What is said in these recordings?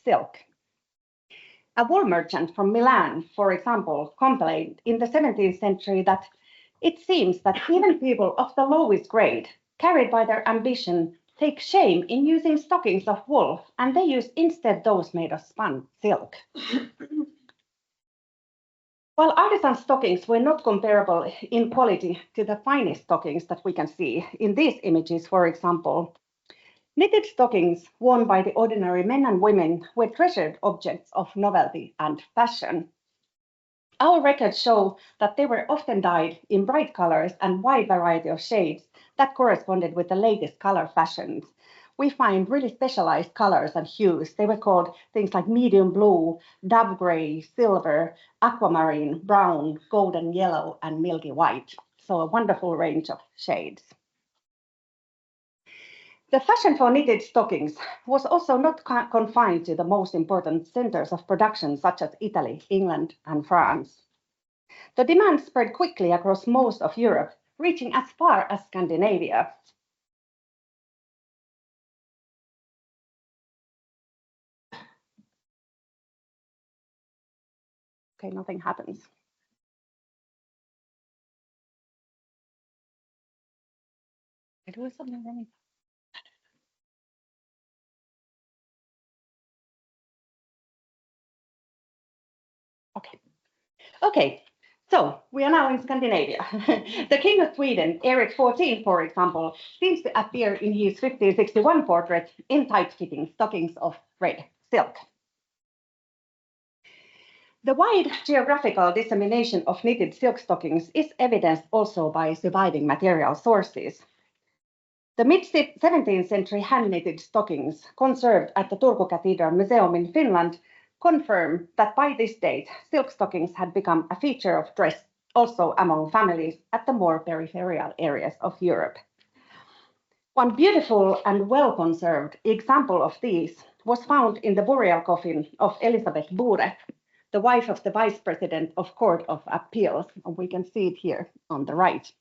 silk. A wool merchant from Milan, for example, complained in the 17th century that it seems that even people of the lowest grade, carried by their ambition, take shame in using stockings of wool, and they use instead those made of spun silk. While artisan stockings were not comparable in quality to the finest stockings that we can see in these images, for example, knitted stockings worn by the ordinary men and women were treasured objects of novelty and fashion. Our records show that they were often dyed in bright colors and wide variety of shades that corresponded with the latest color fashions. We find really specialized colors and hues. They were called things like medium blue, dove gray, silver, aquamarine, brown, golden yellow, and milky white. So a wonderful range of shades. The fashion for knitted stockings was also not confined to the most important centers of production, such as Italy, England, and France. The demand spread quickly across most of Europe, reaching as far as Scandinavia. Okay, nothing happens. I do something wrong. Okay, so we are now in Scandinavia. The King of Sweden, Erik XIV, for example, seems to appear in his 1561 portrait in tight-fitting stockings of red silk. The wide geographical dissemination of knitted silk stockings is evidenced also by surviving material sources. The mid-17th century hand-knitted stockings conserved at the Turku Cathedral Museum in Finland confirm that by this date, silk stockings had become a feature of dress also among families at the more peripheral areas of Europe. One beautiful and well-conserved example of these was found in the burial coffin of Elisabeth Bure, the wife of the Vice President of Court of Appeals. We can see it here on the right.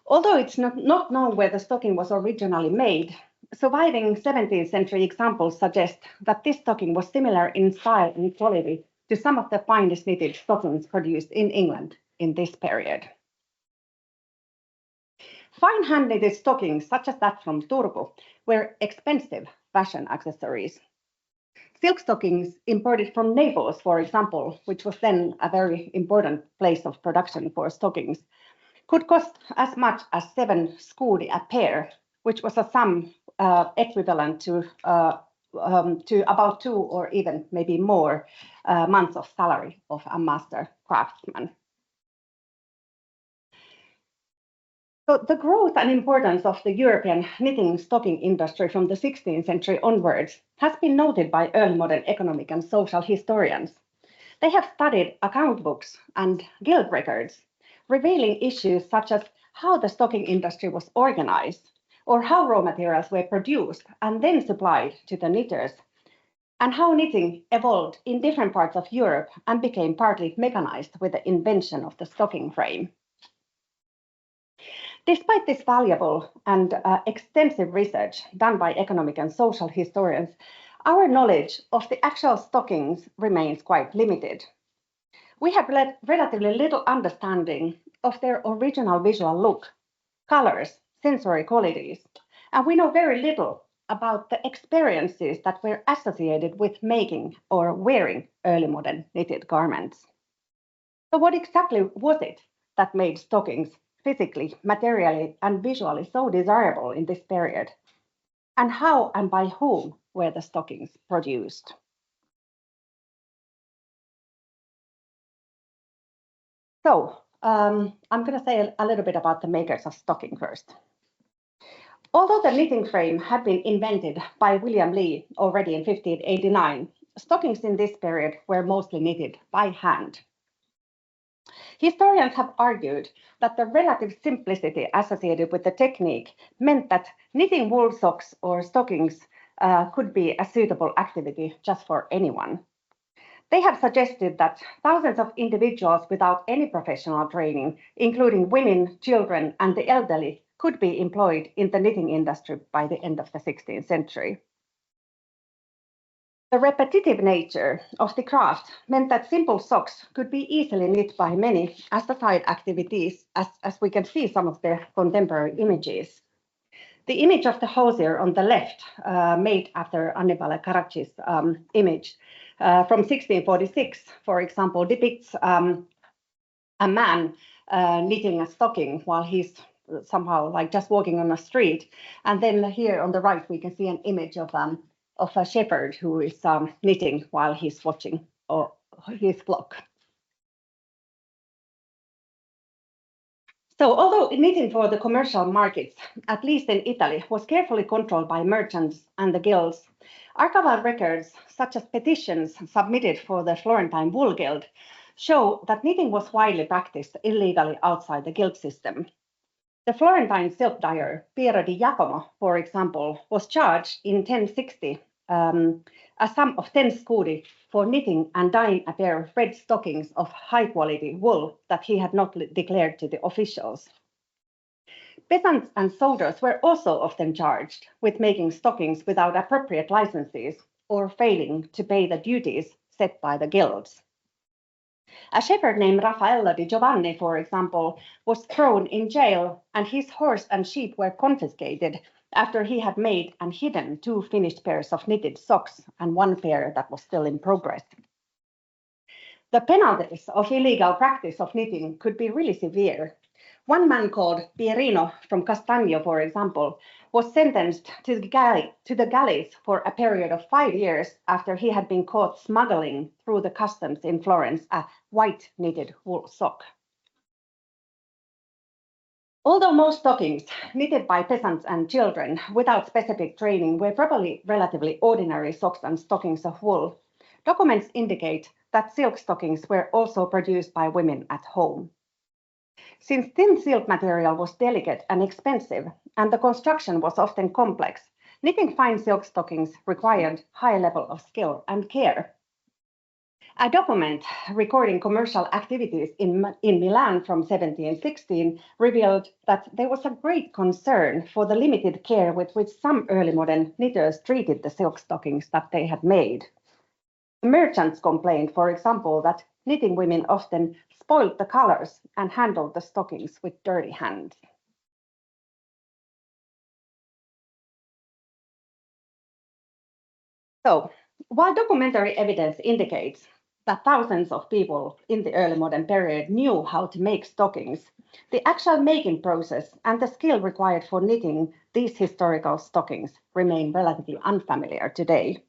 Although it's not known where the stocking was originally made, surviving 17th century examples suggest that this stocking was similar in style and quality to some of the finest knitted stockings produced in England in this period. Fine hand-knitted stockings, such as that from Turku, were expensive fashion accessories. Silk stockings imported from Naples, for example, which was then a very important place of production for stockings, could cost as much as 7 scudi a pair, which was a sum equivalent to about 2 or even maybe more months of salary of a master craftsman. So the growth and importance of the European knitting stocking industry from the 16th century onwards has been noted by early modern economic and social historians. They have studied account books and guild records, revealing issues such as how the stocking industry was organized, or how raw materials were produced and then supplied to the knitters, and how knitting evolved in different parts of Europe and became partly mechanized with the invention of the stocking frame. Despite this valuable and extensive research done by economic and social historians, our knowledge of the actual stockings remains quite limited. We have relatively little understanding of their original visual look, colors, sensory qualities, and we know very little about the experiences that were associated with making or wearing early modern knitted garments. So what exactly was it that made stockings physically, materially, and visually so desirable in this period? And how and by whom were the stockings produced? So I'm going to say a little bit about the makers of stocking first. Although the knitting frame had been invented by William Lee already in 1589, stockings in this period were mostly knitted by hand. Historians have argued that the relative simplicity associated with the technique meant that knitting wool socks or stockings could be a suitable activity just for anyone. They have suggested that thousands of individuals without any professional training, including women, children, and the elderly, could be employed in the knitting industry by the end of the 16th century. The repetitive nature of the craft meant that simple socks could be easily knit by many as the side activities, as we can see some of the contemporary images. The image of the hosier on the left, made after Annibale Carracci's image from 1646, for example, depicts a man knitting a stocking while he's somehow like just walking on a street. And then here on the right, we can see an image of a shepherd who is knitting while he's watching his flock. So although knitting for the commercial markets, at least in Italy, was carefully controlled by merchants and the guilds, archival records, such as petitions submitted for the Florentine Wool Guild, show that knitting was widely practiced illegally outside the guild system. The Florentine silk dyer, Piero di Giacomo, for example, was charged in 1060 a sum of 10 scudi for knitting and dyeing a pair of red stockings of high-quality wool that he had not declared to the officials. Peasants and soldiers were also often charged with making stockings without appropriate licenses or failing to pay the duties set by the guilds. A shepherd named Raffaello di Giovanni, for example, was thrown in jail and his horse and sheep were confiscated after he had made and hidden 2 finished pairs of knitted socks and 1 pair that was still in progress. The penalties of illegal practice of knitting could be really severe. One man called Pierino from Castagno, for example, was sentenced to the galleys for a period of 5 years after he had been caught smuggling through the customs in Florence a white knitted wool sock. Although most stockings knitted by peasants and children without specific training were probably relatively ordinary socks and stockings of wool, documents indicate that silk stockings were also produced by women at home. Since thin silk material was delicate and expensive, and the construction was often complex, knitting fine silk stockings required high level of skill and care. A document recording commercial activities in Milan from 1716 revealed that there was a great concern for the limited care with which some early modern knitters treated the silk stockings that they had made. Merchants complained, for example, that knitting women often spoiled the colors and handled the stockings with dirty hands. So, while documentary evidence indicates that thousands of people in the early modern period knew how to make stockings, the actual making process and the skill required for knitting these historical stockings remain relatively unfamiliar today.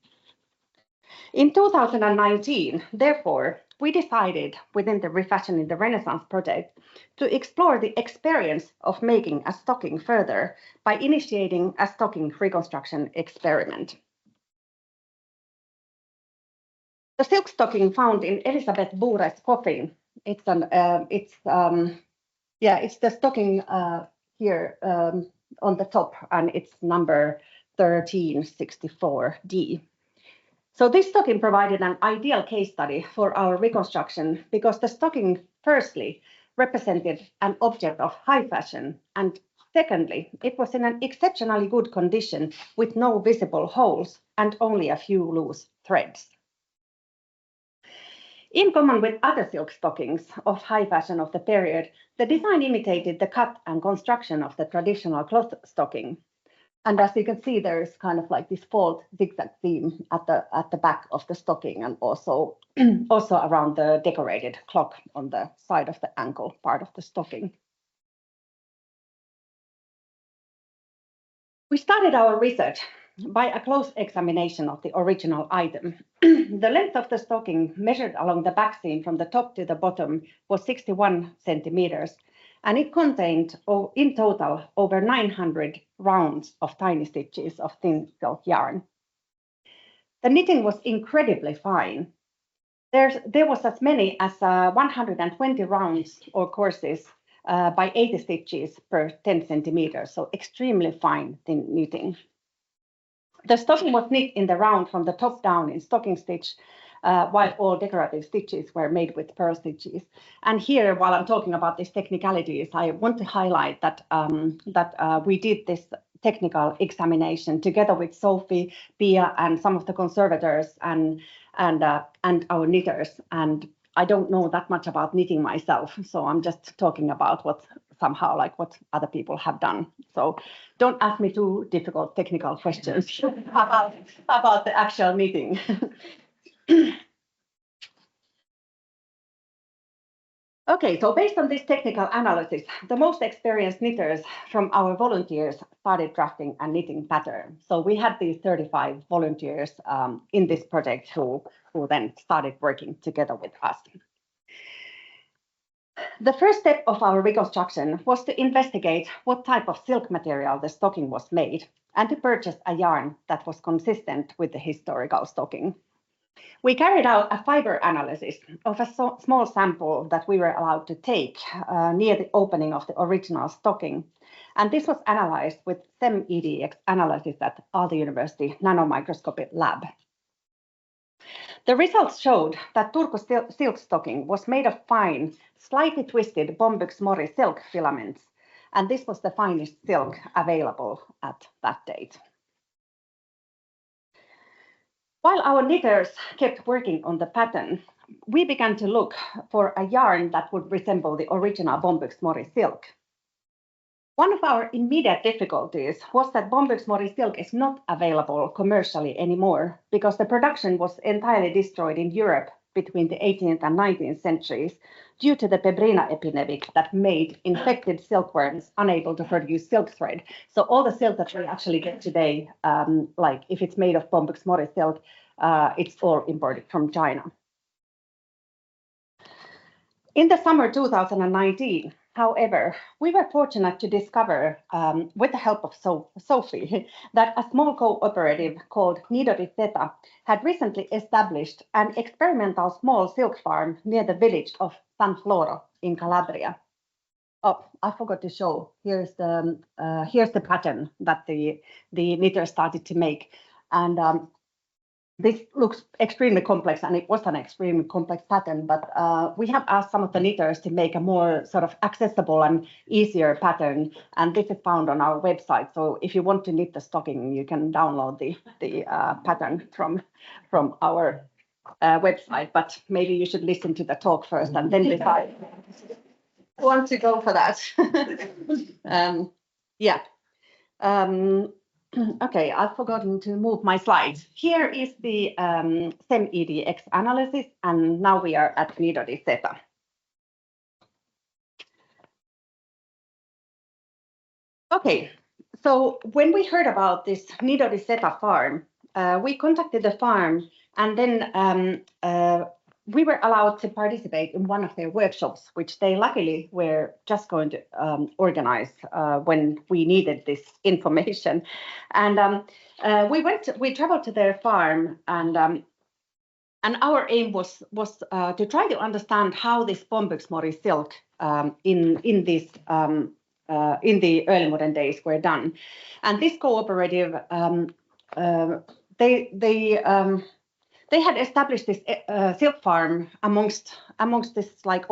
In 2019, therefore, we decided within the Refashioning the Renaissance project to explore the experience of making a stocking further by initiating a stocking reconstruction experiment. The silk stocking found in Elizabeth Bure's coffin. It's the stocking here on the top, and it's number 1364D. So this stocking provided an ideal case study for our reconstruction because the stocking, firstly, represented an object of high fashion, and secondly, it was in an exceptionally good condition with no visible holes and only a few loose threads. In common with other silk stockings of high fashion of the period, the design imitated the cut and construction of the traditional cloth stocking. And as you can see, there is kind of like this fold zigzag seam at the back of the stocking, and also around the decorated clock on the side of the ankle part of the stocking. We started our research by a close examination of the original item. The length of the stocking measured along the back seam from the top to the bottom was 61 centimeters, and it contained in total over 900 rounds of tiny stitches of thin silk yarn. The knitting was incredibly fine. There was as many as 120 rounds or courses by 80 stitches per 10 centimeters, so extremely fine thin knitting. The stocking was knit in the round from the top down in stocking stitch, while all decorative stitches were made with purl stitches. And here, while I'm talking about these technicalities, I want to highlight that we did this technical examination together with Sophie, Pia, and some of the conservators and our knitters. And I don't know that much about knitting myself, so I'm just talking about what other people have done. So don't ask me too difficult technical questions about the actual knitting. Okay, so based on this technical analysis, the most experienced knitters from our volunteers started drafting a knitting pattern. So we had these 35 volunteers in this project who then started working together with us. The first step of our reconstruction was to investigate what type of silk material the stocking was made and to purchase a yarn that was consistent with the historical stocking. We carried out a fiber analysis of a small sample that we were allowed to take near the opening of the original stocking. And this was analyzed with SEM-EDX analysis at Aalto University Nanomicroscopy Lab. The results showed that Turku silk stocking was made of fine, slightly twisted Bombyx-Mori silk filaments, and this was the finest silk available at that date. While our knitters kept working on the pattern, we began to look for a yarn that would resemble the original Bombyx-Mori silk. One of our immediate difficulties was that Bombyx-Mori silk is not available commercially anymore because the production was entirely destroyed in Europe between the 18th and 19th centuries due to the Pebrina epidemic that made infected silkworms unable to produce silk thread. So all the silk that we actually get today, like if it's made of Bombyx-Mori silk, it's all imported from China. In the summer 2019, however, we were fortunate to discover, with the help of Sophie, that a small cooperative called Embodied had recently established an experimental small silk farm near the village of San Floro in Calabria. Oh, I forgot to show. Here's the pattern that the knitter started to make, and this looks extremely complex, and it was an extremely complex pattern, but we have asked some of the knitters to make a more sort of accessible and easier pattern, and this is found on our website. So if you want to knit the stocking, you can download the pattern from our website, but maybe you should listen to the talk first and then decide. Want to go for that. Yeah. Okay, I've forgotten to move my slides. Here is the SEM-EDX analysis, and now we are at Embodied. Okay, so when we heard about this Embodied farm, we contacted the farm, and then we were allowed to participate in one of their workshops, which they luckily were just going to organize when we needed this information. And we traveled to their farm, and our aim was to try to understand how this Bombyx-Mori silk in the early modern days were done. And this cooperative, they had established this silk farm amongst this like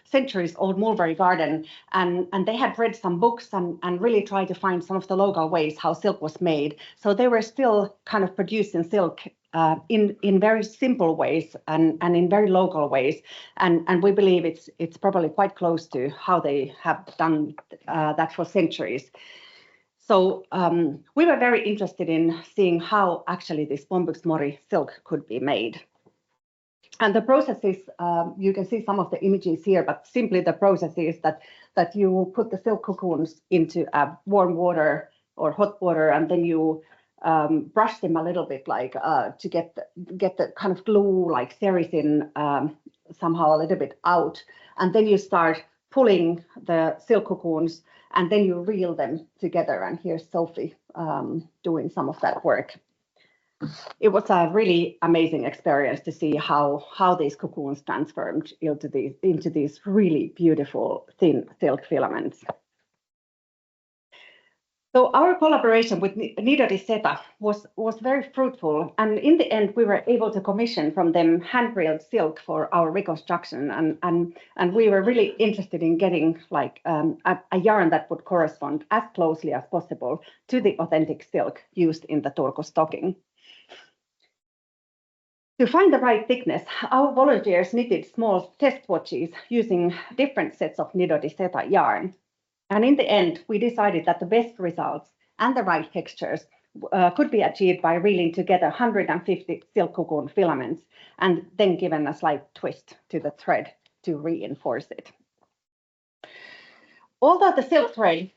centuries old mulberry garden, and they had read some books and really tried to find some of the local ways how silk was made. So they were still kind of producing silk in very simple ways and in very local ways, and we believe it's probably quite close to how they have done that for centuries. So we were very interested in seeing how actually this Bombyx-Mori silk could be made. And the process is, you can see some of the images here, but simply the process is that you put the silk cocoons into warm water or hot water, and then you brush them a little bit, like to get the kind of glue, like sericin, somehow a little bit out, and then you start pulling the silk cocoons, and then you reel them together. And here's Sophie doing some of that work. It was a really amazing experience to see how these cocoons transformed into these really beautiful thin silk filaments. So our collaboration with Nido di Seta was very fruitful, and in the end we were able to commission from them hand-reeled silk for our reconstruction, and we were really interested in getting like a yarn that would correspond as closely as possible to the authentic silk used in the Turku stocking. To find the right thickness, our volunteers knitted small test swatches using different sets of Nido di Seta yarn. And in the end, we decided that the best results and the right textures could be achieved by reeling together 150 silk cocoon filaments and then given a slight twist to the thread to reinforce it. Although the silk thread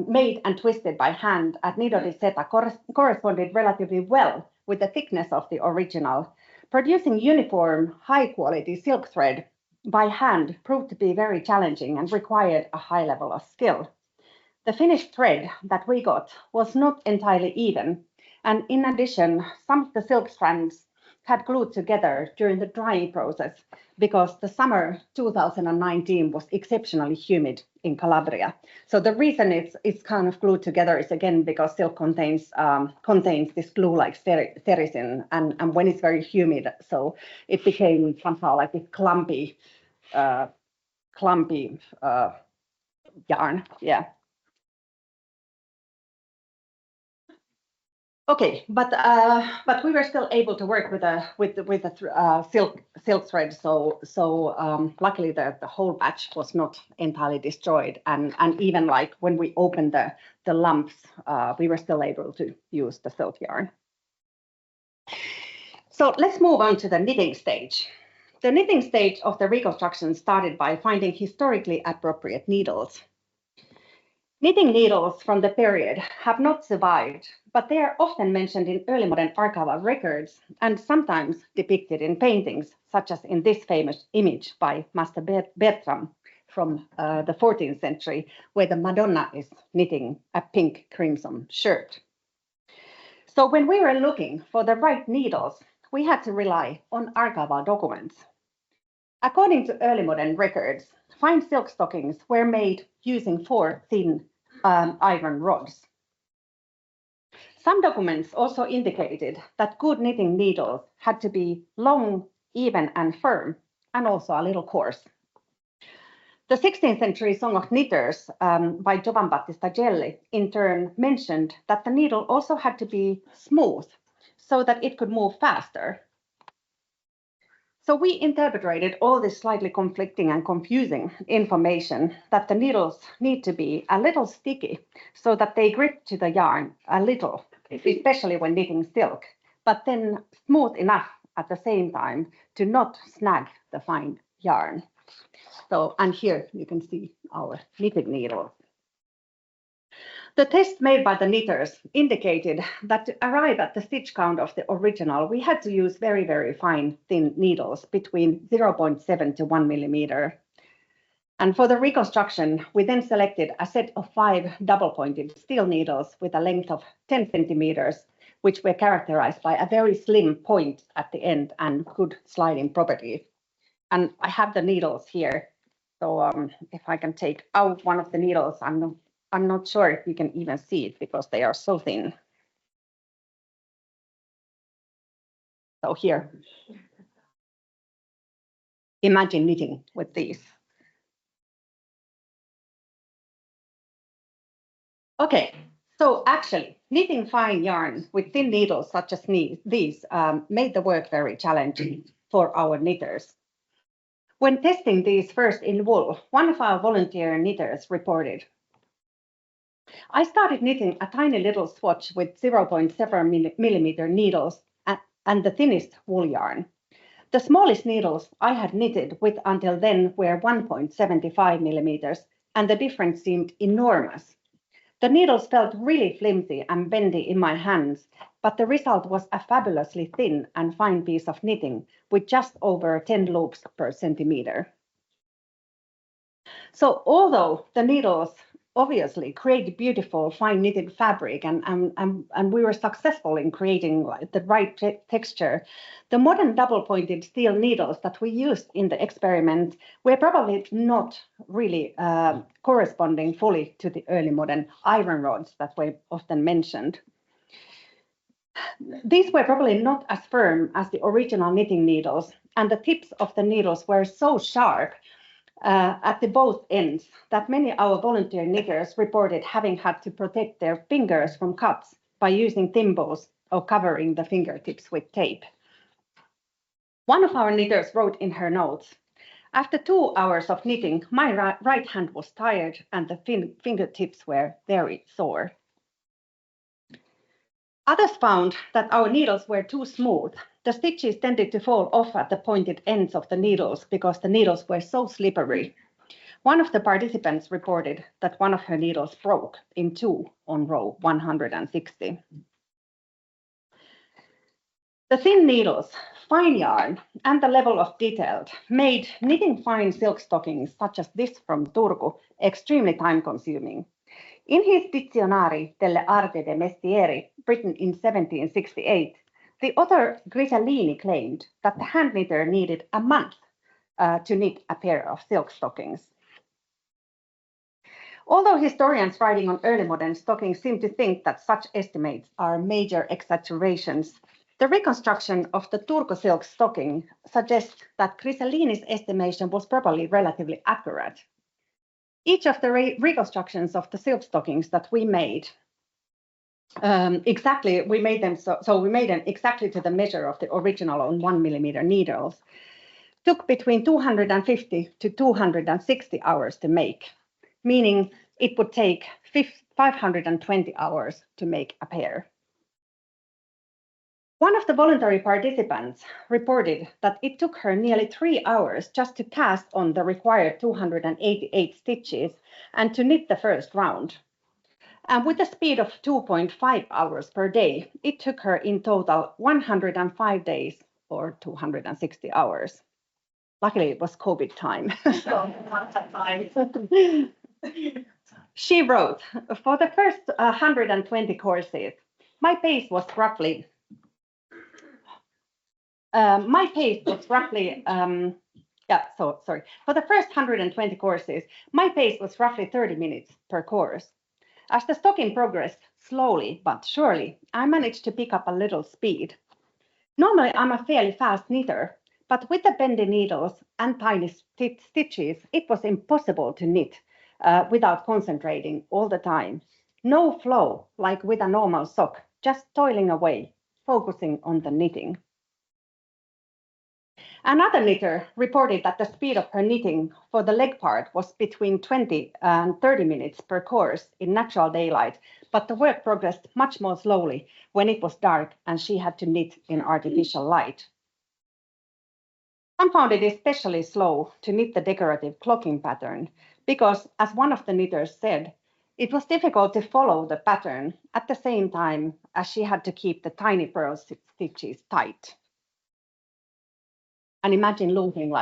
made and twisted by hand at Nido di Seta corresponded relatively well with the thickness of the original, producing uniform, high-quality silk thread by hand proved to be very challenging and required a high level of skill. The finished thread that we got was not entirely even, and in addition, some of the silk strands had glued together during the drying process because the summer 2019 was exceptionally humid in Calabria. So the reason it's kind of glued together is again because silk contains this glue-like sericin, and when it's very humid, so it became somehow like this clumpy yarn. Yeah. Okay, but we were still able to work with the silk thread. So luckily the whole batch was not entirely destroyed, and even like when we opened the lumps, we were still able to use the silk yarn. So let's move on to the knitting stage. The knitting stage of the reconstruction started by finding historically appropriate needles. Knitting needles from the period have not survived, but they are often mentioned in early modern archival records and sometimes depicted in paintings, such as in this famous image by Master Bertram from the 14th century, where the Madonna is knitting a pink crimson shirt. So when we were looking for the right needles, we had to rely on archival documents. According to early modern records, fine silk stockings were made using 4 thin iron rods. Some documents also indicated that good knitting needles had to be long, even and firm, and also a little coarse. The 16th century Song of Knitters by Giovan Battista Gelli in turn mentioned that the needle also had to be smooth so that it could move faster. So we interpreted all this slightly conflicting and confusing information that the needles need to be a little sticky so that they grip to the yarn a little, especially when knitting silk, but then smooth enough at the same time to not snag the fine yarn. So, and here you can see our knitting needle. The test made by the knitters indicated that to arrive at the stitch count of the original, we had to use very, very fine, thin needles between 0.7 to 1 millimeter. And for the reconstruction, we then selected a set of 5 double-pointed steel needles with a length of 10 centimeters, which were characterized by a very slim point at the end and good sliding property. And I have the needles here. So if I can take out one of the needles, I'm not sure if you can even see it because they are so thin. So here, imagine knitting with these. Okay, so actually knitting fine yarn with thin needles such as these made the work very challenging for our knitters. When testing these first in wool, one of our volunteer knitters reported, I started knitting a tiny little swatch with 0.7 millimeter needles and the thinnest wool yarn. The smallest needles I had knitted with until then were 1.75 millimeters, and the difference seemed enormous. The needles felt really flimsy and bendy in my hands, but the result was a fabulously thin and fine piece of knitting with just over 10 loops per centimeter. So although the needles obviously create beautiful fine knitted fabric, and we were successful in creating the right texture. The modern double-pointed steel needles that we used in the experiment were probably not really corresponding fully to the early modern iron rods that were often mentioned. These were probably not as firm as the original knitting needles, and the tips of the needles were so sharp at the both ends that many of our volunteer knitters reported having had to protect their fingers from cuts by using thimbles or covering the fingertips with tape. One of our knitters wrote in her notes, "After 2 hours of knitting, my right hand was tired and the fingertips were very sore." Others found that our needles were too smooth. The stitches tended to fall off at the pointed ends of the needles because the needles were so slippery. One of the participants reported that one of her needles broke in two on row 160. The thin needles, fine yarn, and the level of detail made knitting fine silk stockings such as this from Turku extremely time-consuming. In his Dizionari delle Arti dei Mestieri, written in 1768, the author Grisellini claimed that the hand knitter needed a month to knit a pair of silk stockings. Although historians writing on early modern stockings seem to think that such estimates are major exaggerations, the reconstruction of the Turku silk stocking suggests that Grisellini's estimation was probably relatively accurate. Each of the reconstructions of the silk stockings that we made, we made them exactly to the measure of the original on 1 millimeter needles, took between 250 to 260 hours to make, meaning it would take 520 hours to make a pair. One of the voluntary participants reported that it took her nearly 3 hours just to cast on the required 288 stitches and to knit the first round. And with a speed of 2.5 hours per day, it took her in total 105 days or 260 hours. Luckily, it was COVID time. She wrote, "For the first 120 courses, my pace was roughly For the first 120 courses, my pace was roughly 30 minutes per course. As the stocking progressed slowly but surely, I managed to pick up a little speed. Normally, I'm a fairly fast knitter, but with the bendy needles and tiny stitches, it was impossible to knit without concentrating all the time. No flow like with a normal sock, just toiling away, focusing on the knitting." Another knitter reported that the speed of her knitting for the leg part was between 20 and 30 minutes per course in natural daylight, but the work progressed much more slowly when it was dark and she had to knit in artificial light. Some found it especially slow to knit the decorative clocking pattern because, as one of the knitters said, it was difficult to follow the pattern at the same time as she had to keep the tiny pearl stitches tight. And imagine losing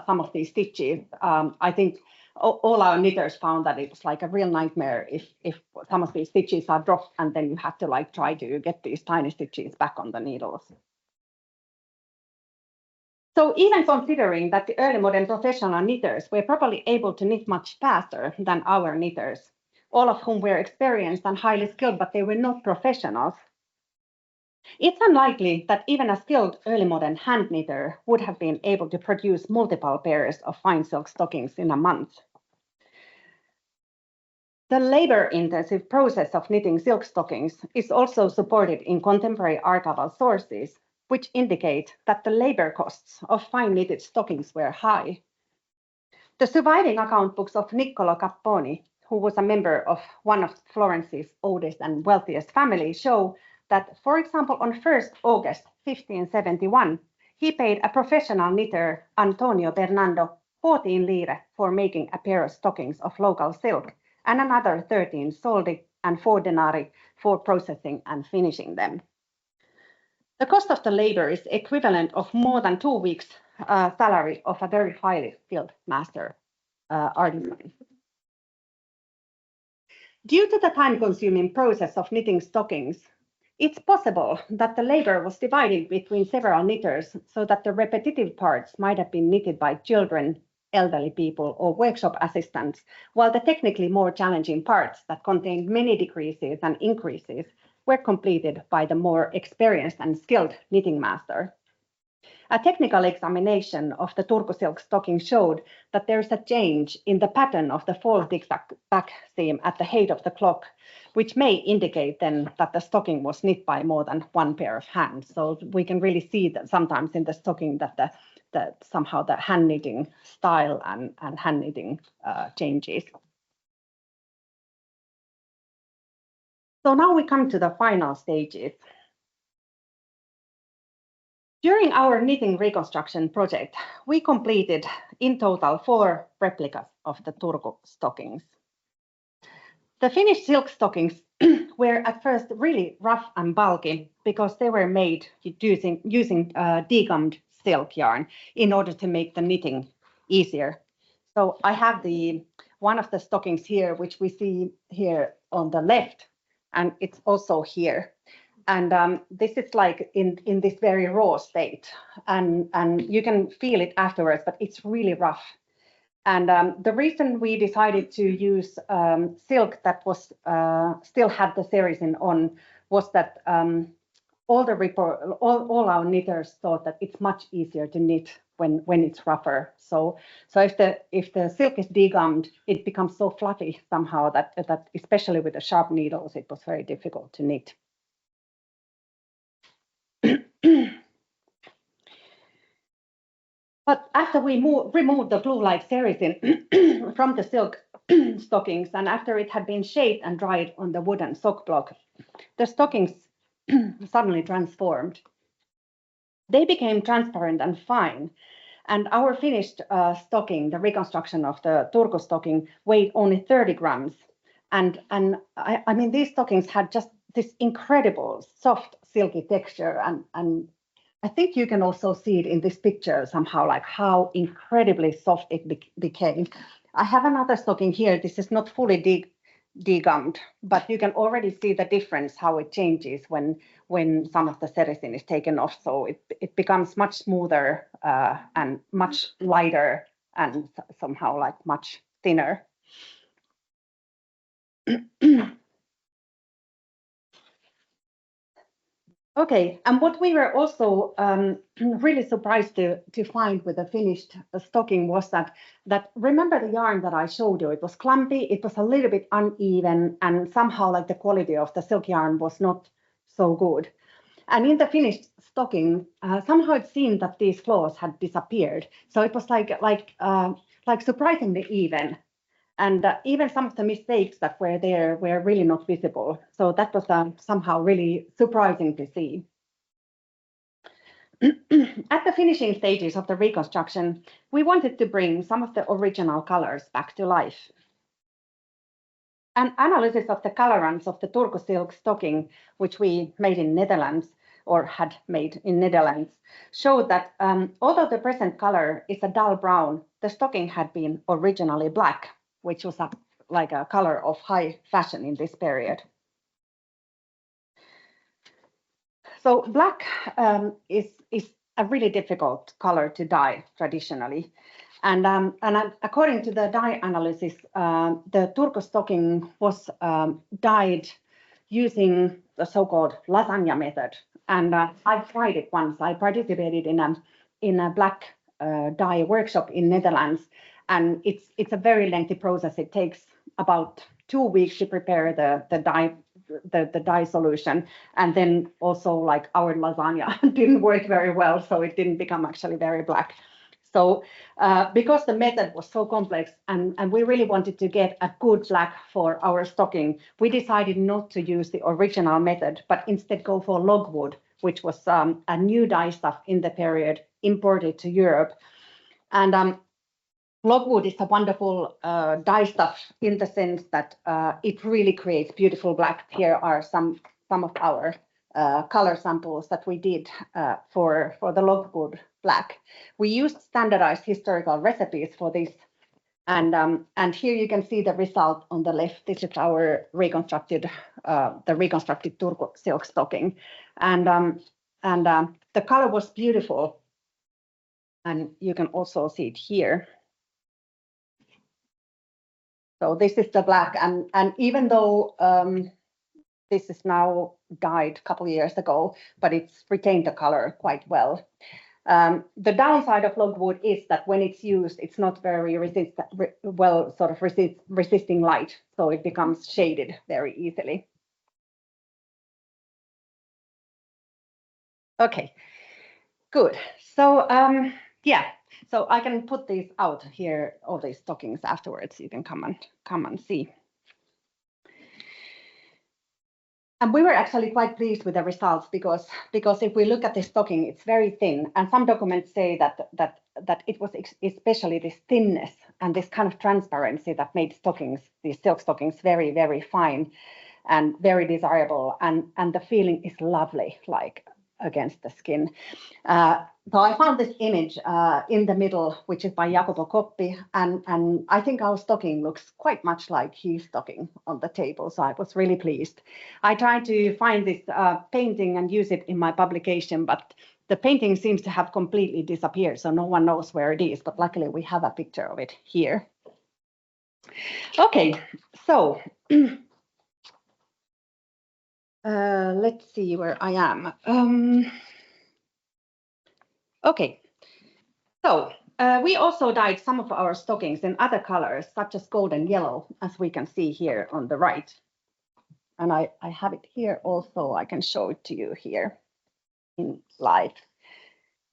some of these stitches. I think all our knitters found that it was like a real nightmare if some of these stitches are dropped and then you have to try to get these tiny stitches back on the needles. So even considering that the early modern professional knitters were probably able to knit much faster than our knitters, all of whom were experienced and highly skilled, but they were not professionals, it's unlikely that even a skilled early modern hand knitter would have been able to produce multiple pairs of fine silk stockings in a month. The labor-intensive process of knitting silk stockings is also supported in contemporary archival sources, which indicate that the labor costs of fine knitted stockings were high. The surviving account books of Niccolo Capponi, who was a member of one of Florence's oldest and wealthiest families, show that, for example, on 1st August 1571, he paid a professional knitter, Antonio Bernardo, 14 lire for making a pair of stockings of local silk, and another 13 soldi and 4 denarii for processing and finishing them. The cost of the labor is equivalent of more than 2 weeks' salary of a very highly skilled master artisan. Due to the time-consuming process of knitting stockings, it's possible that the labor was divided between several knitters so that the repetitive parts might have been knitted by children, elderly people, or workshop assistants, while the technically more challenging parts that contained many decreases and increases were completed by the more experienced and skilled knitting master. A technical examination of the Turku silk stocking showed that there is a change in the pattern of the false zigzag back seam at the height of the clock, which may indicate then that the stocking was knit by more than one pair of hands. So we can really see that sometimes in the stocking that somehow the hand knitting style and hand knitting changes. So now we come to the final stages. During our knitting reconstruction project, we completed in total 4 replicas of the Turku stockings. The finished silk stockings were at first really rough and bulky because they were made using degummed silk yarn in order to make the knitting easier. So I have one of the stockings here, which we see here on the left, and it's also here. And this is like in this very raw state, and you can feel it afterwards, but it's really rough. And the reason we decided to use silk that was still had the sericin on was that all our knitters thought that it's much easier to knit when it's rougher. So if the silk is degummed, it becomes so fluffy somehow that especially with the sharp needles, it was very difficult to knit. But after we removed the glue-like sericin from the silk stockings, and after it had been shaped and dried on the wooden sock block, the stockings suddenly transformed. They became transparent and fine, and our finished stocking, the reconstruction of the Turku stocking, weighed only 30 grams. And I mean, these stockings had just this incredible soft, silky texture, and I think you can also see it in this picture somehow, like how incredibly soft it became. I have another stocking here. This is not fully degummed, but you can already see the difference, how it changes when some of the sericin is taken off. So it becomes much smoother and much lighter and somehow like much thinner. Okay, and what we were also really surprised to find with the finished stocking was that remember the yarn that I showed you, it was clumpy, it was a little bit uneven, and somehow like the quality of the silk yarn was not so good. And in the finished stocking, somehow it seemed that these flaws had disappeared. So it was like surprisingly even. And even some of the mistakes that were there were really not visible. So that was somehow really surprising to see. At the finishing stages of the reconstruction, we wanted to bring some of the original colors back to life. An analysis of the color runs of the Turku silk stocking, which we made in Netherlands, or had made in Netherlands, showed that although the present color is a dull brown, the stocking had been originally black, which was like a color of high fashion in this period. So black is a really difficult color to dye traditionally. And according to the dye analysis, the Turku stocking was dyed using the so-called lasagna method. And I tried it once. I participated in a black dye workshop in Netherlands. And it's a very lengthy process. It takes about 2 weeks to prepare the dye solution, and then also like our lasagna didn't work very well, so it didn't become actually very black. So because the method was so complex and we really wanted to get a good black for our stocking, we decided not to use the original method, but instead go for logwood, which was a new dye stuff in the period imported to Europe. And logwood is a wonderful dye stuff in the sense that it really creates beautiful black. Here are some of our color samples that we did for the logwood black. We used standardized historical recipes for this, And here you can see the result on the left. This is our reconstructed, the reconstructed Turku silk stocking, and the color was beautiful, and you can also see it here. So this is the black, and even though this is now dyed a couple of years ago, but it's retained the color quite well. The downside of logwood is that when it's used, it's not very resisting light, so it becomes shaded very easily. Okay, good. So yeah, so I can put these out here, all these stockings afterwards. You can come and see. And we were actually quite pleased with the results because if we look at the stocking, it's very thin, and some documents say that it was especially this thinness and this kind of transparency that made stockings, these silk stockings, very, very fine and very desirable, and the feeling is lovely, like against the skin. So I found this image in the middle, which is by Jacopo Coppi, and I think our stocking looks quite much like his stocking on the table, so I was really pleased. I tried to find this painting and use it in my publication, but the painting seems to have completely disappeared, so no one knows where it is, but luckily we have a picture of it here. Okay, so let's see where I am. Okay, so we also dyed some of our stockings in other colors, such as gold and yellow, as we can see here on the right. And I have it here also. I can show it to you here in live.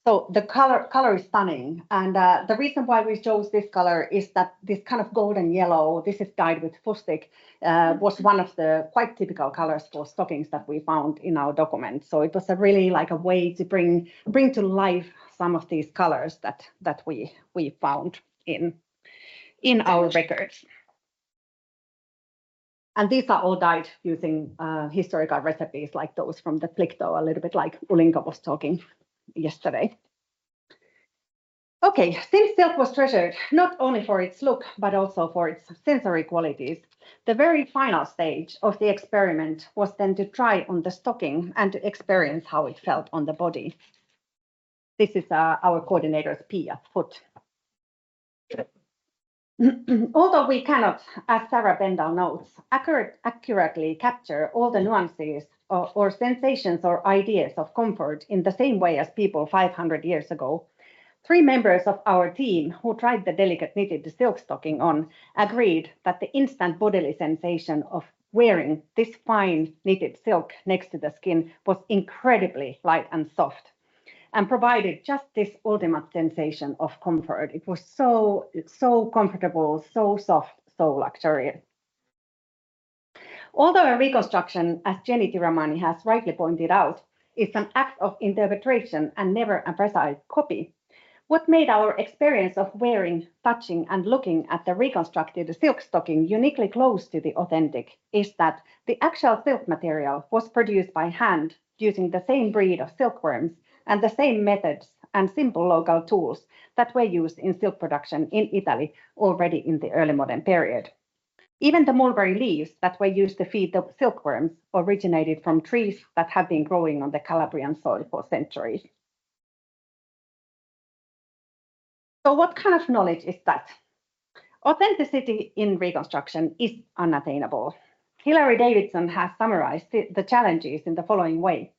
So the color is stunning, and the reason why we chose this color is that this kind of golden yellow, this is dyed with fustic, was one of the quite typical colors for stockings that we found in our documents. So it was a really like a way to bring to life some of these colors that we found in our records. And these are all dyed using historical recipes like those from the Plicto, a little bit like Ulinka was talking yesterday. Okay, since silk was treasured not only for its look, but also for its sensory qualities, the very final stage of the experiment was then to try on the stocking and to experience how it felt on the body. This is our coordinator's Pia foot. Although we cannot, as Sarah Bendall notes, accurately capture all the nuances or sensations or ideas of comfort in the same way as people 500 years ago, 3 members of our team who tried the delicate knitted silk stocking on agreed that the instant bodily sensation of wearing this fine knitted silk next to the skin was incredibly light and soft, and provided just this ultimate sensation of comfort. It was so comfortable, so soft, so luxurious. Although a reconstruction, as Jenny Tiramani has rightly pointed out, is an act of interpretation and never a precise copy, what made our experience of wearing, touching, and looking at the reconstructed silk stocking uniquely close to the authentic is that the actual silk material was produced by hand using the same breed of silkworms and the same methods and simple local tools that were used in silk production in Italy already in the early modern period. Even the mulberry leaves that were used to feed the silkworms originated from trees that have been growing on the Calabrian soil for centuries. So what kind of knowledge is that? Authenticity in reconstruction is unattainable. Hilary Davidson has summarized the challenges in the following way.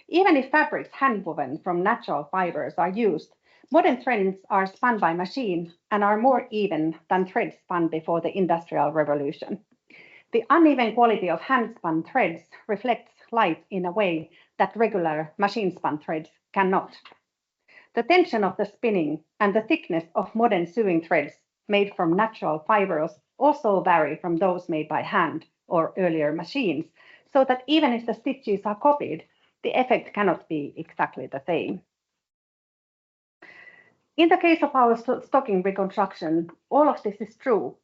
Even if fabrics handwoven from natural fibers are used, modern threads are spun by machine and are more even than threads spun before the Industrial Revolution. The uneven quality of hand-spun threads reflects light in a way that regular machine-spun threads cannot. The tension of the spinning and the thickness of modern sewing threads made from natural fibers also vary from those made by hand or earlier machines, so that even if the stitches are copied, the effect cannot be exactly the same. In the case of our stocking reconstruction, all of this is true.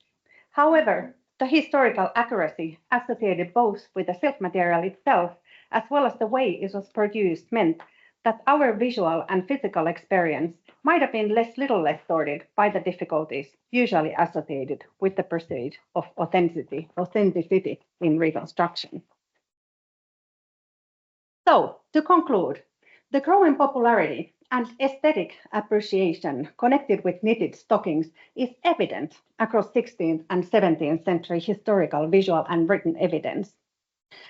However, the historical accuracy associated both with the silk material itself as well as the way it was produced meant that our visual and physical experience might have been little less distorted by the difficulties usually associated with the pursuit of authenticity in reconstruction. So, to conclude, the growing popularity and aesthetic appreciation connected with knitted stockings is evident across 16th and 17th century historical, visual, and written evidence.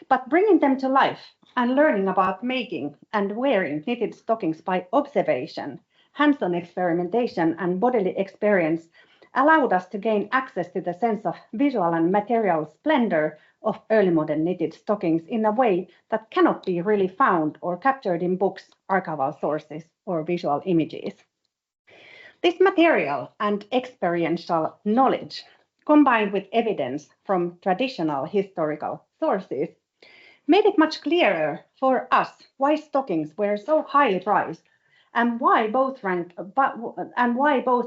But bringing them to life and learning about making and wearing knitted stockings by observation, hands-on experimentation, and bodily experience allowed us to gain access to the sense of visual and material splendor of early modern knitted stockings in a way that cannot be really found or captured in books, archival sources, or visual images. This material and experiential knowledge, combined with evidence from traditional historical sources, made it much clearer for us why stockings were so highly prized and why both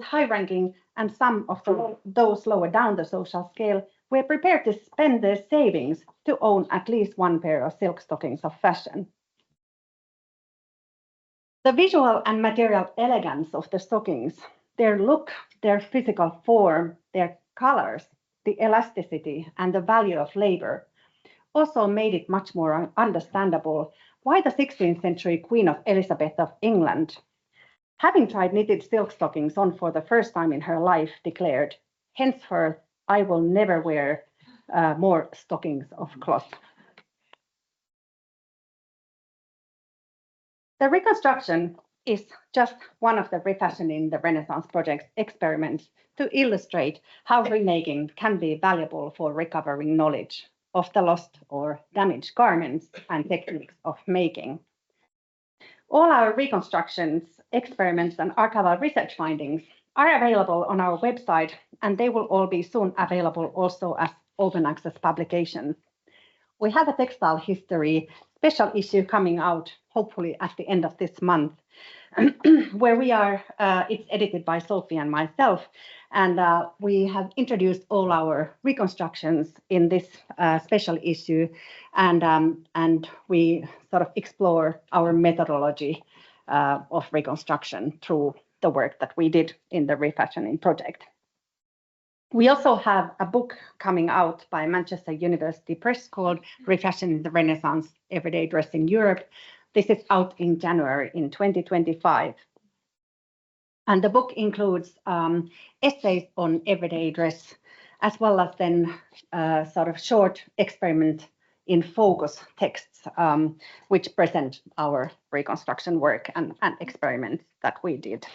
high-ranking and some of those lower down the social scale were prepared to spend their savings to own at least one pair of silk stockings of fashion. The visual and material elegance of the stockings, their look, their physical form, their colors, the elasticity, and the value of labor also made it much more understandable why the 16th century Queen of Elizabeth of England, having tried knitted silk stockings on for the first time in her life, declared, "Henceforth, I will never wear more stockings of cloth." The reconstruction is just one of the Refashioning the Renaissance project's experiments to illustrate how remaking can be valuable for recovering knowledge of the lost or damaged garments and techniques of making. All our reconstructions, experiments, and archival research findings are available on our website, and they will all be soon available also as open access publications. We have a textile history special issue coming out, hopefully at the end of this month, where it's edited by Sophie and myself, and we have introduced all our reconstructions in this special issue, and we sort of explore our methodology of reconstruction through the work that we did in the Refashioning project. We also have a book coming out by Manchester University Press called Refashioning the Renaissance: Everyday Dress in Europe. This is out in January in 2025. And the book includes essays on everyday dress, as well as then sort of short experiment in focus texts, which present our reconstruction work and experiments that we did.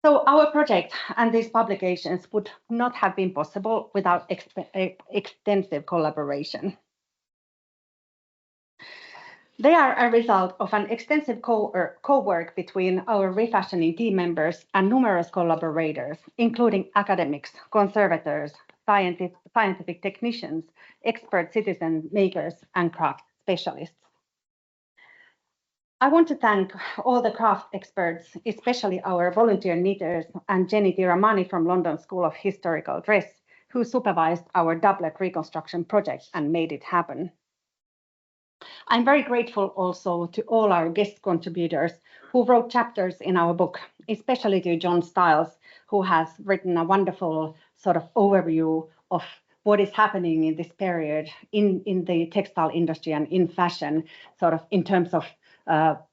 So our project and these publications would not have been possible without extensive collaboration. They are a result of an extensive co-work between our Refashioning team members and numerous collaborators, including academics, conservators, scientific technicians, expert citizen makers, and craft specialists. I want to thank all the craft experts, especially our volunteer knitters and Jenny Tiramani from London School of Historical Dress, who supervised our doublet reconstruction project and made it happen. I'm very grateful also to all our guest contributors who wrote chapters in our book, especially to John Stiles, who has written a wonderful sort of overview of what is happening in this period in the textile industry and in fashion, sort of in terms of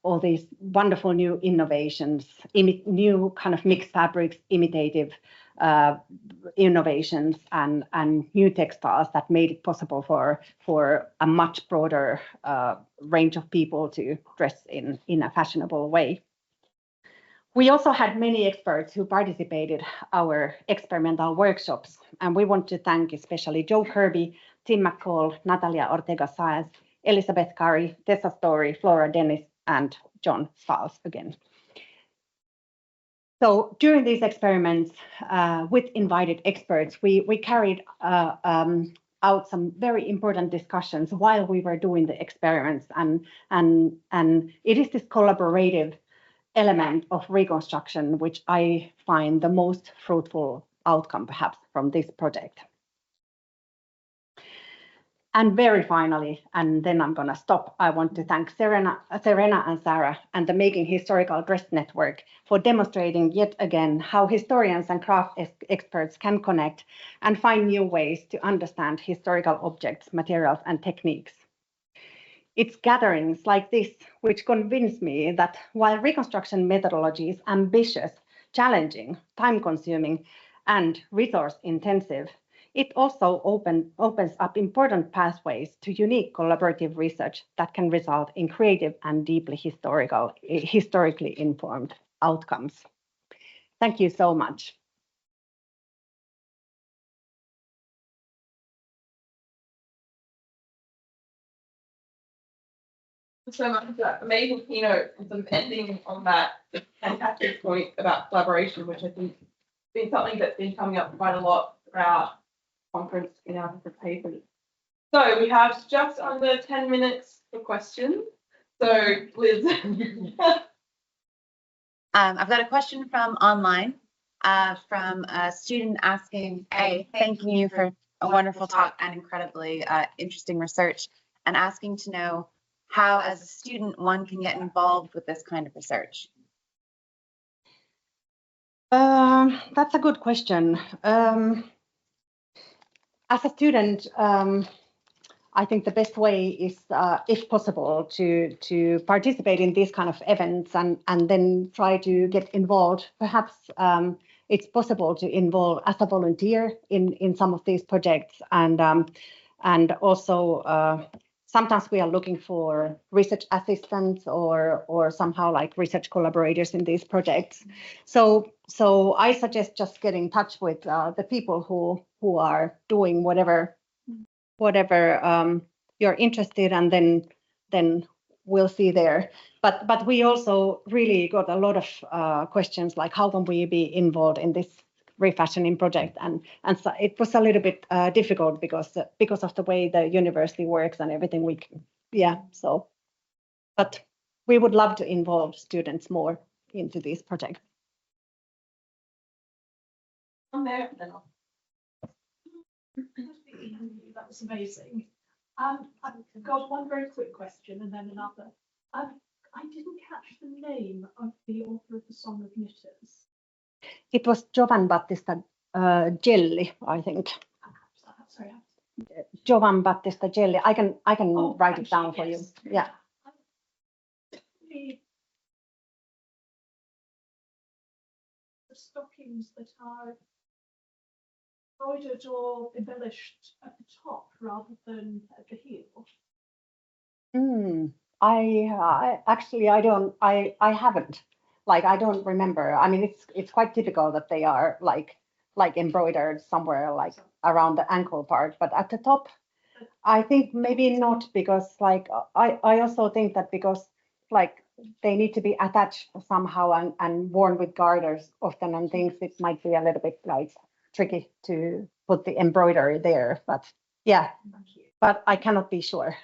all these wonderful new innovations, new kind of mixed fabrics, imitative innovations, and new textiles that made it possible for a much broader range of people to dress in a fashionable way. We also had many experts who participated our experimental workshops, and we want to thank especially Joe Kirby, Tim McCall, Natalia Ortega-Saez, Elizabeth Curry, Tessa Story, Flora Dennis, and John Stiles again. So during these experiments with invited experts, we carried out some very important discussions while we were doing the experiments, and it is this collaborative element of reconstruction which I find the most fruitful outcome perhaps from this project. And very finally, and then I'm going to stop, I want to thank Serena and Sarah and the Making Historical Dress Network for demonstrating yet again how historians and craft experts can connect and find new ways to understand historical objects, materials, and techniques. It's gatherings like this which convince me that while reconstruction methodology is ambitious, challenging, time-consuming, and resource-intensive, it also opens up important pathways to unique collaborative research that can result in creative and deeply historically informed outcomes. Thank you so much. So much for that amazing keynote and some ending on that fantastic point about collaboration, which I think has been something that's been coming up quite a lot throughout the conference in our different papers. So we have just under 10 minutes for questions. So Liz. I've got a question from online from a student asking, thanking you for a wonderful talk and incredibly interesting research, and asking to know how, as a student, one can get involved with this kind of research. That's a good question. As a student, I think the best way is, if possible, to participate in these kind of events and then try to get involved. Perhaps it's possible to involve as a volunteer in some of these projects, and also sometimes we are looking for research assistants or somehow like research collaborators in these projects. So I suggest just get in touch with the people who are doing whatever you're interested, and then we'll see there. But we also really got a lot of questions like, how can we be involved in this refashioning project, and so it was a little bit difficult because of the way the university works and everything. So but we would love to involve students more into these projects. On there, then That was amazing. I've got one very quick question and then another. I didn't catch the name of the author of the Song of Knitters. It was Giovan Battista Gelli, I think. Sorry. Giovan Battista Gelli. I can write it down for you. Yeah. The stockings that are embroidered or embellished at the top rather than at the heel. I actually I haven't. Like, I don't remember. I mean, it's quite typical that they are like embroidered somewhere like around the ankle part, but at the top, I think maybe not, because like I also think that because like they need to be attached somehow and worn with garters often and things, it might be a little bit like tricky to put the embroidery there. But yeah, but I cannot be sure.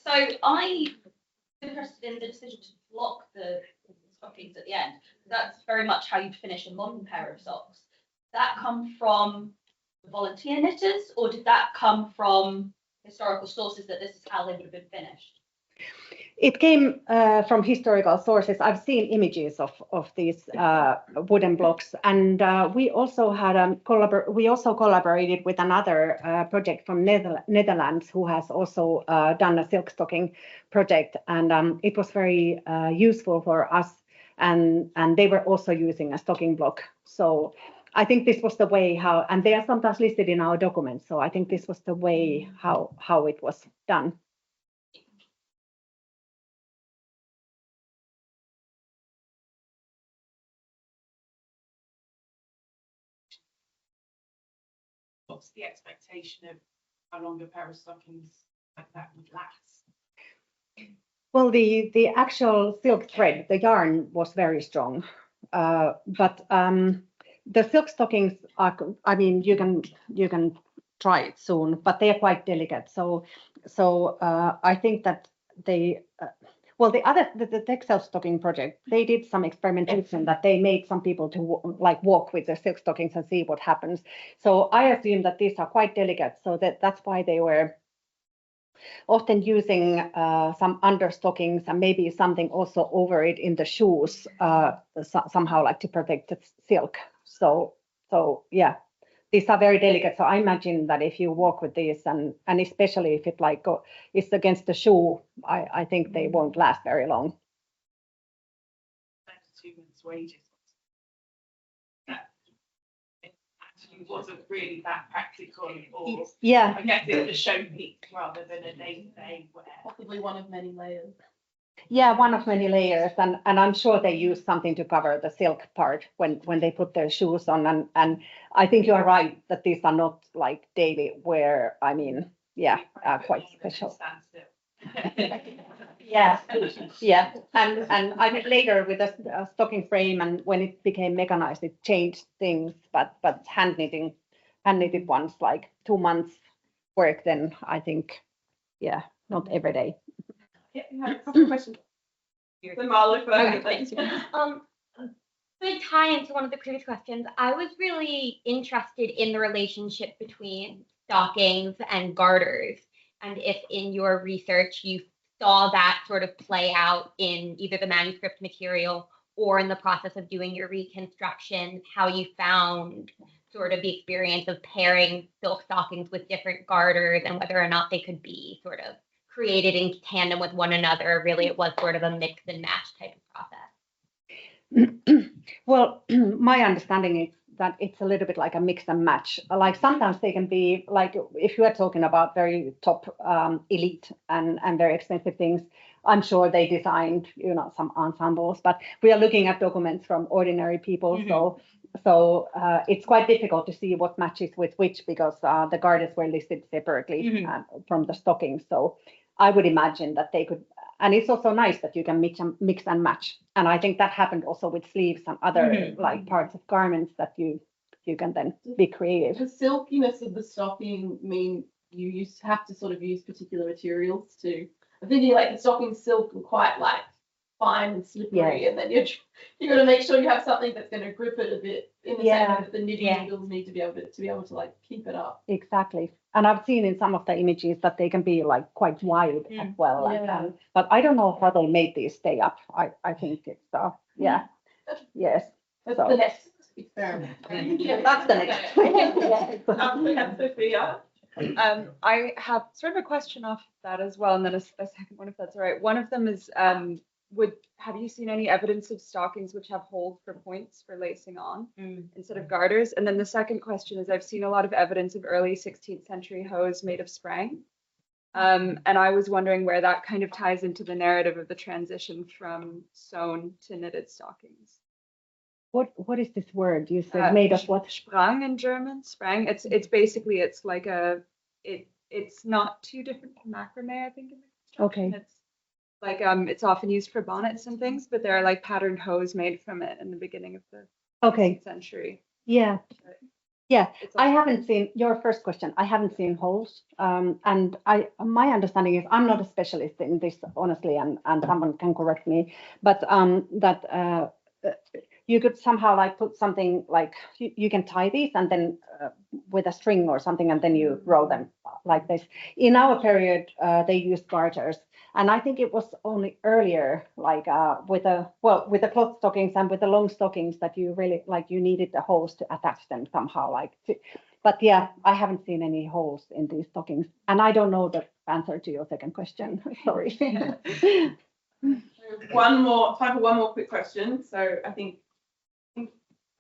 So I'm interested in the decision to block the stockings at the end. That's very much how you'd finish a modern pair of socks. Did that come from the volunteer knitters, or did that come from historical sources that this is how they would have been finished? It came from historical sources. I've seen images of these wooden blocks, and we also had collaborated with another project from Netherlands who has also done a silk stocking project, and it was very useful for us. And they were also using a stocking block. So I think this was the way how, and they are sometimes listed in our documents. So I think this was the way how it was done. What's the expectation of how long a pair of stockings like that would last? Well, the actual silk thread, the yarn was very strong, but the silk stockings are, I mean, you can try it soon, but they are quite delicate. So I think that Well, the textile stocking project, they did some experimentation that they made some people to walk with the silk stockings and see what happens. So I assume that these are quite delicate, so that's why they were often using some understockings and maybe something also over it in the shoes, somehow like to protect the silk. So yeah, these are very delicate. So I imagine that if you walk with these, and especially if it is against the shoe, I think they won't last very long. Students' wages. That it actually wasn't really that practical, or Yeah. I guess it's a showpiece rather than a day-to-day wear. Possibly one of many layers. Yeah, one of many layers, and I'm sure they use something to cover the silk part when they put their shoes on, and I think you are right that these are not like daily wear. I mean, yeah, quite special. Yeah, yeah, and I mean later with a stocking frame, and when it became mechanized, it changed things. But hand knitted ones, like 2 months work, then I think, yeah, not every day. Yeah, we have a couple of questions. So Marla first. Okay, thanks. To tie into one of the previous questions, I was really interested in the relationship between stockings and garters, and if in your research you saw that sort of play out in either the manuscript material or in the process of doing your reconstruction, how you found sort of the experience of pairing silk stockings with different garters and whether or not they could be sort of created in tandem with one another. Really, it was sort of a mix and match type of process. Well, my understanding is that it's a little bit like a mix and match. Like sometimes they can be like, if you are talking about very top elite and very expensive things, I'm sure they designed, some ensembles, but we are looking at documents from ordinary people. Mm-hmm. So it's quite difficult to see what matches with which, because the garters were listed separately Mm-hmm. from the stockings. So I would imagine that they could. And it's also nice that you can mix and match. And I think that happened also with sleeves and other like parts of garments that you can then be creative. Does the silkiness of the stocking mean you have to sort of use particular materials to? I'm thinking like the stocking silk were quite like fine and slippery, Yes. and then you got to make sure you have something that's going to grip it a bit in the same way that the knitting needles need to be able to like keep it up. Exactly. And I've seen in some of the images that they can be like quite wide as well. Yeah. But I don't know how they made these stay up. I think it's yes. That's So. the next experiment. Yeah, that's the next. We have Sophia. I have sort of a question off that as well, and then a second one, if that's all right. One of them is, have you seen any evidence of stockings which have holes for points for lacing on instead of garters? And then the second question is, I've seen a lot of evidence of early 16th century hose made of sprang. And I was wondering where that kind of ties into the narrative of the transition from sewn to knitted stockings. What is this word you said? Made of what? Sprang in German. Sprang. It's basically, it's like it's not too different from macrame, I think. In the Okay. It's like it's often used for bonnets and things, but there are like patterned hose made from it in the beginning of the 16th century. Yeah. Yeah, It's I haven't seen your first question. I haven't seen holes, and my understanding is, I'm not a specialist in this, honestly, and someone can correct me, but that you could somehow like put something like you can tie these and then with a string or something, and then you roll them like this. In our period, they used garters, and I think it was only earlier, like with the cloth stockings and with the long stockings, that you really like you needed the holes to attach them somehow. But yeah, I haven't seen any holes in these stockings, and I don't know the answer to your second question. Sorry. Time for one more quick question. So I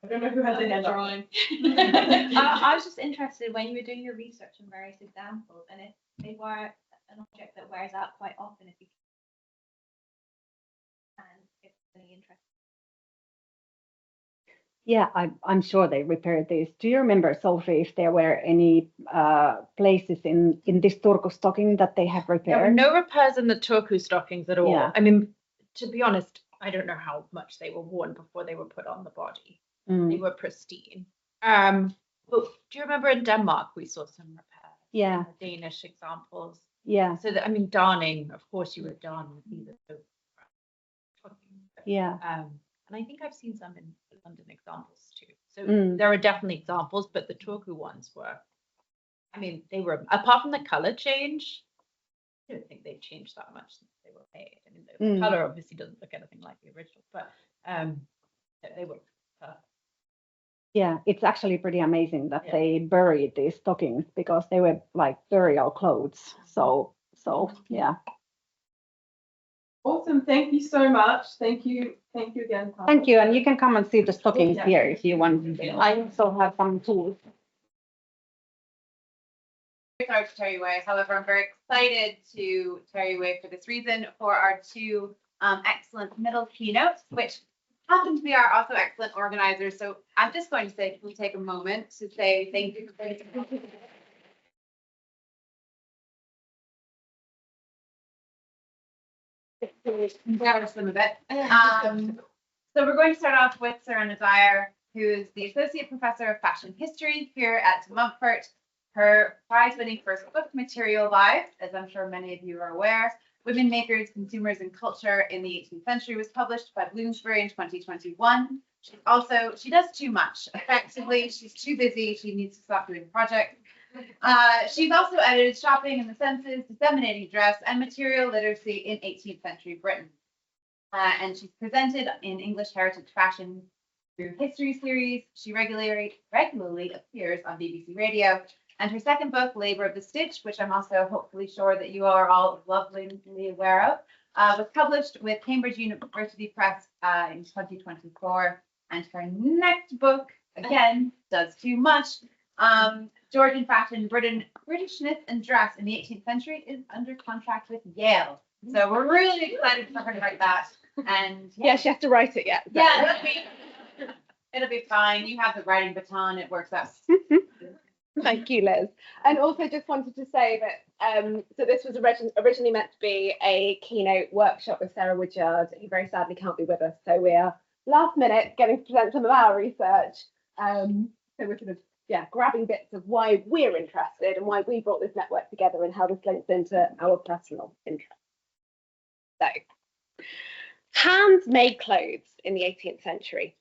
don't know who has their hand up. I was just interested when you were doing your research on various examples, and if they were an object that wears out quite often, if you and if there's any interest. Yeah, I'm sure they repaired these. Do you remember, Sophie, if there were any places in this Turku stocking that they have repaired? There were no repairs in the Turku stockings at all. Yeah. I mean, to be honest, I don't know how much they were worn before they were put on the body. They were pristine. But do you remember in Denmark we saw some repairs? Yeah. Danish examples. Yeah. So that, I mean, darning, of course you would darn with either Yeah. And I think I've seen some in London examples too. So Mm. there are definitely examples, but the Turku ones were, I mean, they were, apart from the color change, I don't think they've changed that much since they were made. I mean, the color obviously doesn't look anything like the original, but they were perfect. Yeah, it's actually pretty amazing that they buried these stockings because they were like burial clothes. So yeah. Awesome. Thank you so much. Thank you. Thank you again. Paula. Thank you, and you can come and see the stockings here if you want. I also have some tools. Sorry to tear you away. However, I'm very excited to tear you away for this reason for our two excellent middle keynotes, which happen to be our also excellent organizers. So I'm just going to say, can we take a moment to say thank you for embarrass them a bit. So we're going to start off with Serena Dyer, who is the Associate Professor of Fashion History here at Montfort. Her prize-winning first book, Material Lives, as I'm sure many of you are aware, Women Makers, Consumers and Culture in the 18th Century, was published by Bloomsbury in 2021. She does too much. Effectively, she's too busy. She needs to stop doing projects. She's also edited Shopping in the Senses, Disseminating Dress, and Material Literacy in 18th Century Britain. And she's presented in English Heritage Fashion through History Series. She regularly appears on BBC Radio. And her second book, Labour of the Stitch, which I'm also hopefully sure that you are all lovingly aware of, was published with Cambridge University Press in 2024. And her next book, again, does too much. Georgian Fashion, Britishness and Dress in the 18th Century is under contract with Yale. So we're really excited for her to write that. And yeah, she has to write it yet. So. Yeah, it'll be fine. You have the writing baton. It works out. Thank you, Liz. And also just wanted to say that so this was originally meant to be a keynote workshop with Sarah Woodyard, who very sadly can't be with us. So we are last minute getting to present some of our research. So we're sort of grabbing bits of why we're interested and why we brought this network together and how this links into our personal interest. So, hands made clothes in the 18th century.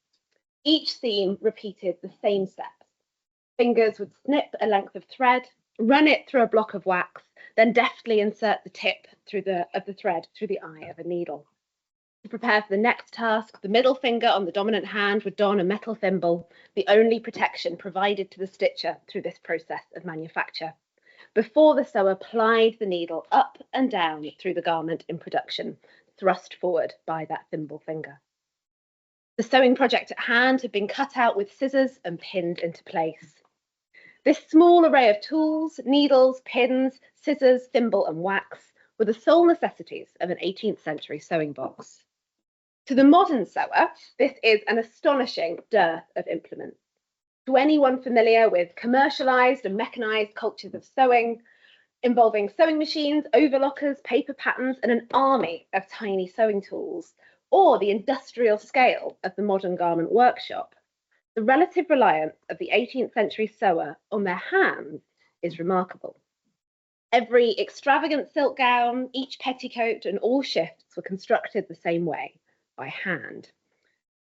Each seam repeated the same steps. Fingers would snip a length of thread, run it through a block of wax, then deftly insert the tip of the thread through the eye of a needle. To prepare for the next task, the middle finger on the dominant hand would don a metal thimble, the only protection provided to the stitcher through this process of manufacture, before the sewer plied the needle up and down through the garment in production, thrust forward by that thimble finger. The sewing project at hand had been cut out with scissors and pinned into place. This small array of tools, needles, pins, scissors, thimble and wax were the sole necessities of an 18th century sewing box. To the modern sewer, this is an astonishing dearth of implements. To anyone familiar with commercialised and mechanised cultures of sewing, involving sewing machines, overlockers, paper patterns, and an army of tiny sewing tools, or the industrial scale of the modern garment workshop, the relative reliance of the 18th century sewer on their hands is remarkable. Every extravagant silk gown, each petticoat, and all shifts were constructed the same way, by hand.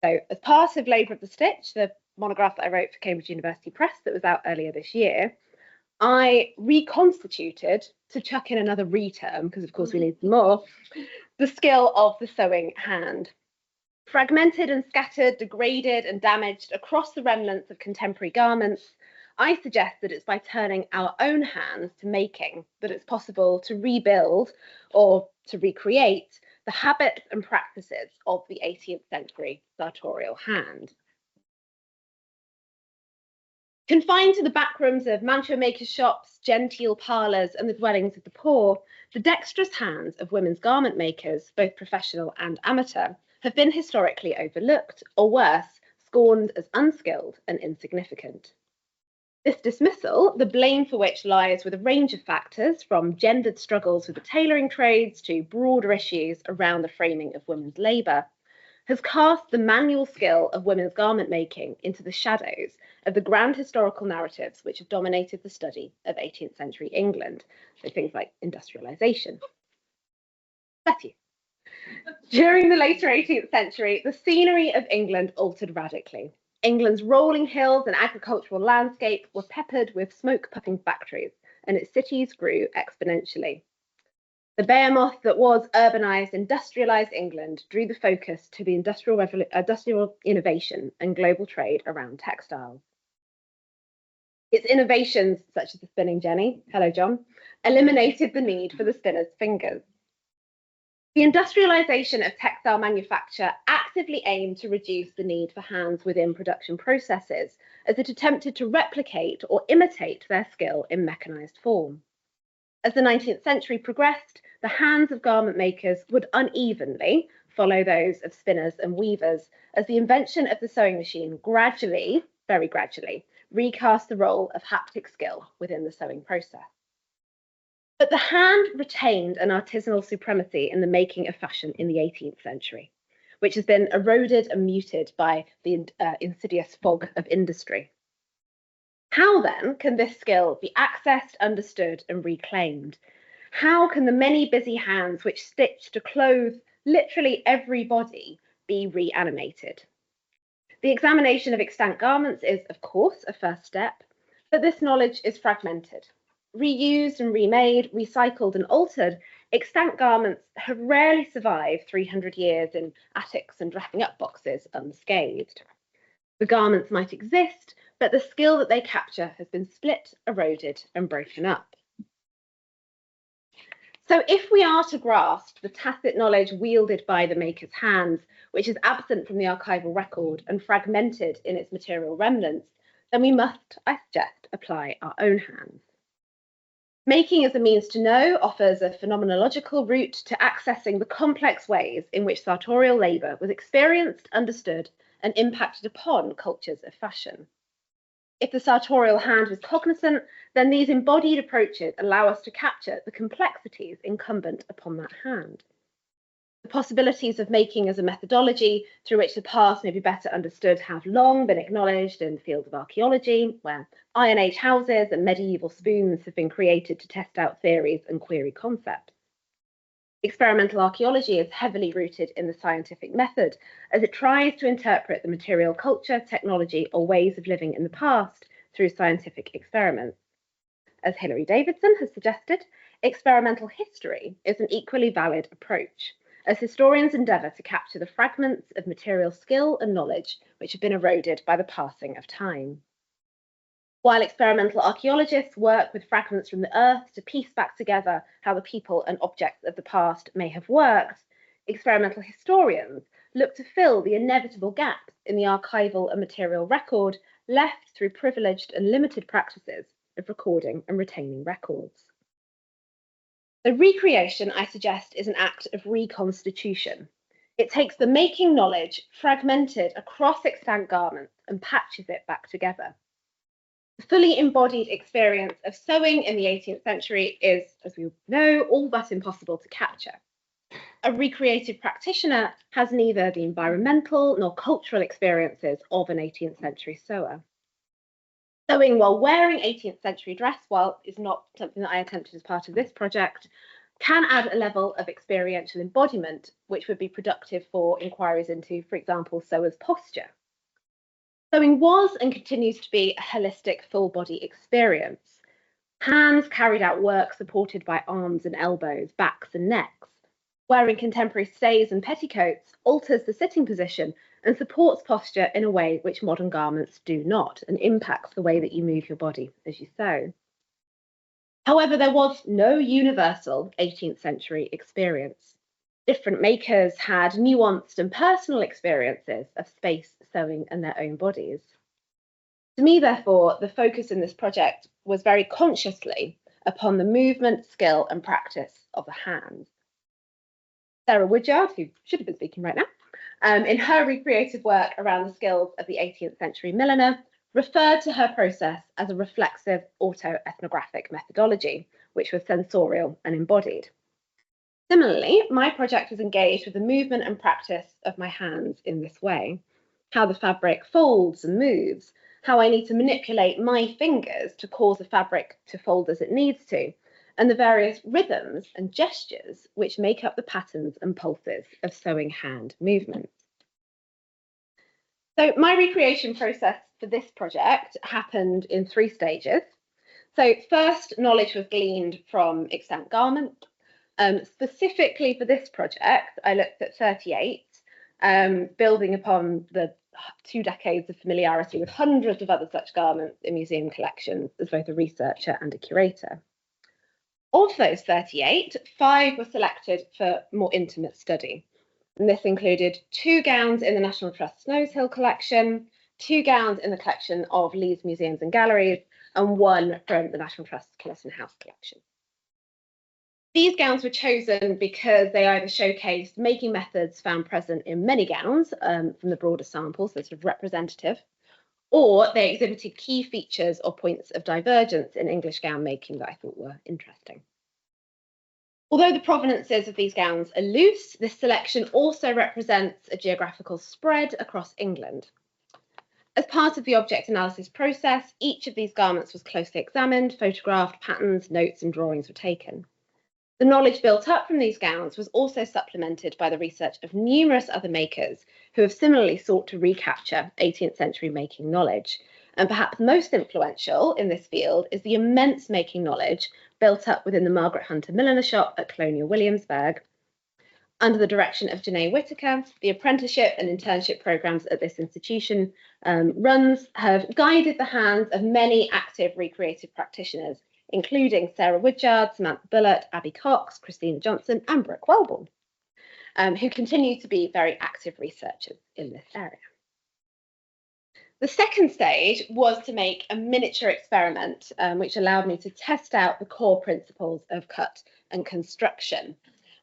So as part of Labour of the Stitch, the monograph that I wrote for Cambridge University Press that was out earlier this year, I reconstituted, to chuck in another re-term, because of course we need more, the skill of the sewing hand. Fragmented and scattered, degraded and damaged across the remnants of contemporary garments, I suggest that it's by turning our own hands to making that it's possible to rebuild or to recreate the habits and practices of the 18th century sartorial hand. Confined to the backrooms of mantua makers' shops, genteel parlours and the dwellings of the poor, the dexterous hands of women's garment makers, both professional and amateur, have been historically overlooked, or worse, scorned as unskilled and insignificant. This dismissal, the blame for which lies with a range of factors, from gendered struggles with the tailoring trades to broader issues around the framing of women's labour, has cast the manual skill of women's garment making into the shadows of the grand historical narratives which have dominated the study of 18th century England, so things like industrialisation. Bless you. During the later 18th century, the scenery of England altered radically. England's rolling hills and agricultural landscape were peppered with smoke-puffing factories, and its cities grew exponentially. The behemoth that was urbanised, industrialised England drew the focus to the industrial innovation and global trade around textiles. Its innovations, such as the spinning jenny, hello John, eliminated the need for the spinner's fingers. The industrialisation of textile manufacture actively aimed to reduce the need for hands within production processes, as it attempted to replicate or imitate their skill in mechanised form. As the 19th century progressed, the hands of garment makers would unevenly follow those of spinners and weavers, as the invention of the sewing machine gradually, very gradually, recast the role of haptic skill within the sewing process. But the hand retained an artisanal supremacy in the making of fashion in the 18th century, which has been eroded and muted by the insidious fog of industry. How then can this skill be accessed, understood, and reclaimed? How can the many busy hands which stitch to clothe literally every body be reanimated? The examination of extant garments is, of course, a first step, but this knowledge is fragmented. Reused and remade, recycled and altered, extant garments have rarely survived 300 years in attics and wrapping up boxes unscathed. The garments might exist, but the skill that they capture has been split, eroded, and broken up. So if we are to grasp the tacit knowledge wielded by the maker's hands, which is absent from the archival record and fragmented in its material remnants, then we must, I suggest, apply our own hands. Making as a means to know offers a phenomenological route to accessing the complex ways in which sartorial labour was experienced, understood, and impacted upon cultures of fashion. If the sartorial hand was cognizant, then these embodied approaches allow us to capture the complexities incumbent upon that hand. The possibilities of making as a methodology through which the past may be better understood have long been acknowledged in the field of archaeology, where Iron Age houses and medieval spoons have been created to test out theories and query concepts. Experimental archaeology is heavily rooted in the scientific method, as it tries to interpret the material culture, technology, or ways of living in the past through scientific experiments. As Hilary Davidson has suggested, experimental history is an equally valid approach, as historians endeavour to capture the fragments of material skill and knowledge which have been eroded by the passing of time. While experimental archaeologists work with fragments from the earth to piece back together how the people and objects of the past may have worked, experimental historians look to fill the inevitable gaps in the archival and material record left through privileged and limited practices of recording and retaining records. The recreation, I suggest, is an act of reconstitution. It takes the making knowledge fragmented across extant garments and patches it back together. The fully embodied experience of sewing in the 18th century is, as we know, all but impossible to capture. A recreative practitioner has neither the environmental nor cultural experiences of an 18th century sewer. Sewing while wearing 18th century dress, while is not something that I attempted as part of this project, can add a level of experiential embodiment, which would be productive for inquiries into, for example, sewer's posture. Sewing was and continues to be a holistic full body experience. Hands carried out work supported by arms and elbows, backs and necks. Wearing contemporary stays and petticoats alters the sitting position and supports posture in a way which modern garments do not, and impacts the way that you move your body as you sew. However, there was no universal 18th century experience. Different makers had nuanced and personal experiences of space, sewing, and their own bodies. To me, therefore, the focus in this project was very consciously upon the movement, skill, and practice of the hands. Sarah Woodyard, who should have been speaking right now, in her recreative work around the skills of the 18th century milliner, referred to her process as a reflexive autoethnographic methodology, which was sensorial and embodied. Similarly, my project was engaged with the movement and practice of my hands in this way, how the fabric folds and moves, how I need to manipulate my fingers to cause the fabric to fold as it needs to, and the various rhythms and gestures which make up the patterns and pulses of sewing hand movements. So my recreation process for this project happened in 3 stages. So first, knowledge was gleaned from extant garment. Specifically for this project, I looked at 38, building upon the 2 decades of familiarity with hundreds of other such garments in museum collections as both a researcher and a curator. Of those 38, 5 were selected for more intimate study. And this included 2 gowns in the National Trust's Nose Hill collection, 2 gowns in the collection of Leeds Museums and Galleries, and 1 from the National Trust's Killeston House collection. These gowns were chosen because they either showcased making methods found present in many gowns from the broader samples, so sort of representative, or they exhibited key features or points of divergence in English gown making that I thought were interesting. Although the provenances of these gowns are loose, this selection also represents a geographical spread across England. As part of the object analysis process, each of these garments was closely examined, photographed, patterns, notes and drawings were taken. The knowledge built up from these gowns was also supplemented by the research of numerous other makers who have similarly sought to recapture 18th century making knowledge. And perhaps most influential in this field is the immense making knowledge built up within the Margaret Hunter Milliner Shop at Colonial Williamsburg. Under the direction of Janae Whitaker, the apprenticeship and internship programmes at this institution have guided the hands of many active recreative practitioners, including Sarah Woodyard, Samantha Bullett, Abby Cox, Christina Johnson and Brooke Wellborn, who continue to be very active researchers in this area. The second stage was to make a miniature experiment, which allowed me to test out the core principles of cut and construction.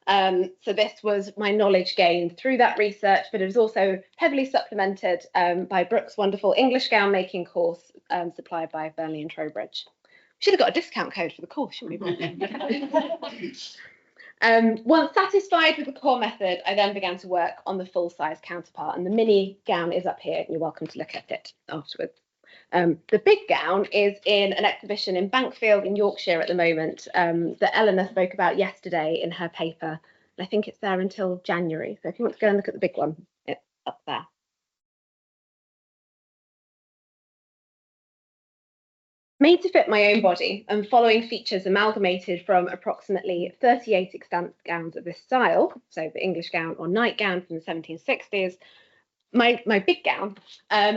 So this was my knowledge gained through that research, but it was also heavily supplemented by Brooke's wonderful English gown making course supplied by Burnley and Trowbridge. Should have got a discount code for the course, shouldn't we? Once satisfied with the core method, I then began to work on the full-size counterpart, and the mini gown is up here, and you're welcome to look at it afterwards. The big gown is in an exhibition in Bankfield in Yorkshire at the moment that Eleanor spoke about yesterday in her paper. And I think it's there until January, so if you want to go and look at the big one, it's up there. Made to fit my own body and following features amalgamated from approximately 38 extant gowns of this style, so the English gown or nightgown from the 1760s, my big gown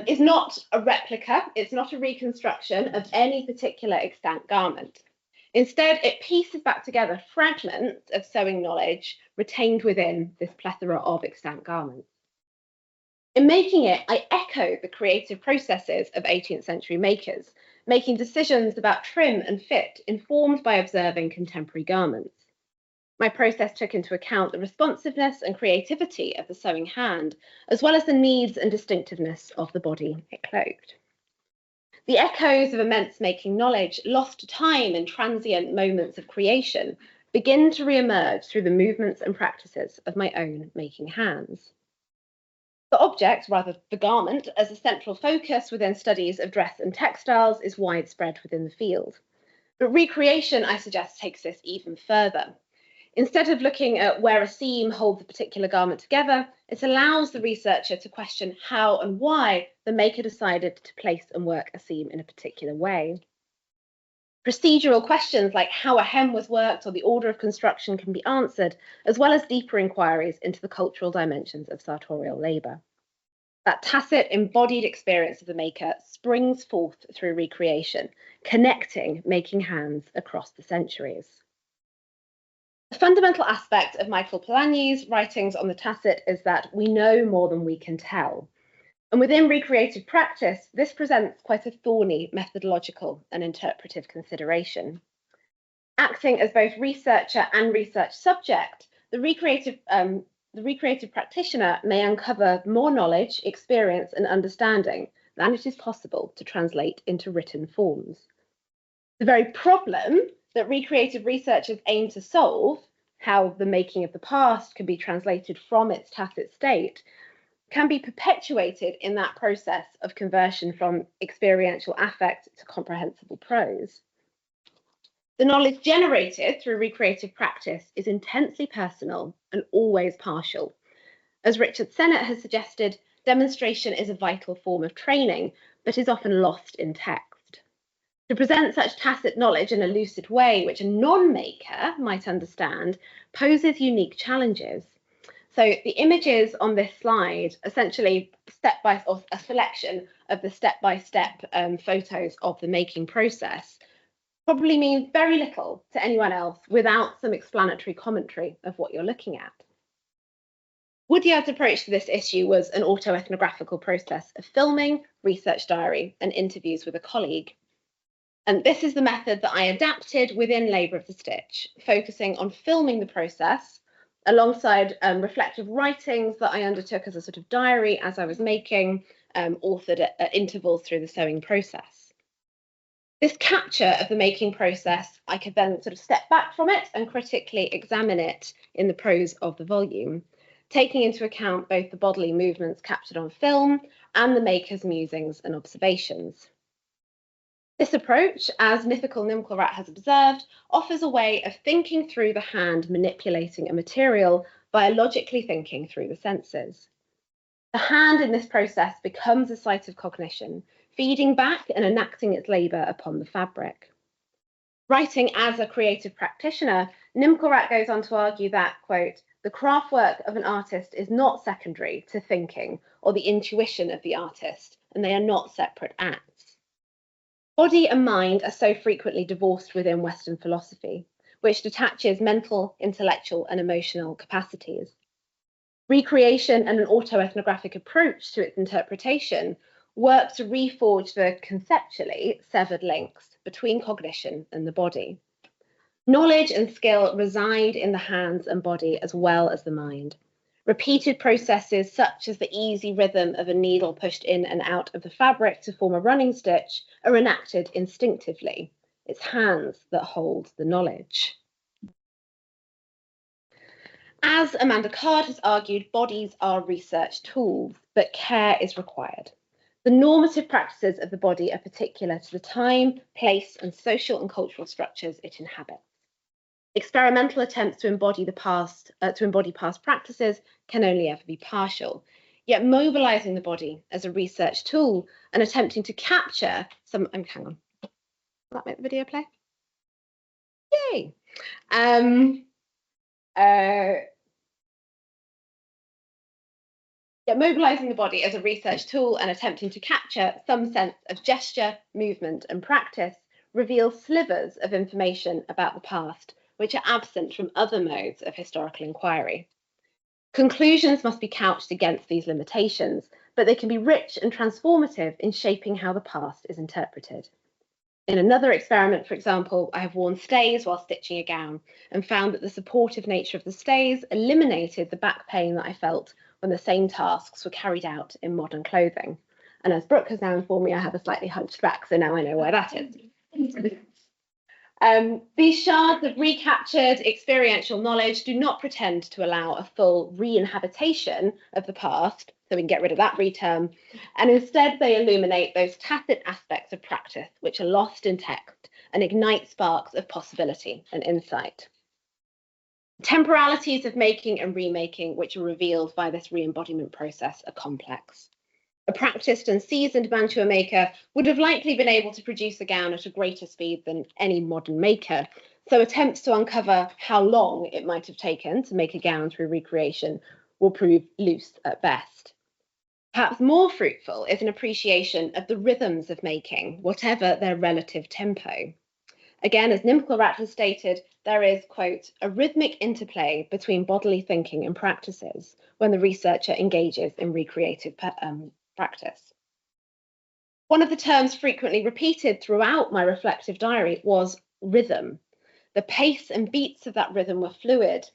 is not a replica, it's not a reconstruction of any particular extant garment. Instead, it pieces back together fragments of sewing knowledge retained within this plethora of extant garments. In making it, I echoed the creative processes of 18th century makers, making decisions about trim and fit informed by observing contemporary garments. My process took into account the responsiveness and creativity of the sewing hand, as well as the needs and distinctiveness of the body it clothed. The echoes of immense making knowledge, lost to time in transient moments of creation, begin to re-emerge through the movements and practices of my own making hands. The object, rather the garment, as a central focus within studies of dress and textiles is widespread within the field. But recreation, I suggest, takes this even further. Instead of looking at where a seam holds a particular garment together, it allows the researcher to question how and why the maker decided to place and work a seam in a particular way. Procedural questions like how a hem was worked or the order of construction can be answered, as well as deeper inquiries into the cultural dimensions of sartorial labour. That tacit, embodied experience of the maker springs forth through recreation, connecting making hands across the centuries. A fundamental aspect of Michael Polanyi's writings on the tacit is that we know more than we can tell. And within recreative practice, this presents quite a thorny methodological and interpretive consideration. Acting as both researcher and research subject, the recreative practitioner may uncover more knowledge, experience, and understanding than it is possible to translate into written forms. The very problem that recreative researchers aim to solve, how the making of the past can be translated from its tacit state, can be perpetuated in that process of conversion from experiential affect to comprehensible prose. The knowledge generated through recreative practice is intensely personal and always partial. As Richard Sennett has suggested, demonstration is a vital form of training, but is often lost in text. To present such tacit knowledge in a lucid way, which a non-maker might understand, poses unique challenges. So the images on this slide, essentially or a selection of the step-by-step photos of the making process, probably means very little to anyone else without some explanatory commentary of what you're looking at. Woodyard's approach to this issue was an autoethnographical process of filming, research diary, and interviews with a colleague. And this is the method that I adapted within Labour of the Stitch, focusing on filming the process alongside reflective writings that I undertook as a sort of diary as I was making, authored at intervals through the sewing process. This capture of the making process, I could then sort of step back from it and critically examine it in the prose of the volume, taking into account both the bodily movements captured on film and the maker's musings and observations. This approach, as Nithikal Nimkalrat has observed, offers a way of thinking through the hand manipulating a material by logically thinking through the senses. The hand in this process becomes a site of cognition, feeding back and enacting its labour upon the fabric. Writing as a creative practitioner, Nimkalrat goes on to argue that, quote, the craft work of an artist is not secondary to thinking or the intuition of the artist, and they are not separate acts. Body and mind are so frequently divorced within Western philosophy, which detaches mental, intellectual, and emotional capacities. Recreation and an autoethnographic approach to its interpretation work to reforge the conceptually severed links between cognition and the body. Knowledge and skill reside in the hands and body as well as the mind. Repeated processes such as the easy rhythm of a needle pushed in and out of the fabric to form a running stitch are enacted instinctively. It's hands that hold the knowledge. As Amanda Card has argued, bodies are research tools, but care is required. The normative practices of the body are particular to the time, place, and social and cultural structures it inhabits. Experimental attempts to embody past practices can only ever be partial. Yet mobilizing the body as a research tool and attempting to capture some, hang on, will that make the video play? Yay! Yet mobilizing the body as a research tool and attempting to capture some sense of gesture, movement, and practice reveals slivers of information about the past, which are absent from other modes of historical inquiry. Conclusions must be couched against these limitations, but they can be rich and transformative in shaping how the past is interpreted. In another experiment, for example, I have worn stays while stitching a gown and found that the supportive nature of the stays eliminated the back pain that I felt when the same tasks were carried out in modern clothing. And as Brooke has now informed me, I have a slightly hunched back, so now I know why that is. These shards of recaptured experiential knowledge do not pretend to allow a full re-inhabitation of the past, so we can get rid of that re-term, and instead they illuminate those tacit aspects of practice which are lost in text and ignite sparks of possibility and insight. Temporalities of making and remaking which are revealed by this re-embodiment process are complex. A practiced and seasoned mantua maker would have likely been able to produce a gown at a greater speed than any modern maker, so attempts to uncover how long it might have taken to make a gown through recreation will prove loose at best. Perhaps more fruitful is an appreciation of the rhythms of making, whatever their relative tempo. Again, as Nimkalrat has stated, there is, quote, a rhythmic interplay between bodily thinking and practices when the researcher engages in recreative practice. One of the terms frequently repeated throughout my reflective diary was rhythm. The pace and beats of that rhythm were fluid,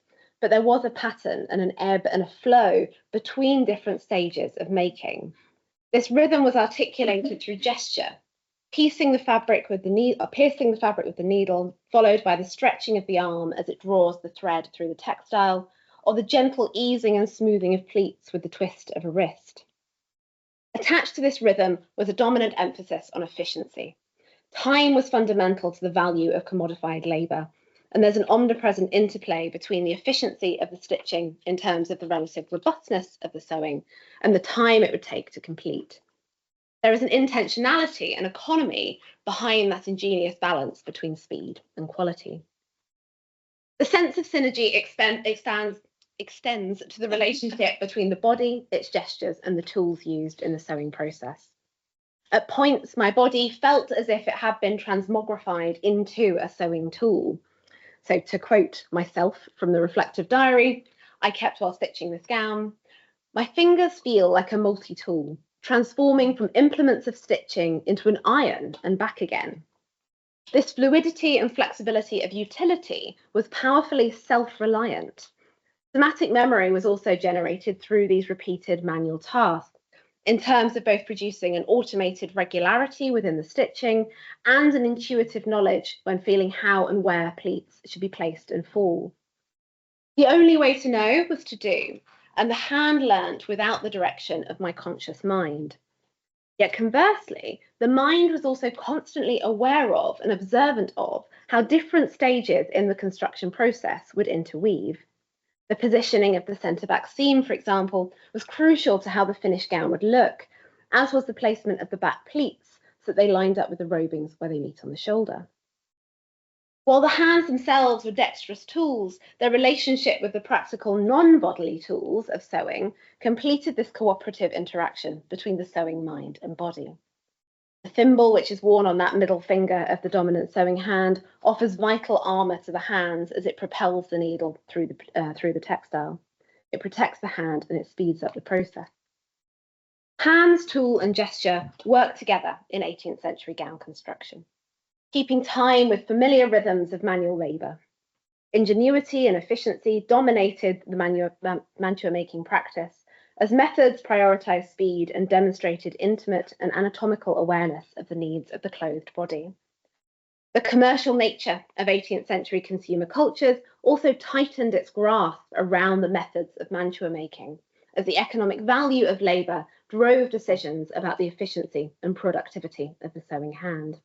but there was a pattern and an ebb and a flow between different stages of making. This rhythm was articulated through gesture, piercing the fabric with the needle, followed by the stretching of the arm as it draws the thread through the textile, or the gentle easing and smoothing of pleats with the twist of a wrist. Attached to this rhythm was a dominant emphasis on efficiency. Time was fundamental to the value of commodified labour, and there's an omnipresent interplay between the efficiency of the stitching in terms of the relative robustness of the sewing and the time it would take to complete. There is an intentionality and economy behind that ingenious balance between speed and quality. The sense of synergy extends to the relationship between the body, its gestures, and the tools used in the sewing process. At points, my body felt as if it had been transmogrified into a sewing tool. So to quote myself from the reflective diary I kept while stitching this gown, my fingers feel like a multi-tool, transforming from implements of stitching into an iron and back again. This fluidity and flexibility of utility was powerfully self-reliant. Somatic memory was also generated through these repeated manual tasks, in terms of both producing an automated regularity within the stitching and an intuitive knowledge when feeling how and where pleats should be placed and fall. The only way to know was to do, and the hand learnt without the direction of my conscious mind. Yet conversely, the mind was also constantly aware of and observant of how different stages in the construction process would interweave. The positioning of the centre back seam, for example, was crucial to how the finished gown would look, as was the placement of the back pleats so that they lined up with the robings where they meet on the shoulder. While the hands themselves were dexterous tools, their relationship with the practical non-bodily tools of sewing completed this cooperative interaction between the sewing mind and body. The thimble, which is worn on that middle finger of the dominant sewing hand, offers vital armour to the hands as it propels the needle through the textile. It protects the hand and it speeds up the process. Hands, tool and gesture work together in 18th century gown construction, keeping time with familiar rhythms of manual labour. Ingenuity and efficiency dominated the mantua making practice, as methods prioritised speed and demonstrated intimate and anatomical awareness of the needs of the clothed body. The commercial nature of 18th century consumer cultures also tightened its grasp around the methods of mantua making, as the economic value of labour drove decisions about the efficiency and productivity of the sewing hand.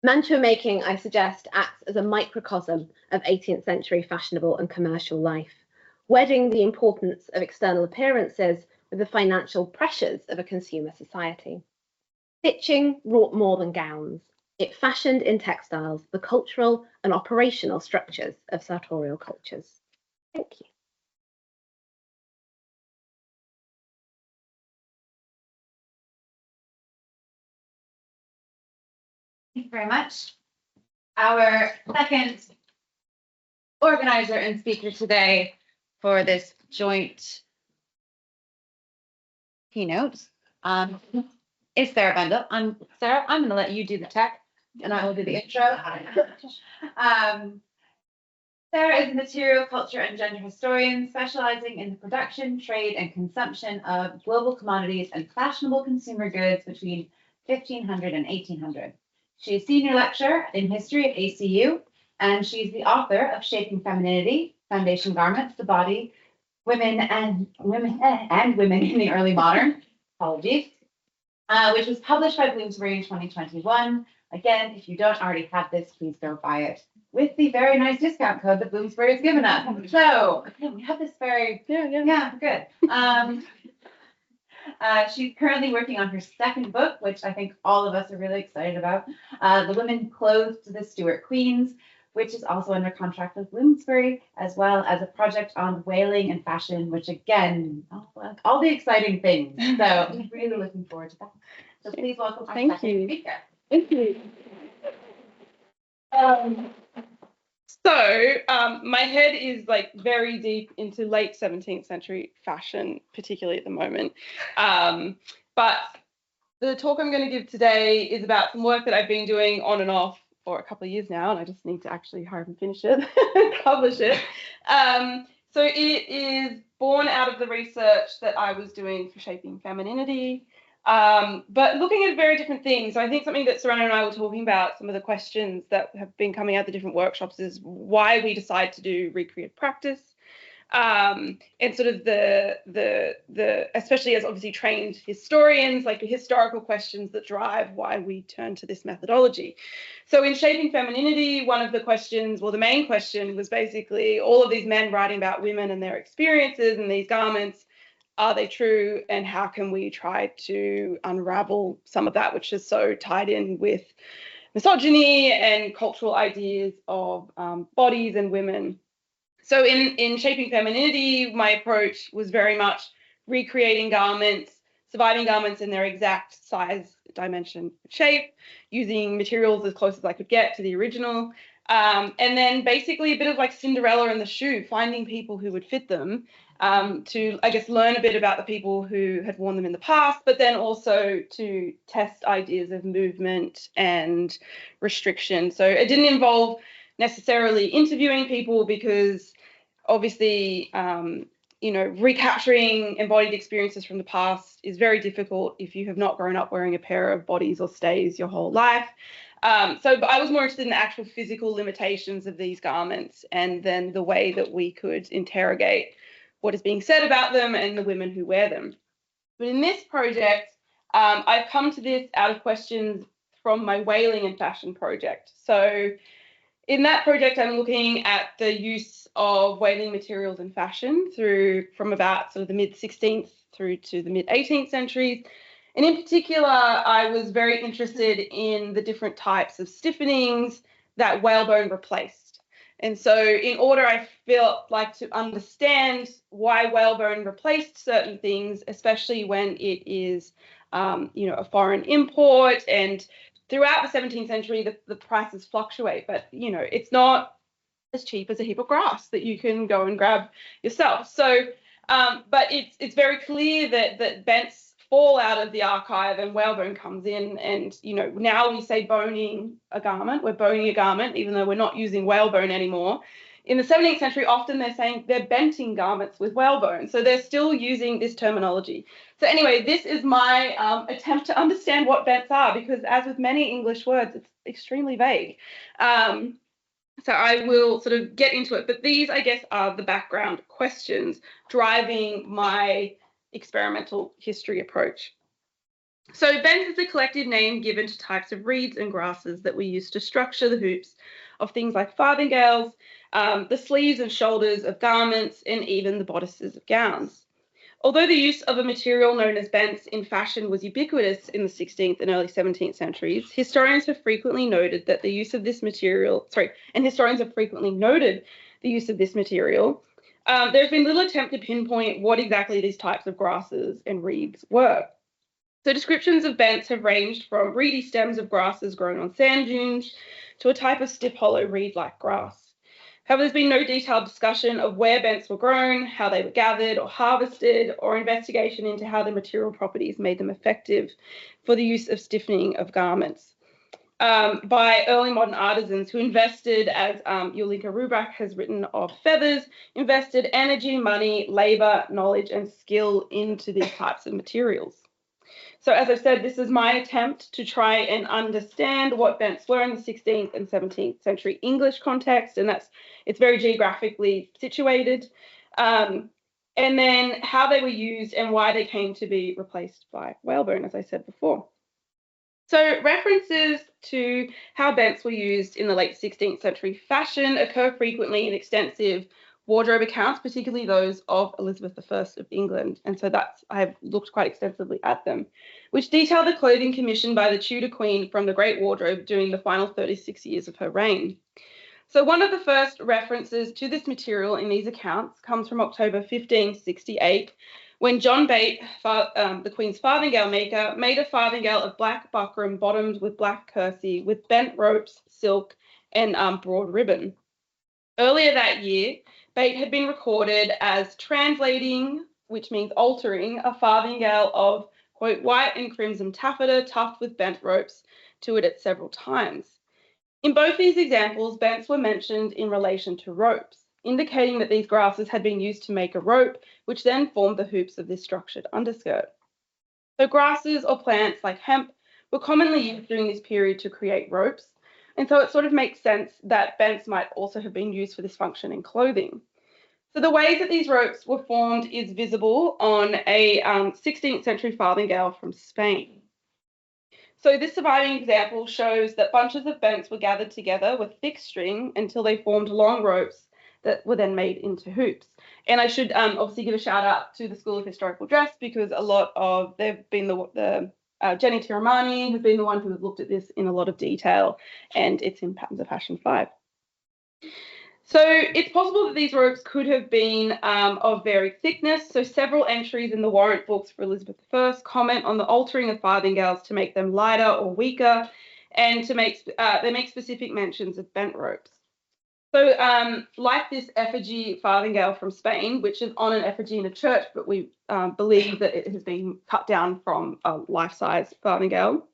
Mantua making, I suggest, acts as a microcosm of 18th century fashionable and commercial life, wedding the importance of external appearances with the financial pressures of a consumer society. Stitching wrought more than gowns. It fashioned in textiles the cultural and operational structures of sartorial cultures. Thank you. Thank you very much. Our second organizer and speaker today for this joint keynote is Sarah Bendall. Sarah, I'm going to let you do the tech and I will do the intro. Sarah is a material culture and gender historian specializing in the production, trade, and consumption of global commodities and fashionable consumer goods between 1500 and 1800. She is senior lecturer in history at ACU, and she's the author of Shaping Femininity, Foundation Garments, the Body, Women in the Early Modern, apologies, which was published by Bloomsbury in 2021. Again, if you don't already have this, please go buy it with the very nice discount code that Bloomsbury has given us. So again, we have this very, good. She's currently working on her second book, which I think all of us are really excited about, The Women Clothed the Stuart Queens, which is also under contract with Bloomsbury, as well as a project on whaling and fashion, which again, all the exciting things. So I'm really looking forward to that. So please welcome our second speaker. Thank you. My head is like very deep into late 17th century fashion, particularly at the moment. But the talk I'm going to give today is about some work that I've been doing on and off for a couple of years now, and I just need to actually hurry up and finish it and publish it. So it is born out of the research that I was doing for Shaping Femininity, but looking at very different things. So I think something that Serena and I were talking about, some of the questions that have been coming out of the different workshops, is why we decide to do recreative practice. and sort of the especially as obviously trained historians, like the historical questions that drive why we turn to this methodology. So in Shaping Femininity, one of the questions, well, the main question was basically all of these men writing about women and their experiences in these garments. Are they true, and how can we try to unravel some of that, which is so tied in with misogyny and cultural ideas of bodies and women. So in Shaping Femininity, my approach was very much recreating garments, surviving garments in their exact size, dimension, shape, using materials as close as I could get to the original. And then basically a bit of like Cinderella and the shoe, finding people who would fit them, to, I guess, learn a bit about the people who had worn them in the past, but then also to test ideas of movement and restriction. So it didn't involve necessarily interviewing people, because obviously, you know, recapturing embodied experiences from the past is very difficult if you have not grown up wearing a pair of bodies or stays your whole life. So I was more interested in the actual physical limitations of these garments, and then the way that we could interrogate what is being said about them and the women who wear them. But in this project, I've come to this out of questions from my whaling and fashion project. So in that project, I'm looking at the use of whaling materials in fashion from about sort of the mid-16th through to the mid-18th centuries. And in particular, I was very interested in the different types of stiffenings that whalebone replaced. And so in order, I felt like to understand why whalebone replaced certain things, especially when it is, you know, a foreign import, and throughout the 17th century, the prices fluctuate, but, you know, it's not as cheap as a heap of grass that you can go and grab yourself. So, but it's very clear that bents fall out of the archive and whalebone comes in, and, you know, now we say boning a garment, we're boning a garment, even though we're not using whalebone anymore. In the 17th century, often they're saying they're benting garments with whalebone. So they're still using this terminology. So anyway, this is my attempt to understand what bents are, because as with many English words, it's extremely vague. So I will sort of get into it, but these, I guess, are the background questions driving my experimental history approach. So bents is a collective name given to types of reeds and grasses that we use to structure the hoops of things like farthingales, the sleeves and shoulders of garments, and even the bodices of gowns. Although the use of a material known as bents in fashion was ubiquitous in the 16th and early 17th centuries, historians have frequently noted that the use of this material, there's been little attempt to pinpoint what exactly these types of grasses and reeds were. So descriptions of bents have ranged from reedy stems of grasses grown on sand dunes to a type of stiff hollow reed-like grass. However, there's been no detailed discussion of where bents were grown, how they were gathered or harvested, or investigation into how the material properties made them effective for the use of stiffening of garments by early modern artisans who invested, as Julika Rubach has written of Feathers, invested energy, money, labour, knowledge, and skill into these types of materials. So as I said, this is my attempt to try and understand what bents were in the 16th and 17th century English context, and it's very geographically situated, and then how they were used and why they came to be replaced by whalebone, as I said before. So references to how bents were used in the late 16th century fashion occur frequently in extensive wardrobe accounts, particularly those of Elizabeth I of England. And so I've looked quite extensively at them, which detail the clothing commissioned by the Tudor Queen from the Great Wardrobe during the final 36 years of her reign. So one of the first references to this material in these accounts comes from October 1568, when John Bate, the Queen's farthingale maker, made a farthingale of black buckram bottomed with black kersey with bent ropes, silk, and broad ribbon. Earlier that year, Bate had been recorded as translating, which means altering, a farthingale of, quote, white and crimson taffeta tufted with bent ropes to it at several times. In both these examples, bents were mentioned in relation to ropes, indicating that these grasses had been used to make a rope, which then formed the hoops of this structured underskirt. So grasses or plants like hemp were commonly used during this period to create ropes, and so it sort of makes sense that bents might also have been used for this function in clothing. So the ways that these ropes were formed is visible on a 16th century farthingale from Spain. So this surviving example shows that bunches of bents were gathered together with thick string until they formed long ropes that were then made into hoops. And I should obviously give a shout out to the School of Historical Dress, because a lot of, they've been Jenny Tiramani has been the one who has looked at this in a lot of detail, and it's in Patterns of Fashion 5. So it's possible that these ropes could have been of varied thickness. So several entries in the warrant books for Elizabeth I comment on the altering of farthingales to make them lighter or weaker, and to make they make specific mentions of bent ropes. So like this effigy farthingale from Spain, which is on an effigy in a church, but we believe that it has been cut down from a life-size farthingale.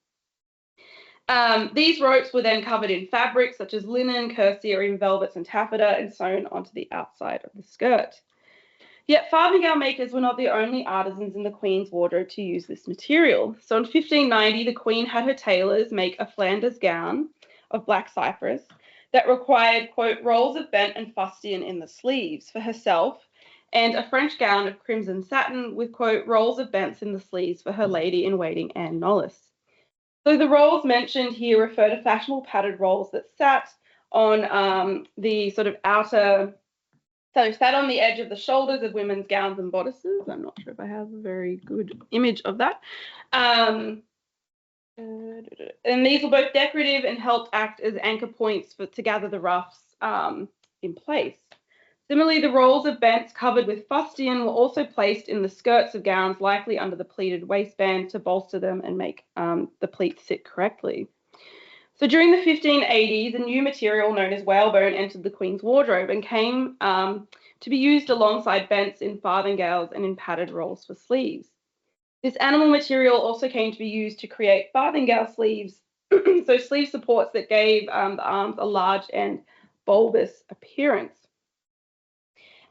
These ropes were then covered in fabrics such as linen, kerseya, or even velvets and taffeta, and sewn onto the outside of the skirt. Yet farthingale makers were not the only artisans in the Queen's wardrobe to use this material. So in 1590, the Queen had her tailors make a Flanders gown of black cypress that required, quote, rolls of bent and fustian in the sleeves for herself, and a French gown of crimson satin with, quote, rolls of bents in the sleeves for her lady-in-waiting Anne Knollys. So the rolls mentioned here refer to fashionable padded rolls that sat on the sort of outer, so sat on the edge of the shoulders of women's gowns and bodices. I'm not sure if I have a very good image of that. And these were both decorative and helped act as anchor points to gather the ruffs in place. Similarly, the rolls of bents covered with fustian were also placed in the skirts of gowns, likely under the pleated waistband, to bolster them and make the pleats sit correctly. So during the 1580s, a new material known as whalebone entered the Queen's wardrobe and came to be used alongside bents in farthingales and in padded rolls for sleeves. This animal material also came to be used to create farthingale sleeves, so sleeve supports that gave the arms a large and bulbous appearance,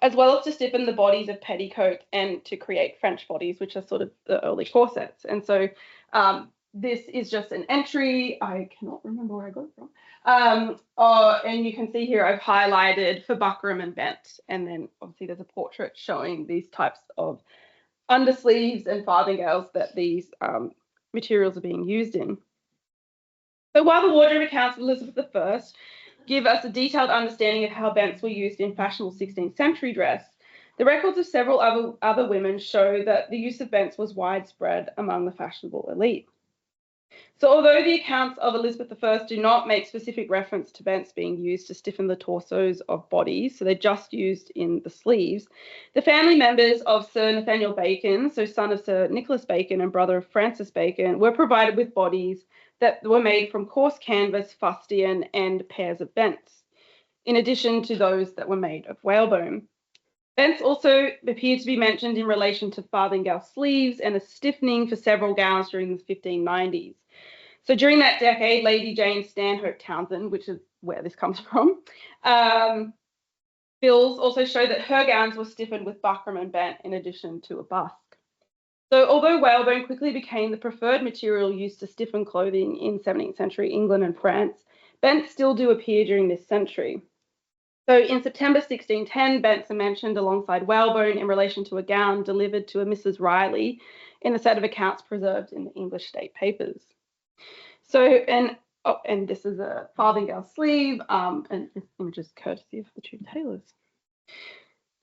as well as to stiffen the bodies of petticoats and to create French bodies, which are sort of the early corsets. And so this is just an entry. I cannot remember where I got it from. And you can see here I've highlighted for buckram and bent. And then obviously there's a portrait showing these types of undersleeves and farthingales that these materials are being used in. So while the wardrobe accounts of Elizabeth I give us a detailed understanding of how bents were used in fashionable 16th century dress, the records of several other women show that the use of bents was widespread among the fashionable elite. So although the accounts of Elizabeth I do not make specific reference to bents being used to stiffen the torsos of bodies, so they're just used in the sleeves, the family members of Sir Nathaniel Bacon, so son of Sir Nicholas Bacon and brother of Francis Bacon, were provided with bodies that were made from coarse canvas, fustian, and pairs of bents, in addition to those that were made of whalebone. Bents also appear to be mentioned in relation to farthingale sleeves and a stiffening for several gowns during the 1590s. So during that decade, Lady Jane Stanhope Townsend, which is where this comes from, bills also show that her gowns were stiffened with buckram and bent in addition to a busk. So although whalebone quickly became the preferred material used to stiffen clothing in 17th century England and France, bents still do appear during this century. So in September 1610, bents are mentioned alongside whalebone in relation to a gown delivered to a Mrs. Riley in the set of accounts preserved in the English State Papers. So, and this is a farthingale sleeve, and this image is courtesy of the two tailors.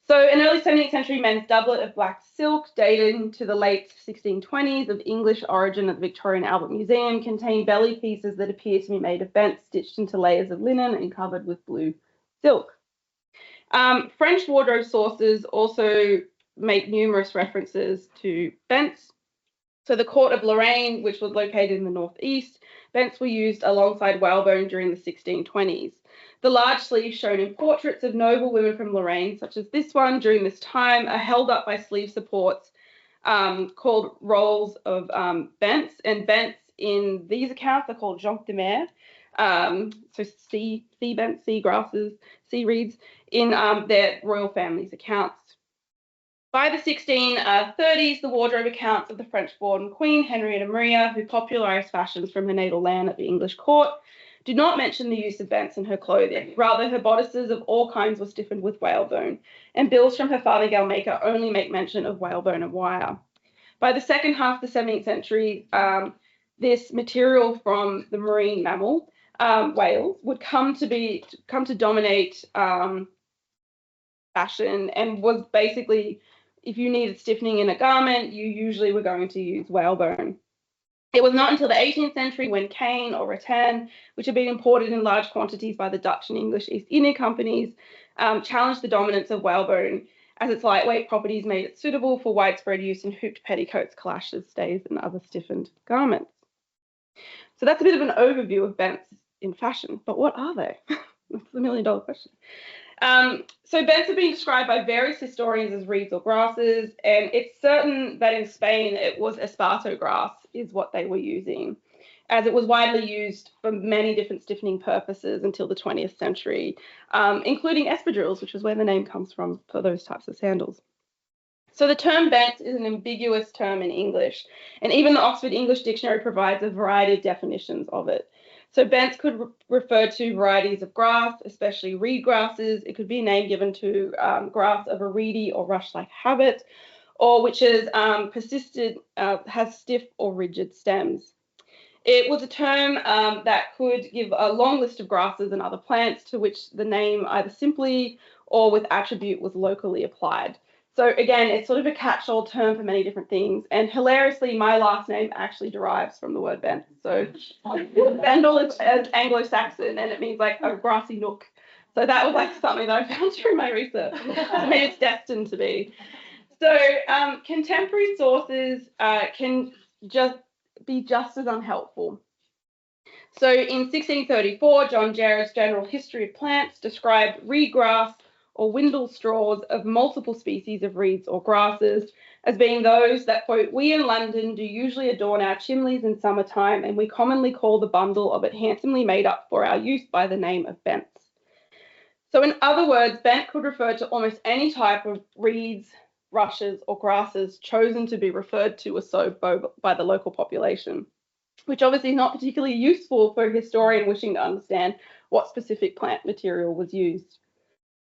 So an early 17th century men's doublet of black silk dating to the late 1620s of English origin at the Victorian Albert Museum contained belly pieces that appear to be made of bent stitched into layers of linen and covered with blue silk. French wardrobe sources also make numerous references to bents. So the court of Lorraine, which was located in the northeast, bents were used alongside whalebone during the 1620s. The large sleeves shown in portraits of noble women from Lorraine, such as this one during this time, are held up by sleeve supports called rolls of bents, and bents in these accounts are called joncs de mer, so sea bents, sea grasses, sea reeds, in their royal family's accounts. By the 1630s, the wardrobe accounts of the French-born Queen Henrietta Maria, who popularised fashions from her natal land at the English court, do not mention the use of bents in her clothing. Rather, her bodices of all kinds were stiffened with whalebone, and bills from her farthingale maker only make mention of whalebone and wire. By the second half of the 17th century, this material from the marine mammal, whales, would come to dominate fashion, and was basically, if you needed stiffening in a garment, you usually were going to use whalebone. It was not until the 18th century when cane or rattan, which had been imported in large quantities by the Dutch and English East India companies, challenged the dominance of whalebone, as its lightweight properties made it suitable for widespread use in hooped petticoats, calashes, stays, and other stiffened garments. So that's a bit of an overview of bents in fashion, but what are they? That's the million-dollar question. So bents have been described by various historians as reeds or grasses, and it's certain that in Spain it was esparto grass is what they were using, as it was widely used for many different stiffening purposes until the 20th century, including espadrilles, which is where the name comes from for those types of sandals. So the term bent is an ambiguous term in English, and even the Oxford English Dictionary provides a variety of definitions of it. So bents could refer to varieties of grass, especially reed grasses. It could be a name given to grass of a reedy or rush-like habit, or which is persisted, has stiff or rigid stems. It was a term that could give a long list of grasses and other plants to which the name either simply or with attribute was locally applied. So again, it's sort of a catch-all term for many different things. And hilariously, my last name actually derives from the word bent. So Bendall is Anglo-Saxon, and it means like a grassy nook. So that was like something that I found through my research. I mean, it's destined to be. So contemporary sources can just be just as unhelpful. So in 1634, John Jarrett's General History of Plants described reed grass or windle straws of multiple species of reeds or grasses as being those that, quote, we in London do usually adorn our chimneys in summertime, and we commonly call the bundle of it handsomely made up for our use by the name of bents. So in other words, bent could refer to almost any type of reeds, rushes, or grasses chosen to be referred to as so by the local population, which obviously is not particularly useful for a historian wishing to understand what specific plant material was used.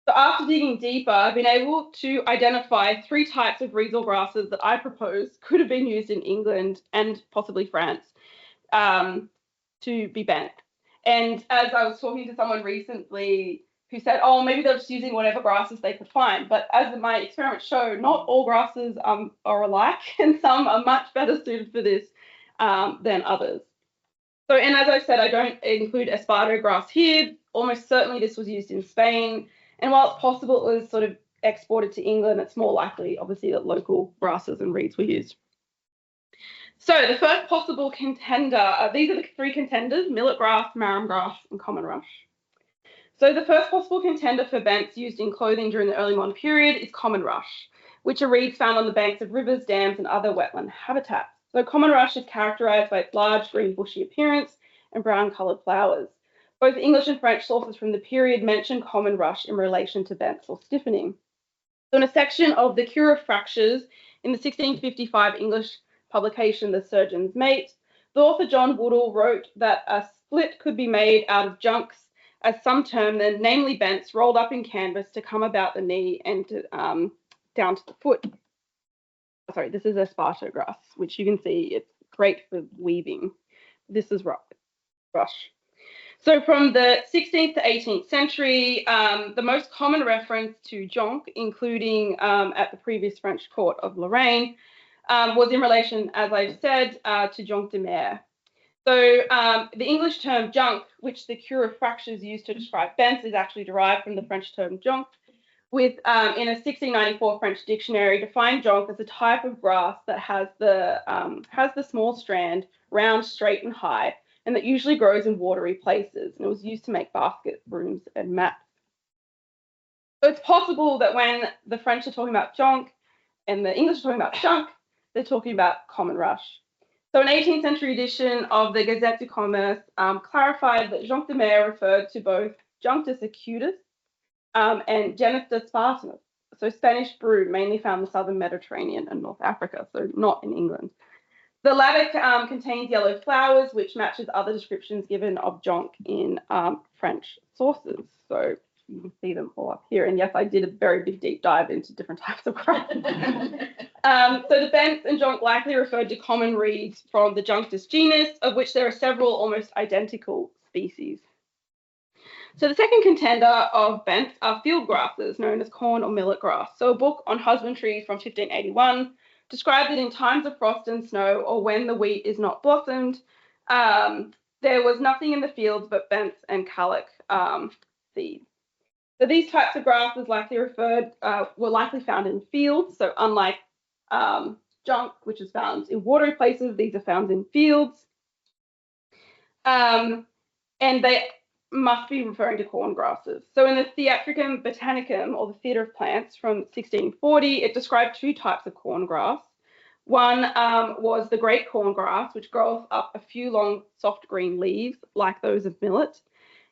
So after digging deeper, I've been able to identify 3 types of reeds or grasses that I propose could have been used in England and possibly France to be bent. And as I was talking to someone recently who said, oh, maybe they're just using whatever grasses they could find. But as my experiments show, not all grasses are alike, and some are much better suited for this than others. So, and as I said, I don't include esparto grass here. Almost certainly this was used in Spain. And while it's possible it was sort of exported to England, it's more likely, obviously, that local grasses and reeds were used. So the first possible contender, these are the 3 contenders: millet grass, marram grass, and common rush. So the first possible contender for bents used in clothing during the early modern period is common rush, which are reeds found on the banks of rivers, dams, and other wetland habitats. So common rush is characterized by its large green bushy appearance and brown-coloured flowers. Both English and French sources from the period mention common rush in relation to bents or stiffening. So in a section of the Cure of Fractures in the 1655 English publication, The Surgeon's Mate, the author John Woodall wrote that a split could be made out of junks, as some term them, namely bents, rolled up in canvas to come about the knee and to, down to the foot. Sorry, this is esparto grass, which you can see it's great for weaving. This is rush. So from the 16th to 18th century, the most common reference to jonc, including at the previous French court of Lorraine, was in relation, as I've said, to jonc de mer. So the English term junk, which the Cure of Fractures used to describe bents, is actually derived from the French term jonc, with in a 1694 French dictionary defined jonc as a type of grass that has the small strand, round, straight, and high, and that usually grows in watery places. And it was used to make baskets, brooms, and mats. So it's possible that when the French are talking about jonc and the English are talking about junk, they're talking about common rush. So an 18th century edition of the Gazette du Commerce clarified that jonc de mer referred to both Junctus acutus and Genista spartanus, so Spanish broom, mainly found in the southern Mediterranean and North Africa, so not in England. The latter contains yellow flowers, which matches other descriptions given of jonc in French sources. So you can see them all up here. And yes, I did a very big deep dive into different types of grass. So the bents and jonc likely referred to common reeds from the Junctus genus, of which there are several almost identical species. So the second contender of bents are field grasses, known as corn or millet grass. So a book on husbandry from 1581 described that in times of frost and snow, or when the wheat is not blossomed, there was nothing in the fields but bents and callic seeds. So these types of grasses were likely found in fields. So unlike jonc, which is found in watery places, these are found in fields. And they must be referring to corn grasses. So in the Theatricum Botanicum, or the Theatre of Plants from 1640, it described two types of corn grass. One was the great corn grass, which grows up a few long soft green leaves like those of millet,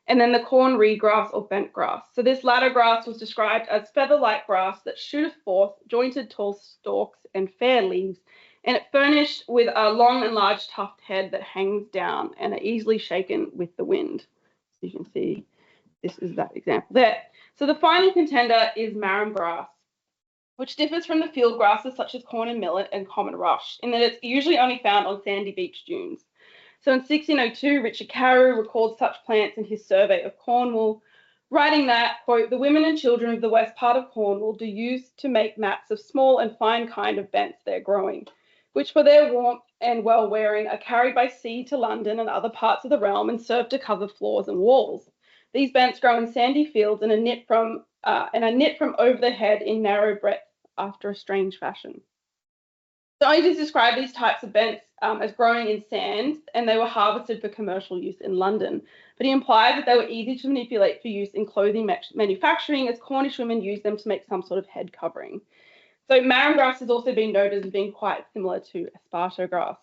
and then the corn reed grass or bent grass. So this latter grass was described as feather-like grass that shooteth forth jointed tall stalks and fair leaves, and it furnished with a long and large tufted head that hangs down and are easily shaken with the wind. So you can see this is that example there. So the final contender is marram grass, which differs from the field grasses such as corn and millet and common rush, in that it's usually only found on sandy beach dunes. So in 1602, Richard Carew recalled such plants in his survey of Cornwall, writing that, quote, the women and children of the west part of Cornwall do use to make mats of small and fine kind of bents there growing, which for their warmth and well wearing are carried by sea to London and other parts of the realm and serve to cover floors and walls. These bents grow in sandy fields and are knit from over the head in narrow breadth after a strange fashion. So I just described these types of bents as growing in sand, and they were harvested for commercial use in London. But he implied that they were easy to manipulate for use in clothing manufacturing, as Cornish women used them to make some sort of head covering. So marram grass has also been noted as being quite similar to esparto grass.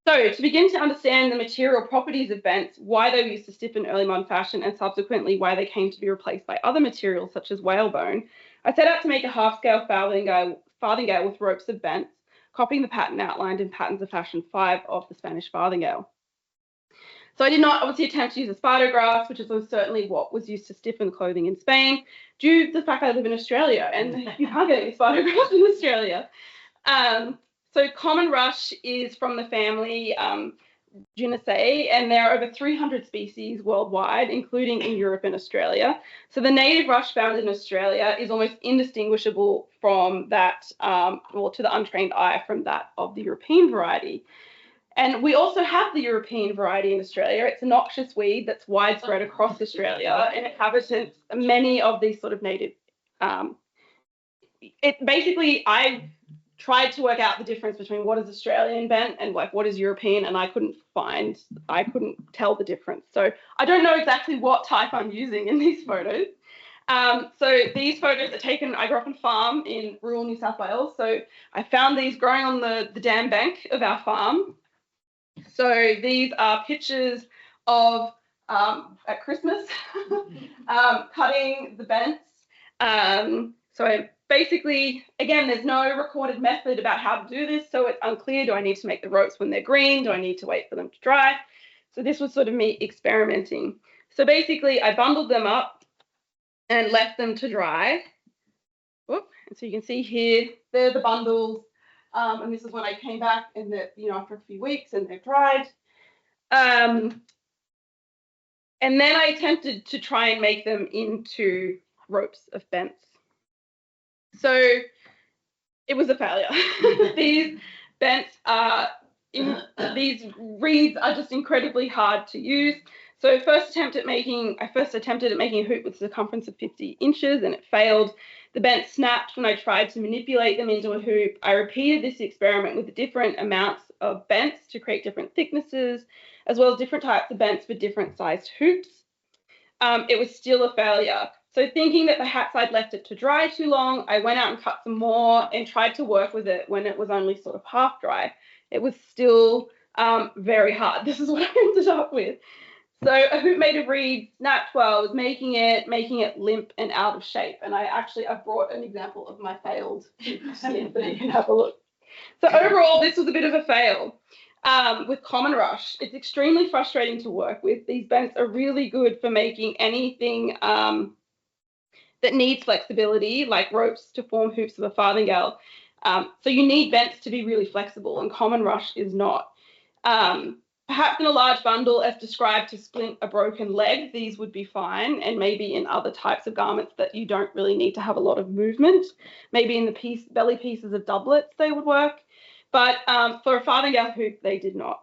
So to begin to understand the material properties of bents, why they were used to stiffen early modern fashion, and subsequently why they came to be replaced by other materials such as whalebone, I set out to make a half-scale farthingale with ropes of bents, copying the pattern outlined in Patterns of Fashion 5 of the Spanish farthingale. So I did not obviously attempt to use esparto grass, which is certainly what was used to stiffen clothing in Spain, due to the fact I live in Australia and you can't get any esparto grass in Australia. So common rush is from the family Ginaceae, and there are over 300 species worldwide, including in Europe and Australia. So the native rush found in Australia is almost indistinguishable from that, or to the untrained eye, from that of the European variety. And we also have the European variety in Australia. It's a noxious weed that's widespread across Australia and inhabits many of these sort of native. I tried to work out the difference between what is Australian bent and like what is European, and I couldn't tell the difference. So I don't know exactly what type I'm using in these photos. So these photos are taken, I grew up on a farm in rural New South Wales. So I found these growing on the dam bank of our farm. So these are pictures of at Christmas cutting the bents. So basically, again, there's no recorded method about how to do this, so it's unclear. Do I need to make the ropes when they're green? Do I need to wait for them to dry? So this was sort of me experimenting. So basically, I bundled them up and left them to dry. And so you can see here, they're the bundles. And this is when I came back, and after a few weeks, and they're dried. And then I attempted to try and make them into ropes of bents. So it was a failure. These bents these reeds are just incredibly hard to use. So I first attempted at making a hoop with a circumference of 50 inches, and it failed. The bent snapped when I tried to manipulate them into a hoop. I repeated this experiment with different amounts of bents to create different thicknesses, as well as different types of bents for different sized hoops. It was still a failure. So thinking that perhaps I'd left it to dry too long, I went out and cut some more and tried to work with it when it was only sort of half dry. It was still very hard. This is what I ended up with. So a hoop made of reeds, snapped while I was making it limp and out of shape. And I've brought an example of my failed hoop here so you can have a look. So overall, this was a bit of a fail. With Common Rush, it's extremely frustrating to work with. These bents are really good for making anything that needs flexibility, like ropes to form hoops of a farthingale. So you need bents to be really flexible, and Common Rush is not. Perhaps in a large bundle, as described to splint a broken leg, these would be fine, and maybe in other types of garments that you don't really need to have a lot of movement. Maybe in the belly pieces of doublets, they would work. But for a farthingale hoop, they did not.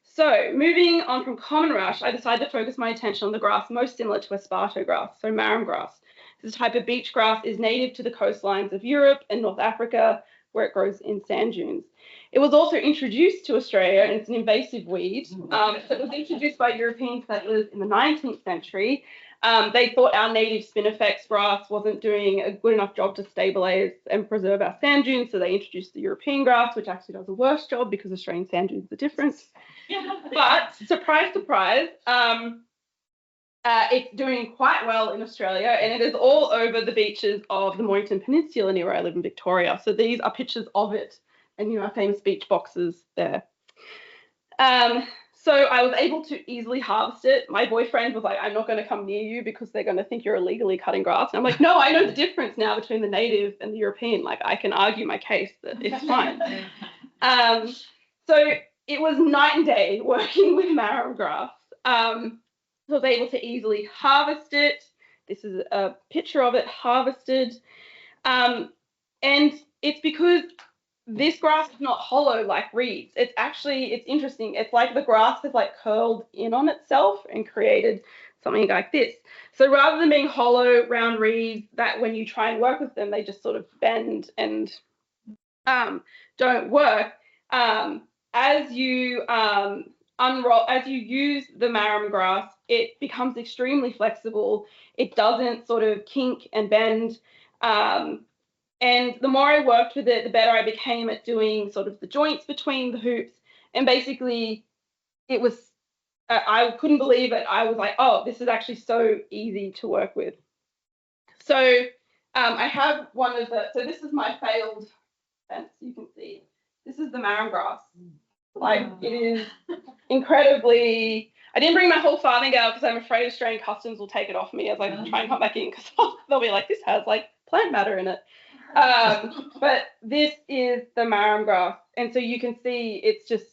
So moving on from Common Rush, I decided to focus my attention on the grass most similar to esparto grass, so marram grass. This type of beach grass is native to the coastlines of Europe and North Africa, where it grows in sand dunes. It was also introduced to Australia, and it's an invasive weed. So it was introduced by European settlers in the 19th century. They thought our native spinifex grass wasn't doing a good enough job to stabilize and preserve our sand dunes, so they introduced the European grass, which actually does a worse job because Australian sand dunes are different. But surprise, surprise, it's doing quite well in Australia, and it is all over the beaches of the Mornington Peninsula near where I live in Victoria. So these are pictures of it, and you know, our famous beach boxes there. So I was able to easily harvest it. My boyfriend was like, I'm not going to come near you because they're going to think you're illegally cutting grass. And I'm like, no, I know the difference now between the native and the European. Like, I can argue my case that it's fine. So it was night and day working with marram grass. I was able to easily harvest it. This is a picture of it harvested. And it's because this grass is not hollow like reeds. It's interesting. It's like the grass has like curled in on itself and created something like this. So rather than being hollow round reeds that when you try and work with them, they just sort of bend and don't work. As you use the marram grass, it becomes extremely flexible. It doesn't sort of kink and bend. And the more I worked with it, the better I became at doing sort of the joints between the hoops. And basically, it was, I couldn't believe it. I was like, oh, this is actually so easy to work with. So I have one of the, so this is my failed fence, you can see. This is the marram grass. Like, it is incredibly, I didn't bring my whole farthingale because I'm afraid Australian customs will take it off me as I try and come back in, because they'll be like, this has like plant matter in it. But this is the marram grass, and so you can see it's just,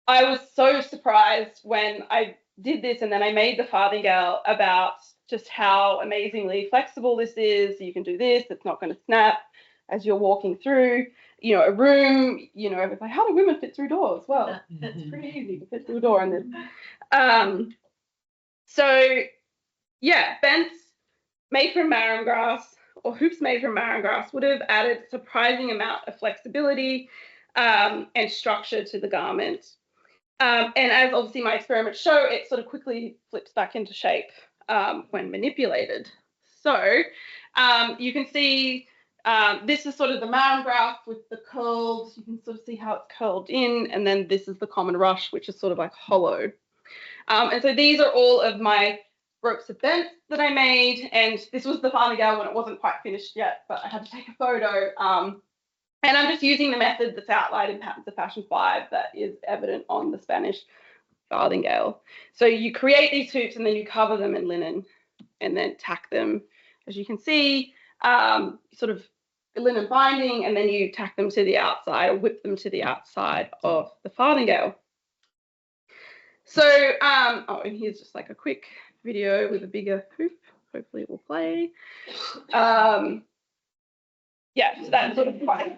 I was so surprised when I did this, and then I made the farthingale about just how amazingly flexible this is. You can do this, it's not going to snap as you're walking through, you know, a room, you know, it's like, how do women fit through doors? Well, it's pretty easy to fit through a door in this. So yeah, bents made from marram grass, or hoops made from marram grass, would have added a surprising amount of flexibility and structure to the garment. And as obviously my experiments show, it sort of quickly flips back into shape when manipulated. So you can see this is sort of the marram grass with the curls. You can sort of see how it's curled in, and then this is the Common Rush, which is sort of like hollow. And so these are all of my ropes of bents that I made, and this was the farthingale when it wasn't quite finished yet, but I had to take a photo. And I'm just using the method that's outlined in Patterns of Fashion 5 that is evident on the Spanish farthingale. So you create these hoops and then you cover them in linen and then tack them, as you can see, sort of linen binding, and then you tack them to the outside or whip them to the outside of the farthingale. So, oh, and here's just like a quick video with a bigger hoop. Hopefully it will play. Yeah, so that's sort of fine.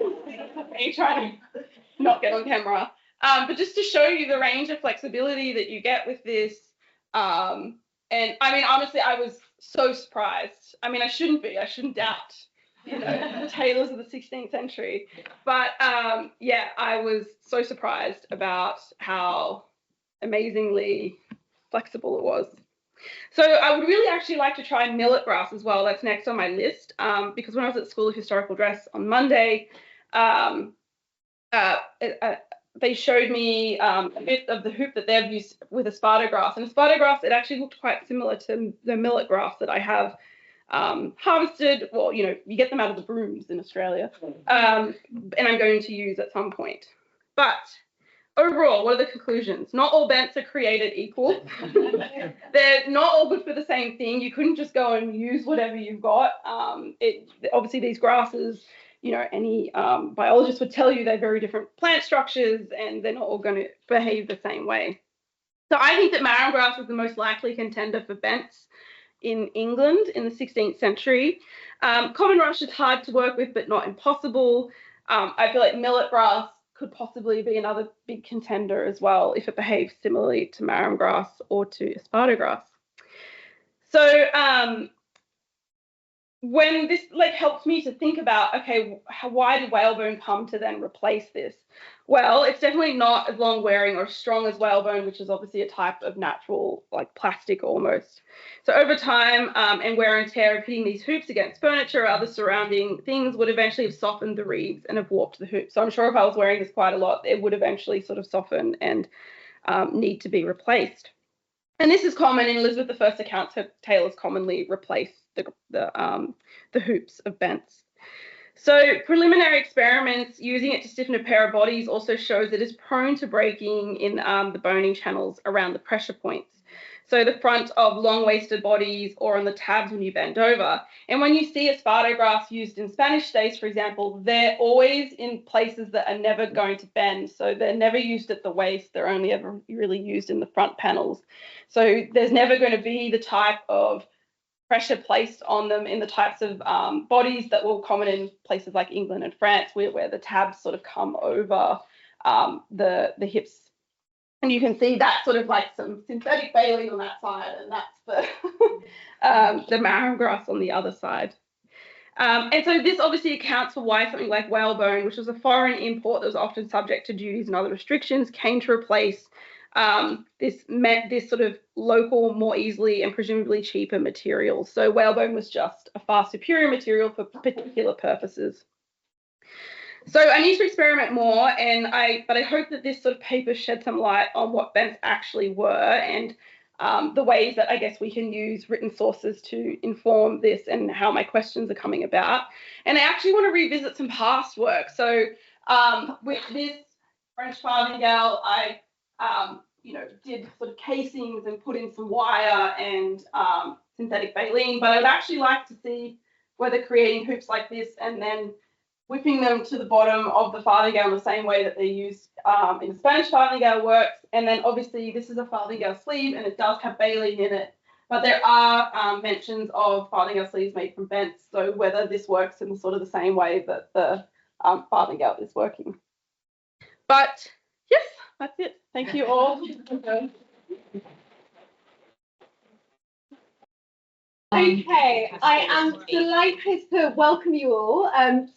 Me trying to not get on camera. But just to show you the range of flexibility that you get with this. And I mean, honestly, I was so surprised. I mean, I shouldn't be. I shouldn't doubt, you know, the tailors of the 16th century. But yeah, I was so surprised about how amazingly flexible it was. So I would really actually like to try millet grass as well. That's next on my list, because when I was at School of Historical Dress on Monday, they showed me a bit of the hoop that they've used with esparto grass. And esparto grass, it actually looked quite similar to the millet grass that I have harvested. Well, you get them out of the brooms in Australia, and I'm going to use at some point. But overall, what are the conclusions? Not all bents are created equal. They're not all good for the same thing. You couldn't just go and use whatever you've got. Obviously, these grasses, any biologist would tell you they're very different plant structures and they're not all going to behave the same way. So I think that marram grass was the most likely contender for bents in England in the 16th century. Common rush is hard to work with, but not impossible. I feel like millet grass could possibly be another big contender as well if it behaves similarly to marram grass or to esparto grass. So when this helps me to think about, okay, why did whalebone come to then replace this? Well, it's definitely not as long wearing or as strong as whalebone, which is obviously a type of natural, plastic almost. So over time and wear and tear of hitting these hoops against furniture or other surrounding things would eventually have softened the reeds and have warped the hoops. So I'm sure if I was wearing this quite a lot, it would eventually sort of soften and need to be replaced. And this is common in Elizabeth I's accounts. Her tailors commonly replace the hoops of bents. So preliminary experiments using it to stiffen a pair of bodies also shows it is prone to breaking in the boning channels around the pressure points. So the front of long-waisted bodies or on the tabs when you bend over. And when you see esparto grass used in Spanish stays, for example, they're always in places that are never going to bend. So they're never used at the waist. They're only ever really used in the front panels. So there's never going to be the type of pressure placed on them in the types of bodies that were common in places like England and France, where the tabs sort of come over the hips. And you can see that sort of some synthetic baleen on that side, and that's the marram grass on the other side. And so this obviously accounts for why something like whalebone, which was a foreign import that was often subject to duties and other restrictions, came to replace this sort of local, more easily and presumably cheaper material. So whalebone was just a far superior material for particular purposes. So I need to experiment more, but I hope that this sort of paper shed some light on what bents actually were and the ways that I guess we can use written sources to inform this and how my questions are coming about. And I actually want to revisit some past work. So with this French farthingale, I did sort of casings and put in some wire and synthetic baleen, but I'd actually like to see whether creating hoops like this and then whipping them to the bottom of the farthingale in the same way that they used in the Spanish farthingale works. And then obviously this is a farthingale sleeve and it does have baleen in it, but there are mentions of farthingale sleeves made from bents, so whether this works in sort of the same way that the farthingale is working. But yes, that's it. Thank you all. Okay, I am delighted to welcome you all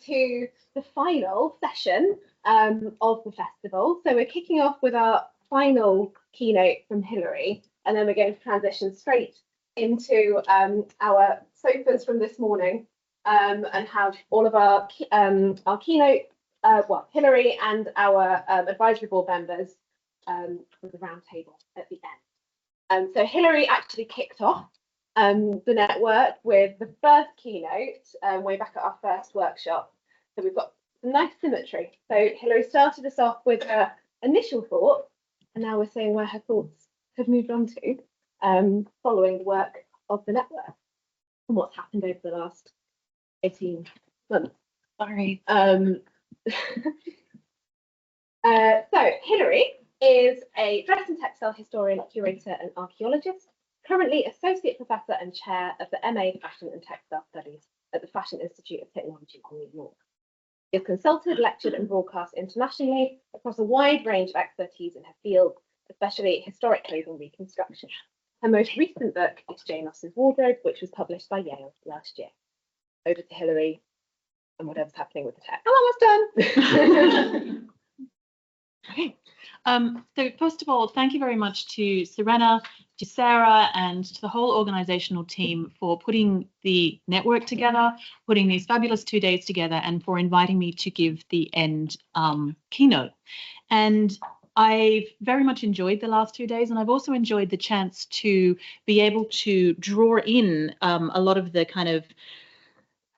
to the final session of the festival. So we're kicking off with our final keynote from Hilary, and then we're going to transition straight into our sofas from this morning and have all of our keynote, Hilary and our advisory board members with the round table at the end. So Hilary actually kicked off the network with the first keynote way back at our first workshop. So we've got some nice symmetry. So Hilary started us off with her initial thoughts, and now we're seeing where her thoughts have moved on to following the work of the network and what's happened over the last 18 months. Sorry. So Hilary is a dress and textile historian, curator and archaeologist, currently Associate Professor and Chair of the MA Fashion and Textile Studies at the Fashion Institute of Technology in New York. She has consulted, lectured and broadcast internationally across a wide range of expertise in her field, especially historic clothing reconstruction. Her most recent book is Jane Austen's Wardrobe, which was published by Yale last year. Over to Hilary and whatever's happening with the text. I'm almost done. Okay. So first of all, thank you very much to Serena, to Sarah, and to the whole organizational team for putting the network together, putting these fabulous 2 days together, and for inviting me to give the end keynote. And I've very much enjoyed the last 2 days, and I've also enjoyed the chance to be able to draw in a lot of the kind of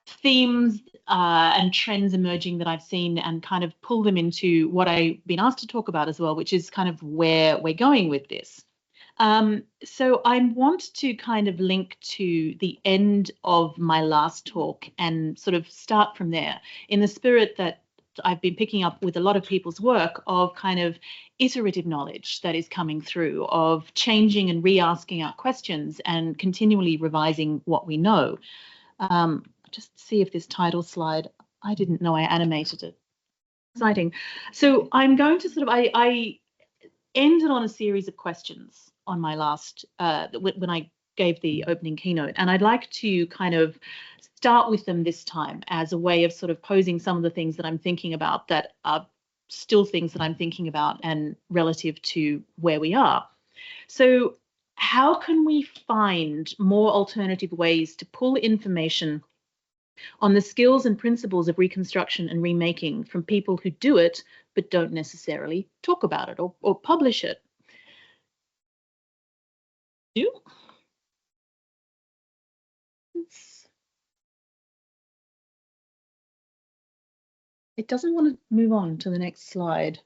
themes and trends emerging that I've seen and kind of pull them into what I've been asked to talk about as well, which is kind of where we're going with this. So I want to kind of link to the end of my last talk and sort of start from there in the spirit that I've been picking up with a lot of people's work of kind of iterative knowledge that is coming through, of changing and re-asking our questions and continually revising what we know. Just see if this title slide, I didn't know I animated it. Exciting. So I'm going to sort of, I ended on a series of questions on my last, when I gave the opening keynote, and I'd like to kind of start with them this time as a way of sort of posing some of the things that I'm thinking about that are still things that I'm thinking about and relative to where we are. So how can we find more alternative ways to pull information on the skills and principles of reconstruction and remaking from people who do it but don't necessarily talk about it or publish it? It doesn't want to move on to the next slide.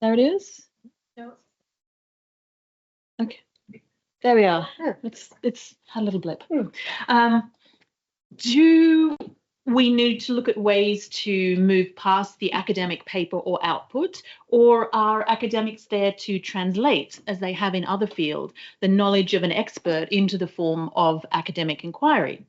There it is. Okay, there we are. It's had a little blip. Do we need to look at ways to move past the academic paper or output, or are academics there to translate, as they have in other fields, the knowledge of an expert into the form of academic inquiry?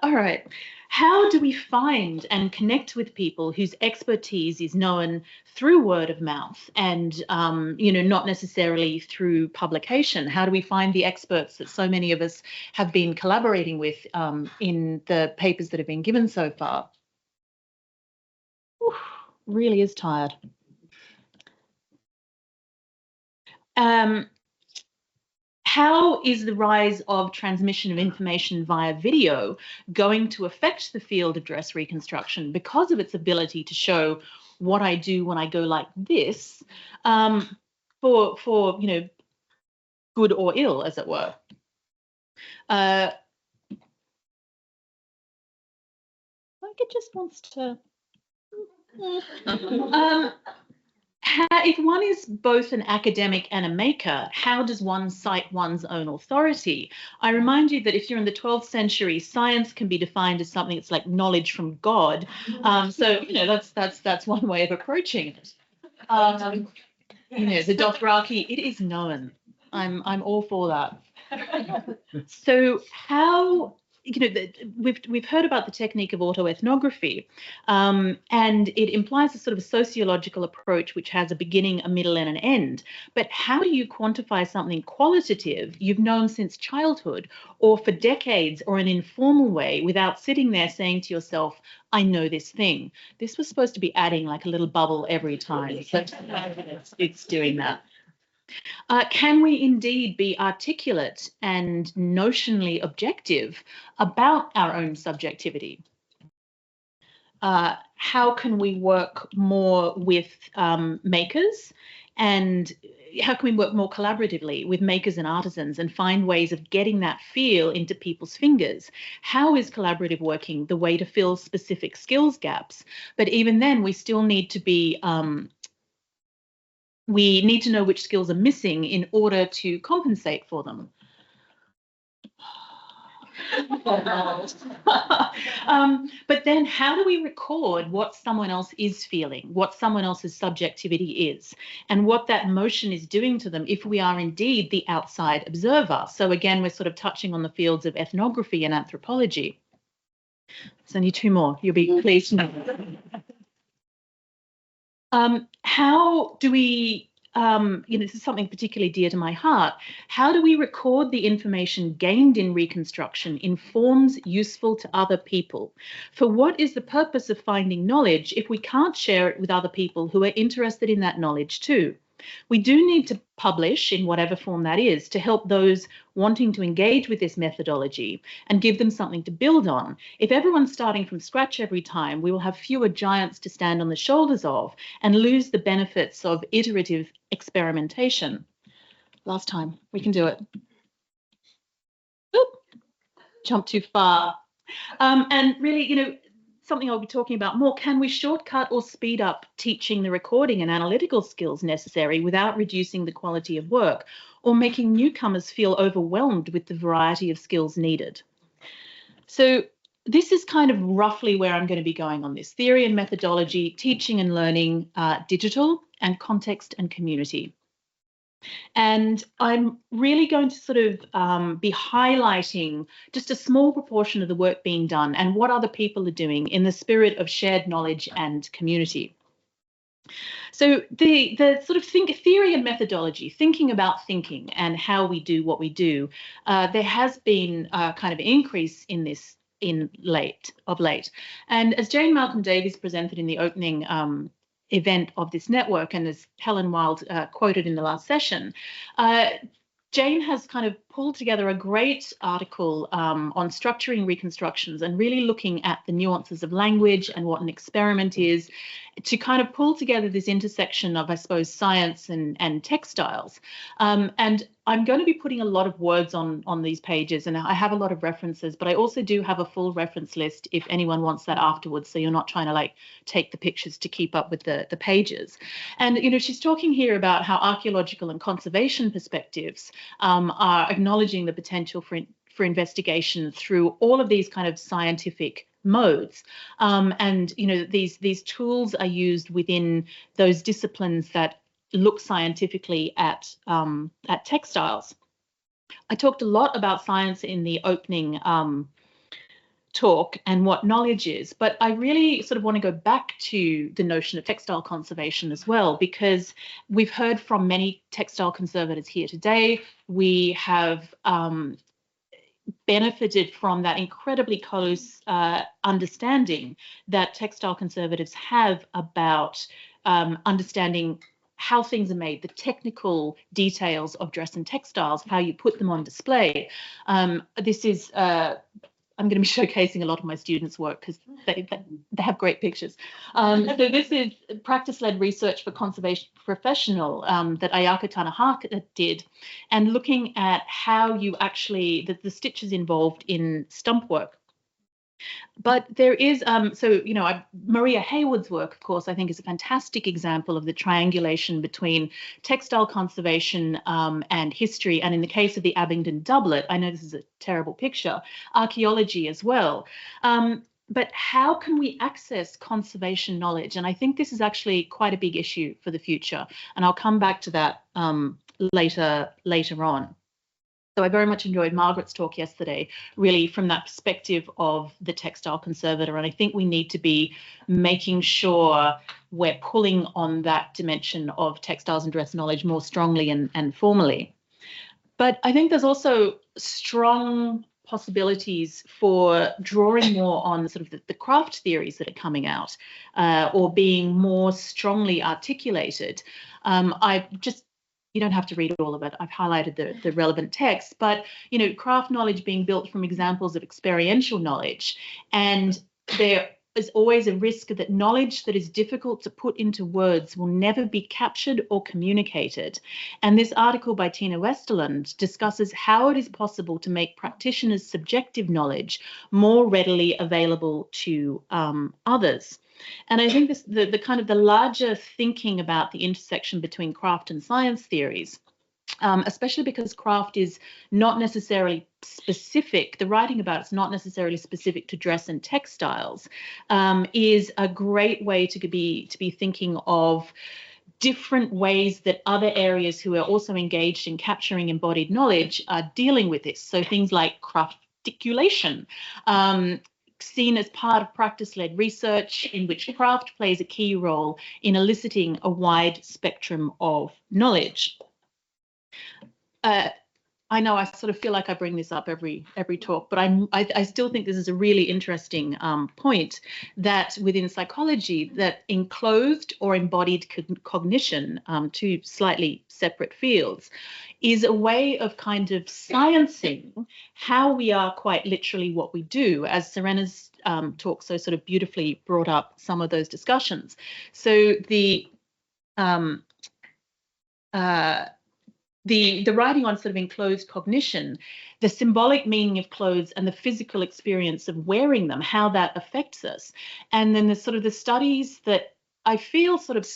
All right. How do we find and connect with people whose expertise is known through word of mouth and, not necessarily through publication? How do we find the experts that so many of us have been collaborating with in the papers that have been given so far? Whew, really is tired. How is the rise of transmission of information via video going to affect the field of dress reconstruction because of its ability to show what I do when I go like this, for good or ill, as it were? Like it just wants to. If one is both an academic and a maker, how does one cite one's own authority? I remind you that if you're in the 12th century, science can be defined as something that's like knowledge from God. So that's one way of approaching it. The Dothraki, it is known. I'm all for that. So how? We've heard about the technique of autoethnography, and it implies a sort of a sociological approach which has a beginning, a middle, and an end. But how do you quantify something qualitative you've known since childhood or for decades or in an informal way without sitting there saying to yourself, I know this thing? This was supposed to be adding like a little bubble every time. So it's doing that. Can we indeed be articulate and notionally objective about our own subjectivity? How can we work more with makers, and how can we work more collaboratively with makers and artisans and find ways of getting that feel into people's fingers? How is collaborative working the way to fill specific skills gaps? But even then, we still need to be we need to know which skills are missing in order to compensate for them. But then how do we record what someone else is feeling, what someone else's subjectivity is, and what that motion is doing to them if we are indeed the outside observer? So again, we're sort of touching on the fields of ethnography and anthropology. There's only two more, you'll be pleased to know. How do we this is something particularly dear to my heart. How do we record the information gained in Reconstruction in forms useful to other people? For what is the purpose of finding knowledge if we can't share it with other people who are interested in that knowledge too? We do need to publish in whatever form that is to help those wanting to engage with this methodology and give them something to build on. If everyone's starting from scratch every time, we will have fewer giants to stand on the shoulders of and lose the benefits of iterative experimentation. Last time, we can do it. Oop, jump too far. And really, something I'll be talking about more, can we shortcut or speed up teaching the recording and analytical skills necessary without reducing the quality of work or making newcomers feel overwhelmed with the variety of skills needed? So this is kind of roughly where I'm going to be going on this: theory and methodology, teaching and learning, digital, and context and community. And I'm really going to sort of be highlighting just a small proportion of the work being done and what other people are doing in the spirit of shared knowledge and community. So the sort of theory and methodology, thinking about thinking and how we do what we do, there has been a kind of increase in this of late. And as Jane Malcolm Davies presented in the opening event of this network, and as Helen Wild quoted in the last session, Jane has kind of pulled together a great article on structuring reconstructions and really looking at the nuances of language and what an experiment is, to kind of pull together this intersection of, I suppose, science and textiles. And I'm going to be putting a lot of words on these pages, and I have a lot of references, but I also do have a full reference list if anyone wants that afterwards, so you're not trying to like take the pictures to keep up with the pages. And she's talking here about how archaeological and conservation perspectives are acknowledging the potential for investigation through all of these kind of scientific modes. And these tools are used within those disciplines that look scientifically at textiles. I talked a lot about science in the opening talk and what knowledge is, but I really sort of want to go back to the notion of textile conservation as well, because we've heard from many textile conservators here today. We have benefited from that incredibly close understanding that textile conservatives have about understanding how things are made, the technical details of dress and textiles, how you put them on display. This is, I'm going to be showcasing a lot of my students' work because they have great pictures. So this is practice-led research for conservation professional that Ayaka Tanahaka did, and looking at how you actually, the stitches involved in stump work. But there is, Maria Haywood's work, of course, I think is a fantastic example of the triangulation between textile conservation and history. And in the case of the Abingdon doublet, I know this is a terrible picture, archaeology as well. But how can we access conservation knowledge? And I think this is actually quite a big issue for the future. And I'll come back to that later on. So I very much enjoyed Margaret's talk yesterday, really from that perspective of the textile conservator. And I think we need to be making sure we're pulling on that dimension of textiles and dress knowledge more strongly and formally. But I think there's also strong possibilities for drawing more on sort of the craft theories that are coming out or being more strongly articulated. You don't have to read all of it. I've highlighted the relevant text, but craft knowledge being built from examples of experiential knowledge, and there is always a risk that knowledge that is difficult to put into words will never be captured or communicated. And this article by Tina Westerland discusses how it is possible to make practitioners' subjective knowledge more readily available to others. And I think the kind of the larger thinking about the intersection between craft and science theories, especially because craft is not necessarily specific, the writing about it's not necessarily specific to dress and textiles, is a great way to be thinking of different ways that other areas who are also engaged in capturing embodied knowledge are dealing with this. So things like crafticulation, seen as part of practice-led research in which craft plays a key role in eliciting a wide spectrum of knowledge. I know I sort of feel like I bring this up every talk, but I still think this is a really interesting point, that within psychology, that enclosed or embodied cognition, two slightly separate fields, is a way of kind of sciencing how we are quite literally what we do, as Serena's talk so sort of beautifully brought up some of those discussions. So the writing on sort of enclosed cognition, the symbolic meaning of clothes and the physical experience of wearing them, how that affects us. And then the sort of the studies that I feel sort of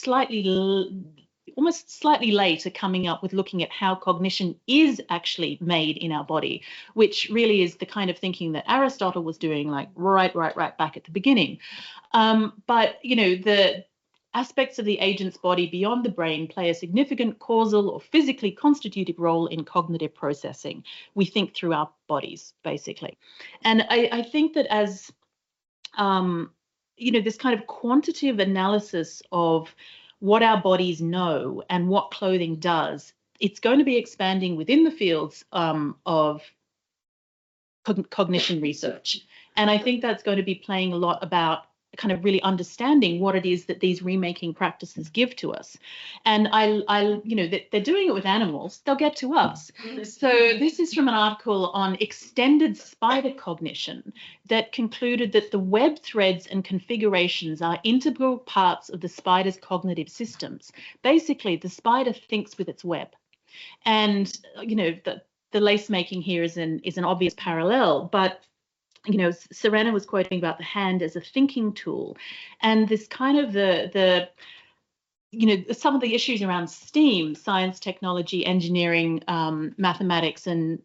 almost slightly late are coming up with looking at how cognition is actually made in our body, which really is the kind of thinking that Aristotle was doing, like right back at the beginning. But, you know, the aspects of the agent's body beyond the brain play a significant causal or physically constitutive role in cognitive processing. We think through our bodies, basically. And I think that as, you know, this kind of quantitative analysis of what our bodies know and what clothing does, it's going to be expanding within the fields of cognition research. And I think that's going to be playing a lot about kind of really understanding what it is that these remaking practices give to us. And you know, that they're doing it with animals, they'll get to us. So this is from an article on extended spider cognition that concluded that the web threads and configurations are integral parts of the spider's cognitive systems. Basically, the spider thinks with its web. And, you know, the lace making here is an obvious parallel, but you know, Serena was quoting about the hand as a thinking tool, and this kind of the you know, some of the issues around STEAM, science, technology, engineering, mathematics, and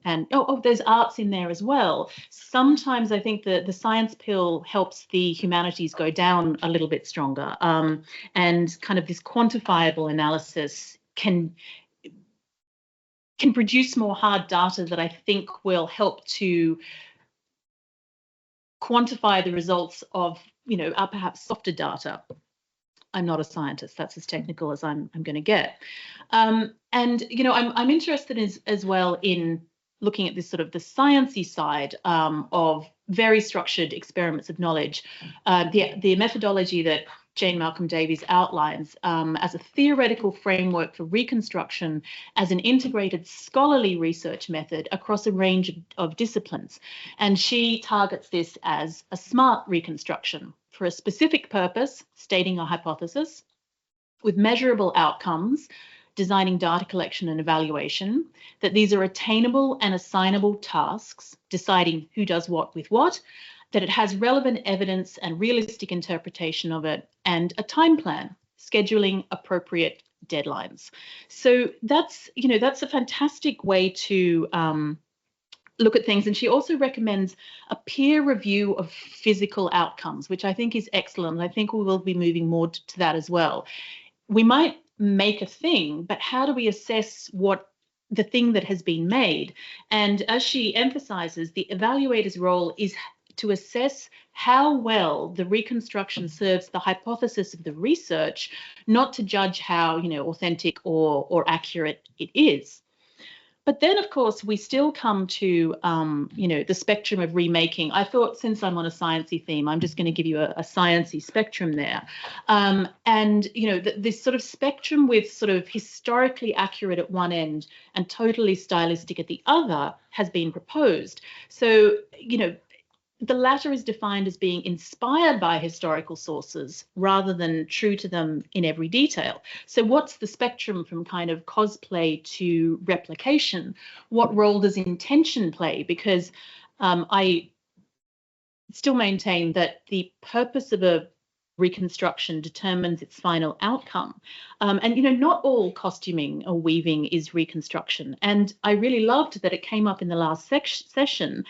there's arts in there as well. Sometimes I think the science pill helps the humanities go down a little bit stronger, and kind of this quantifiable analysis can produce more hard data that I think will help to quantify the results of, you know, perhaps softer data. I'm not a scientist, that's as technical as I'm going to get. And, you know, I'm interested as well in looking at this sort of the sciencey side of very structured experiments of knowledge. The methodology that Jane Malcolm Davies outlines as a theoretical framework for reconstruction as an integrated scholarly research method across a range of disciplines. And she targets this as a smart reconstruction for a specific purpose, stating a hypothesis, with measurable outcomes, designing data collection and evaluation, that these are attainable and assignable tasks, deciding who does what with what, that it has relevant evidence and realistic interpretation of it, and a time plan, scheduling appropriate deadlines. So that's, you know, that's a fantastic way to look at things. And she also recommends a peer review of physical outcomes, which I think is excellent. I think we will be moving more to that as well. We might make a thing, but how do we assess what the thing that has been made? And as she emphasizes, the evaluator's role is to assess how well the reconstruction serves the hypothesis of the research, not to judge how, you know, authentic or accurate it is. But then, of course, we still come to, you know, the spectrum of remaking. I thought, since I'm on a sciencey theme, I'm just going to give you a sciencey spectrum there. And, you know, this sort of spectrum with sort of historically accurate at one end and totally stylistic at the other has been proposed. So, you know, the latter is defined as being inspired by historical sources rather than true to them in every detail. So what's the spectrum from kind of cosplay to replication? What role does intention play? Because I still maintain that the purpose of a reconstruction determines its final outcome. And, you know, not all costuming or weaving is reconstruction. And I really loved that it came up in the last session,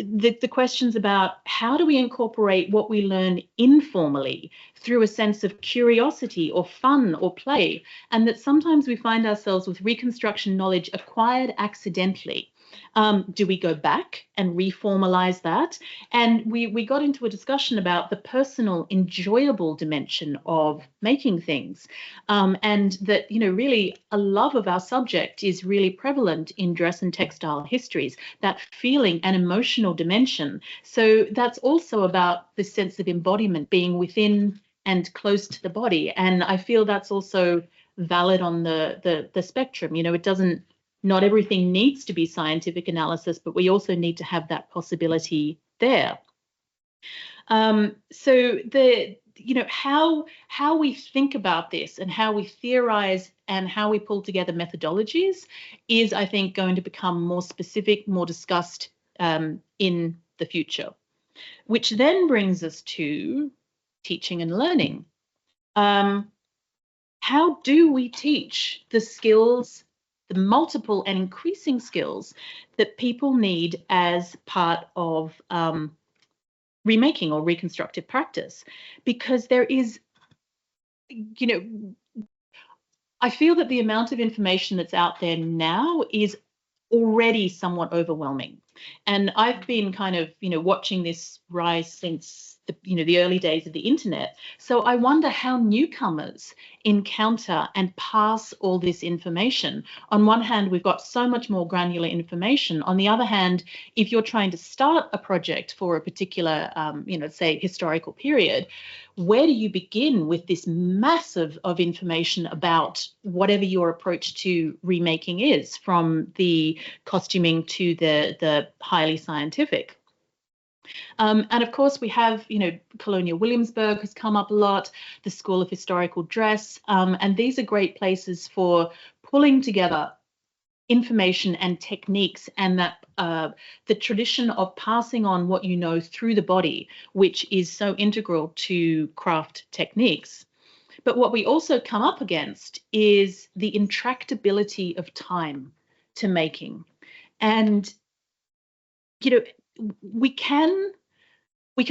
the questions about how do we incorporate what we learn informally through a sense of curiosity or fun or play, and that sometimes we find ourselves with reconstruction knowledge acquired accidentally. Do we go back and reformalize that? And we got into a discussion about the personal, enjoyable dimension of making things, and that, you know, really a love of our subject is really prevalent in dress and textile histories, that feeling and emotional dimension. So that's also about the sense of embodiment, being within and close to the body. And I feel that's also valid on the spectrum. You know, it doesn't, not everything needs to be scientific analysis, but we also need to have that possibility there. So the, you know, how we think about this and how we theorize and how we pull together methodologies is, I think, going to become more specific, more discussed in the future, which then brings us to teaching and learning. How do we teach the skills, the multiple and increasing skills that people need as part of remaking or reconstructive practice? Because there is, you know, I feel that the amount of information that's out there now is already somewhat overwhelming. And I've been kind of, you know, watching this rise since the, you know, the early days of the internet. So I wonder how newcomers encounter and pass all this information. On one hand, we've got so much more granular information. On the other hand, if you're trying to start a project for a particular, you know, say historical period, where do you begin with this massive of information about whatever your approach to remaking is, from the costuming to the highly scientific? And of course, we have, you know, Colonial Williamsburg has come up a lot, the School of Historical Dress, and these are great places for pulling together information and techniques, and that the tradition of passing on what you know through the body, which is so integral to craft techniques. But what we also come up against is the intractability of time to making. And, you know, we can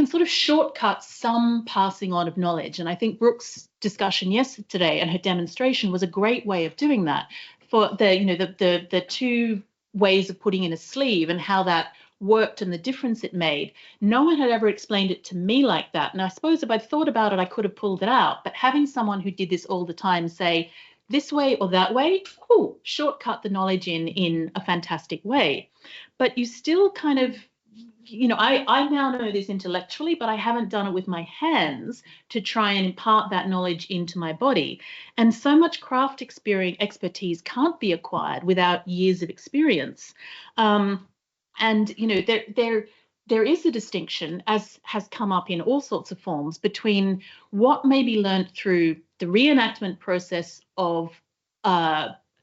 sort of shortcut some passing on of knowledge. And I think Brooke's discussion yesterday and her demonstration was a great way of doing that. For the, you know, the two ways of putting in a sleeve and how that worked and the difference it made. No one had ever explained it to me like that. And I suppose if I'd thought about it, I could have pulled it out. But having someone who did this all the time say, this way or that way, oh, shortcut the knowledge in a fantastic way. But you still kind of, you know, I now know this intellectually, but I haven't done it with my hands to try and impart that knowledge into my body. And so much craft expertise can't be acquired without years of experience. And, you know, there is a distinction, as has come up in all sorts of forms, between what may be learnt through the reenactment process of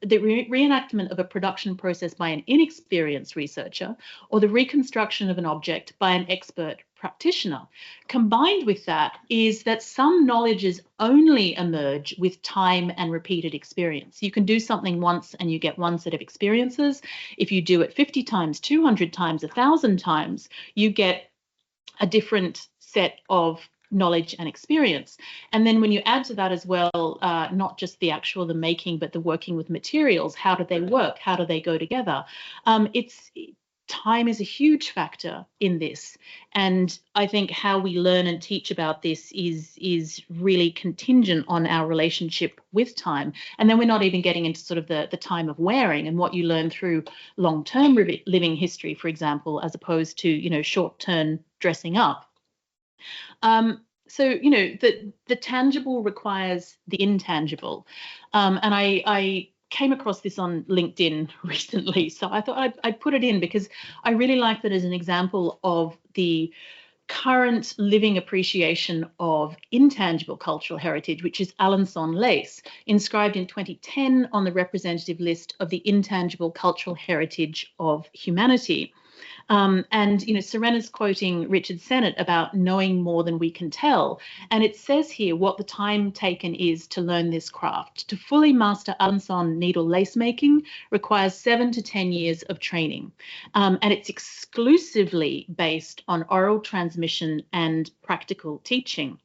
the reenactment of a production process by an inexperienced researcher, or the reconstruction of an object by an expert practitioner. Combined with that is that some knowledges only emerge with time and repeated experience. You can do something once and you get one set of experiences. If you do it 50 times, 200 times, 1,000 times, you get a different set of knowledge and experience. And then when you add to that as well, not just the making, but the working with materials, how do they work? How do they go together? Time is a huge factor in this. And I think how we learn and teach about this is really contingent on our relationship with time. And then we're not even getting into sort of the time of wearing and what you learn through long-term living history, for example, as opposed to, you know, short-term dressing up. So, you know, the tangible requires the intangible. And I came across this on LinkedIn recently, so I thought I'd put it in because I really like that as an example of the current living appreciation of intangible cultural heritage, which is Alençon lace, inscribed in 2010 on the representative list of the intangible cultural heritage of humanity. And, you know, Serena's quoting Richard Sennett about knowing more than we can tell. And it says here what the time taken is to learn this craft. To fully master Alençon needle lace making requires 7 to 10 years of training. And it's exclusively based on oral transmission and practical teaching.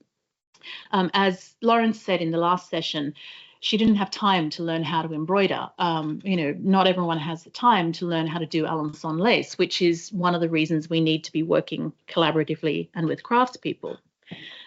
As Lawrence said in the last session, she didn't have time to learn how to embroider. Not everyone has the time to learn how to do Alençon lace, which is one of the reasons we need to be working collaboratively and with craftspeople.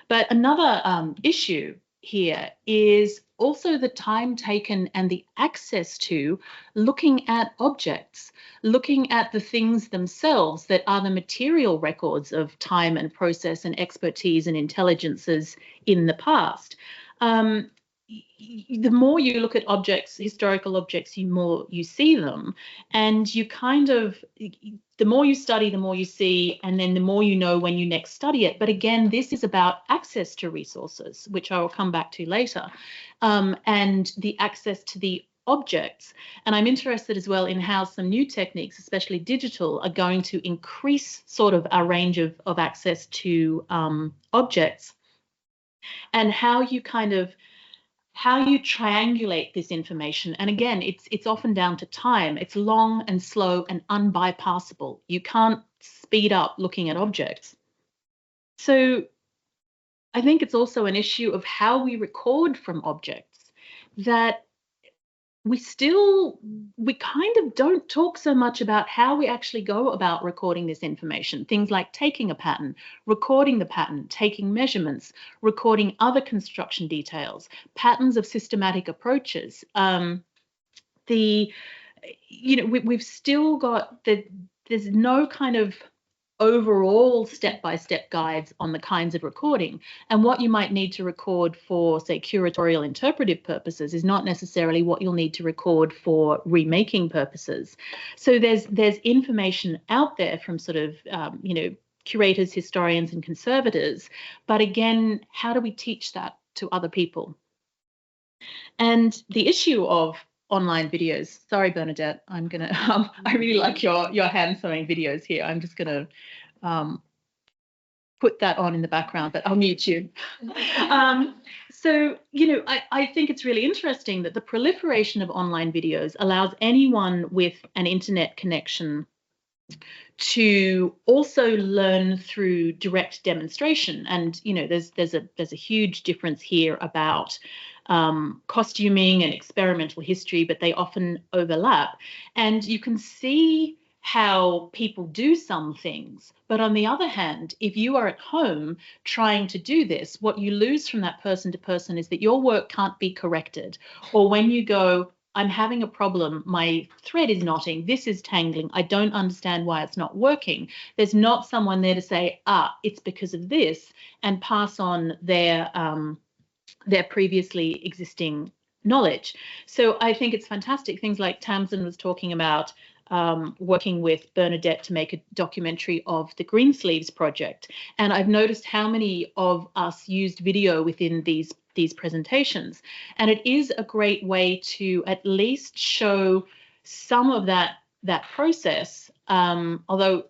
But another issue here is also the time taken and the access to looking at objects, looking at the things themselves that are the material records of time and process and expertise and intelligences in the past. The more you look at objects, historical objects, the more you see them, and you kind of, the more you study, the more you see, and then the more you know when you next study it. But again, this is about access to resources, which I will come back to later, and the access to the objects. And I'm interested as well in how some new techniques, especially digital, are going to increase sort of our range of access to objects, and how you triangulate this information. And again, it's often down to time. It's long and slow and unbypassable. You can't speed up looking at objects. So I think it's also an issue of how we record from objects, that we kind of don't talk so much about how we actually go about recording this information. Things like taking a pattern, recording the pattern, taking measurements, recording other construction details, patterns of systematic approaches. We've still got there's no kind of overall step-by-step guides on the kinds of recording, and what you might need to record for, say, curatorial interpretive purposes is not necessarily what you'll need to record for remaking purposes. So there's information out there from sort of curators, historians, and conservators, but again, how do we teach that to other people? And the issue of online videos. Sorry, Bernadette, I'm gonna. I really like your hand sewing videos here. I'm just gonna put that on in the background, but I'll mute you. So I think it's really interesting that the proliferation of online videos allows anyone with an internet connection to also learn through direct demonstration. And there's a huge difference here about costuming and experimental history, but they often overlap. And you can see how people do some things. But on the other hand, if you are at home trying to do this, what you lose from that person to person is that your work can't be corrected. Or when you go, I'm having a problem, my thread is knotting, this is tangling, I don't understand why it's not working. There's not someone there to say, it's because of this, and pass on their previously existing knowledge. So I think it's fantastic. Things like Tamsin was talking about working with Bernadette to make a documentary of the Greensleeves project. And I've noticed how many of us used video within these presentations. And it is a great way to at least show some of that process. Although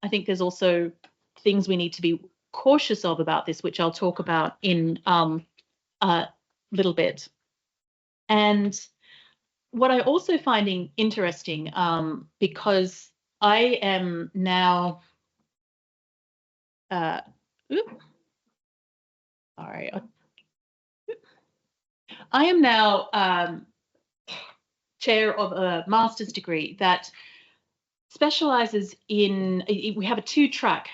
I think there's also things we need to be cautious of about this, which I'll talk about in a little bit. And what I also finding interesting, because I am now, I am now chair of a master's degree that specializes in, we have a two-track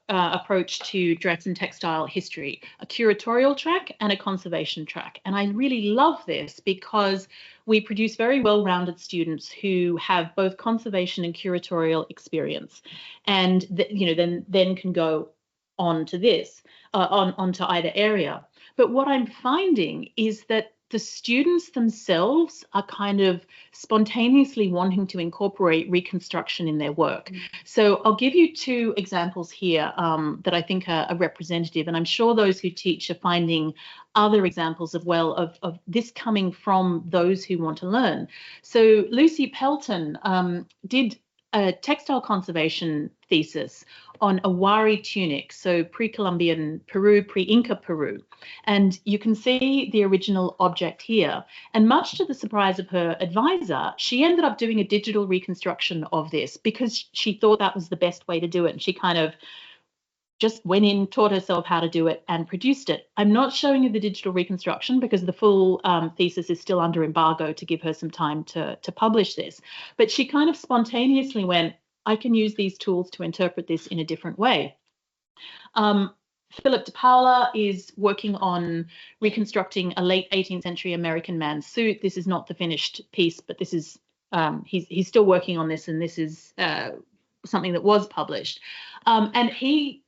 approach to dress and textile history, a curatorial track and a conservation track. And I really love this because we produce very well-rounded students who have both conservation and curatorial experience, and then can go on to this, onto either area. But what I'm finding is that the students themselves are kind of spontaneously wanting to incorporate Reconstruction in their work. So I'll give you two examples here that I think are representative, and I'm sure those who teach are finding other examples of this coming from those who want to learn. So Lucy Pelton did a textile conservation thesis on a wari tunic, so pre-Columbian Peru, pre-Inca Peru. And you can see the original object here. And much to the surprise of her advisor, she ended up doing a digital reconstruction of this because she thought that was the best way to do it. And she kind of just went in, taught herself how to do it, and produced it. I'm not showing you the digital reconstruction because the full thesis is still under embargo to give her some time to publish this. But she kind of spontaneously went, I can use these tools to interpret this in a different way. Philip de Paula is working on reconstructing a late 18th century American man's suit. This is not the finished piece, but this is, he's still working on this, and this is something that was published. And he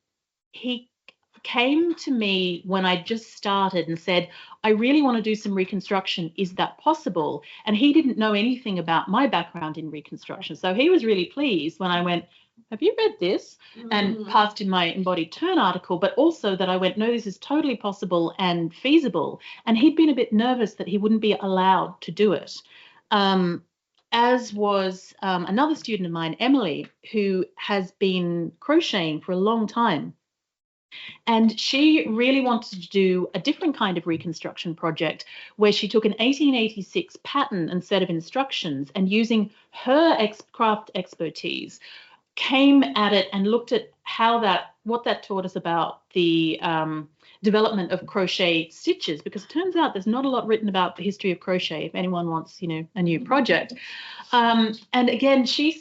came to me when I just started and said, I really want to do some reconstruction. Is that possible? And he didn't know anything about my background in reconstruction. So he was really pleased when I went, have you read this? And passed in my Embodied Turn article, but also that I went, no, this is totally possible and feasible. And he'd been a bit nervous that he wouldn't be allowed to do it. As was another student of mine, Emily, who has been crocheting for a long time. And she really wanted to do a different kind of reconstruction project where she took an 1886 pattern and set of instructions, and using her craft expertise, came at it and looked at what that taught us about the development of crochet stitches, because it turns out there's not a lot written about the history of crochet if anyone wants, a new project. And again, she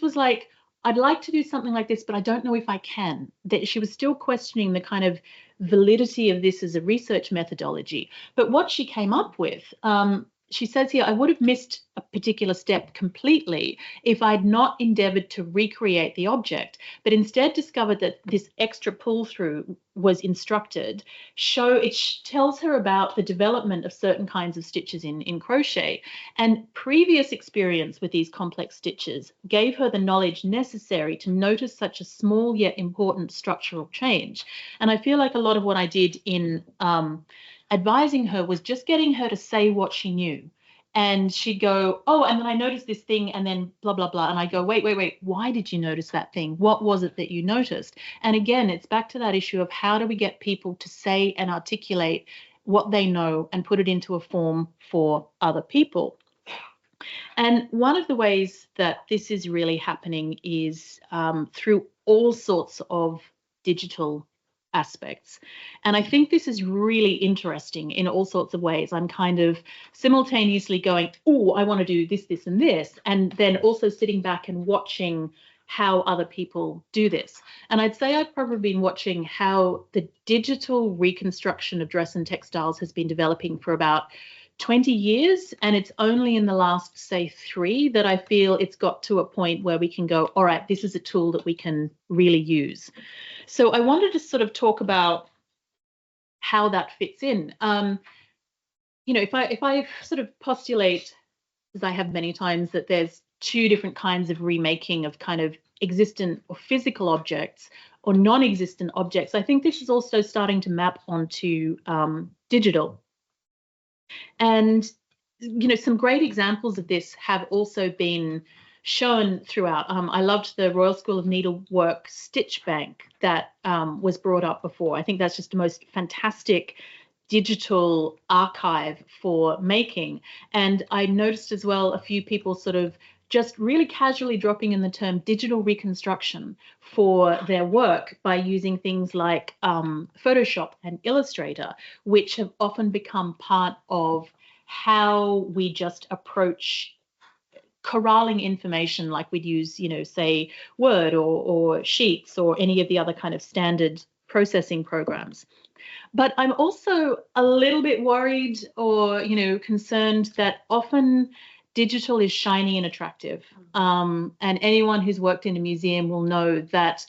was like, I'd like to do something like this, but I don't know if I can. That she was still questioning the kind of validity of this as a research methodology. But what she came up with, she says here, I would have missed a particular step completely if I'd not endeavored to recreate the object, but instead discovered that this extra pull through was instructed. It tells her about the development of certain kinds of stitches in crochet, and previous experience with these complex stitches gave her the knowledge necessary to notice such a small yet important structural change. And I feel like a lot of what I did in advising her was just getting her to say what she knew. And she'd go, oh, and then I noticed this thing, and then blah, blah, blah. And I go, wait, why did you notice that thing? What was it that you noticed? And again, it's back to that issue of how do we get people to say and articulate what they know and put it into a form for other people. And one of the ways that this is really happening is through all sorts of digital aspects. And I think this is really interesting in all sorts of ways. I'm kind of simultaneously going, oh, I want to do this, this, and this, and then also sitting back and watching how other people do this. And I'd say I've probably been watching how the digital reconstruction of dress and textiles has been developing for about 20 years, and it's only in the last, say, 3 that I feel it's got to a point where we can go, all right, this is a tool that we can really use. So I wanted to sort of talk about how that fits in. If I sort of postulate, as I have many times, that there's 2 different kinds of remaking of kind of existent or physical objects or non-existent objects, I think this is also starting to map onto digital. And, some great examples of this have also been shown throughout. I loved the Royal School of Needlework Stitch Bank that was brought up before. I think that's just the most fantastic digital archive for making. And I noticed as well a few people sort of just really casually dropping in the term digital reconstruction for their work by using things like Photoshop and Illustrator, which have often become part of how we just approach corralling information, like we'd use, say Word or Sheets or any of the other kind of standard processing programs. But I'm also a little bit worried or, concerned that often digital is shiny and attractive. And anyone who's worked in a museum will know that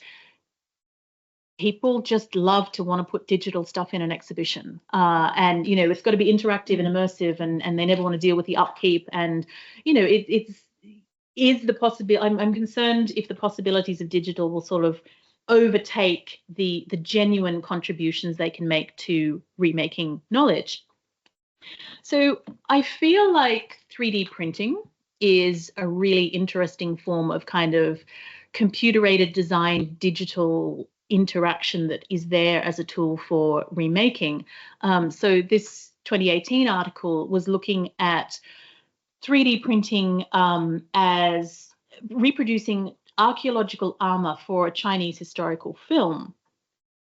people just love to want to put digital stuff in an exhibition. And, it's got to be interactive and immersive, and they never want to deal with the upkeep. And, is the possibility, I'm concerned if the possibilities of digital will sort of overtake the genuine contributions they can make to remaking knowledge. So I feel like 3D printing is a really interesting form of kind of computer-aided design, digital interaction that is there as a tool for remaking. So this 2018 article was looking at 3D printing as reproducing archaeological armor for a Chinese historical film.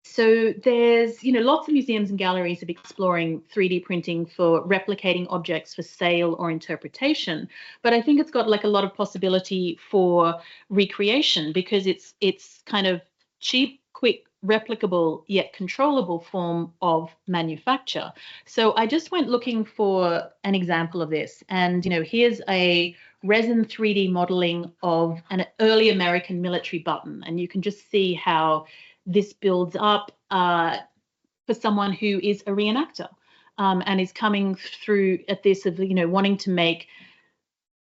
So there's, lots of museums and galleries are exploring 3D printing for replicating objects for sale or interpretation. But I think it's got like a lot of possibility for recreation because it's kind of cheap, quick, replicable yet controllable form of manufacture. So I just went looking for an example of this, and here's a resin 3D modeling of an early American military button, and you can just see how this builds up for someone who is a reenactor and is coming through at this of wanting to make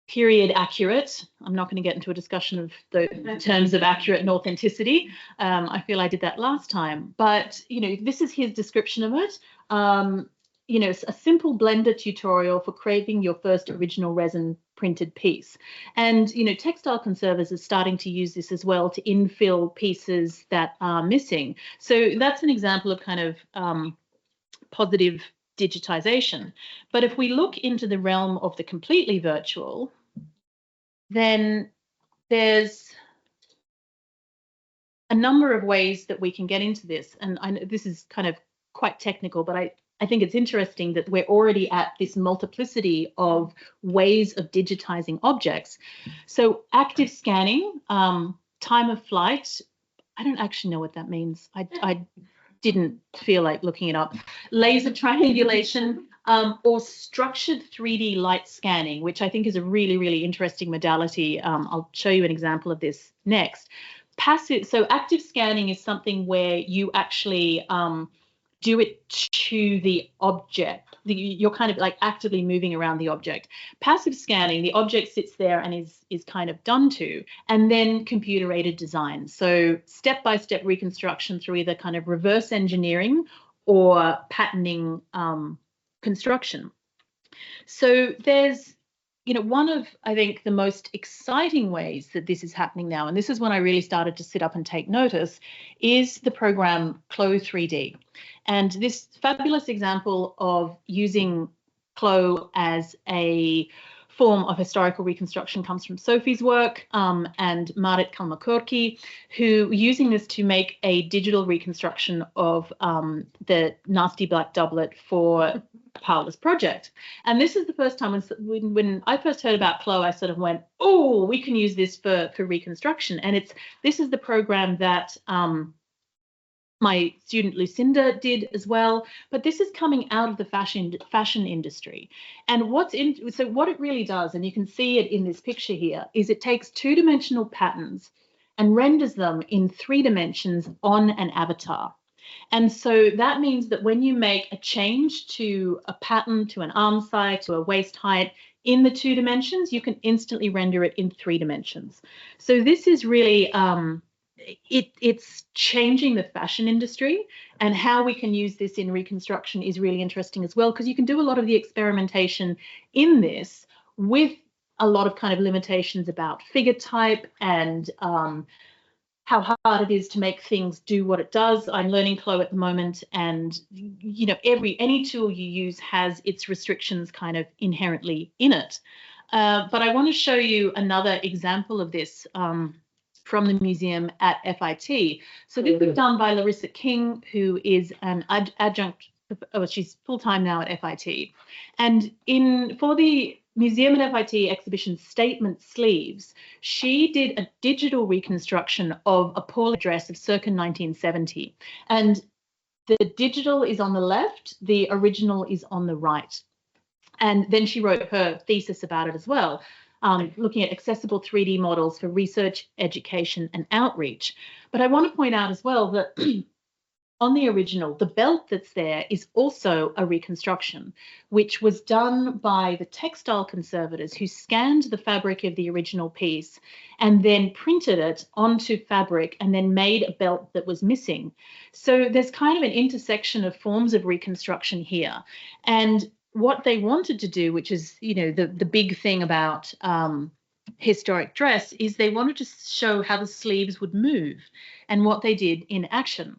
period accurate. I'm not going to get into a discussion of the terms of accurate and authenticity. I feel I did that last time, but this is his description of it. A simple Blender tutorial for creating your first original resin printed piece. And textile conservers are starting to use this as well to infill pieces that are missing. So that's an example of kind of positive digitization. But if we look into the realm of the completely virtual, then there's a number of ways that we can get into this. And I know this is kind of quite technical, but I think it's interesting that we're already at this multiplicity of ways of digitizing objects. So active scanning, time of flight, I don't actually know what that means. I didn't feel like looking it up. Laser triangulation or structured 3D light scanning, which I think is a really, really interesting modality. I'll show you an example of this next. So active scanning is something where you actually do it to the object. You're kind of like actively moving around the object. Passive scanning, the object sits there and is kind of done to, and then computer-aided design. So step-by-step reconstruction through either kind of reverse engineering or patterning construction. So there's one of, I think, the most exciting ways that this is happening now, and this is when I really started to sit up and take notice, is the program Clo 3D. And this fabulous example of using Clo as a form of historical reconstruction comes from Sophie's work and Marit Kalmakorki, who using this to make a digital reconstruction of the nasty black doublet for Paula's project. And this is the first time when I first heard about Clo, I sort of went, oh, we can use this for reconstruction. And this is the program that my student Lucinda did as well, but this is coming out of the fashion industry. And so what it really does, and you can see it in this picture here, is it takes two-dimensional patterns and renders them in 3 dimensions on an avatar. And so that means that when you make a change to a pattern, to an arm size, to a waist height in the 2 dimensions, you can instantly render it in 3 dimensions. So this is really it's changing the fashion industry, and how we can use this in reconstruction is really interesting as well, because you can do a lot of the experimentation in this with a lot of kind of limitations about figure type and how hard it is to make things do what it does. I'm learning Clo at the moment, and any tool you use has its restrictions kind of inherently in it. But I want to show you another example of this from the museum at FIT. So this is done by Larissa King, who is an adjunct, she's full-time now at FIT. And for the museum at FIT exhibition Statement Sleeves, she did a digital reconstruction of a Paula dress of circa 1970. And the digital is on the left, the original is on the right. And then she wrote her thesis about it as well, looking at accessible 3D models for research, education, and outreach. But I want to point out as well that on the original, the belt that's there is also a reconstruction, which was done by the textile conservators who scanned the fabric of the original piece and then printed it onto fabric and then made a belt that was missing. So there's kind of an intersection of forms of reconstruction here. And what they wanted to do, which is, the big thing about historic dress, is they wanted to show how the sleeves would move and what they did in action.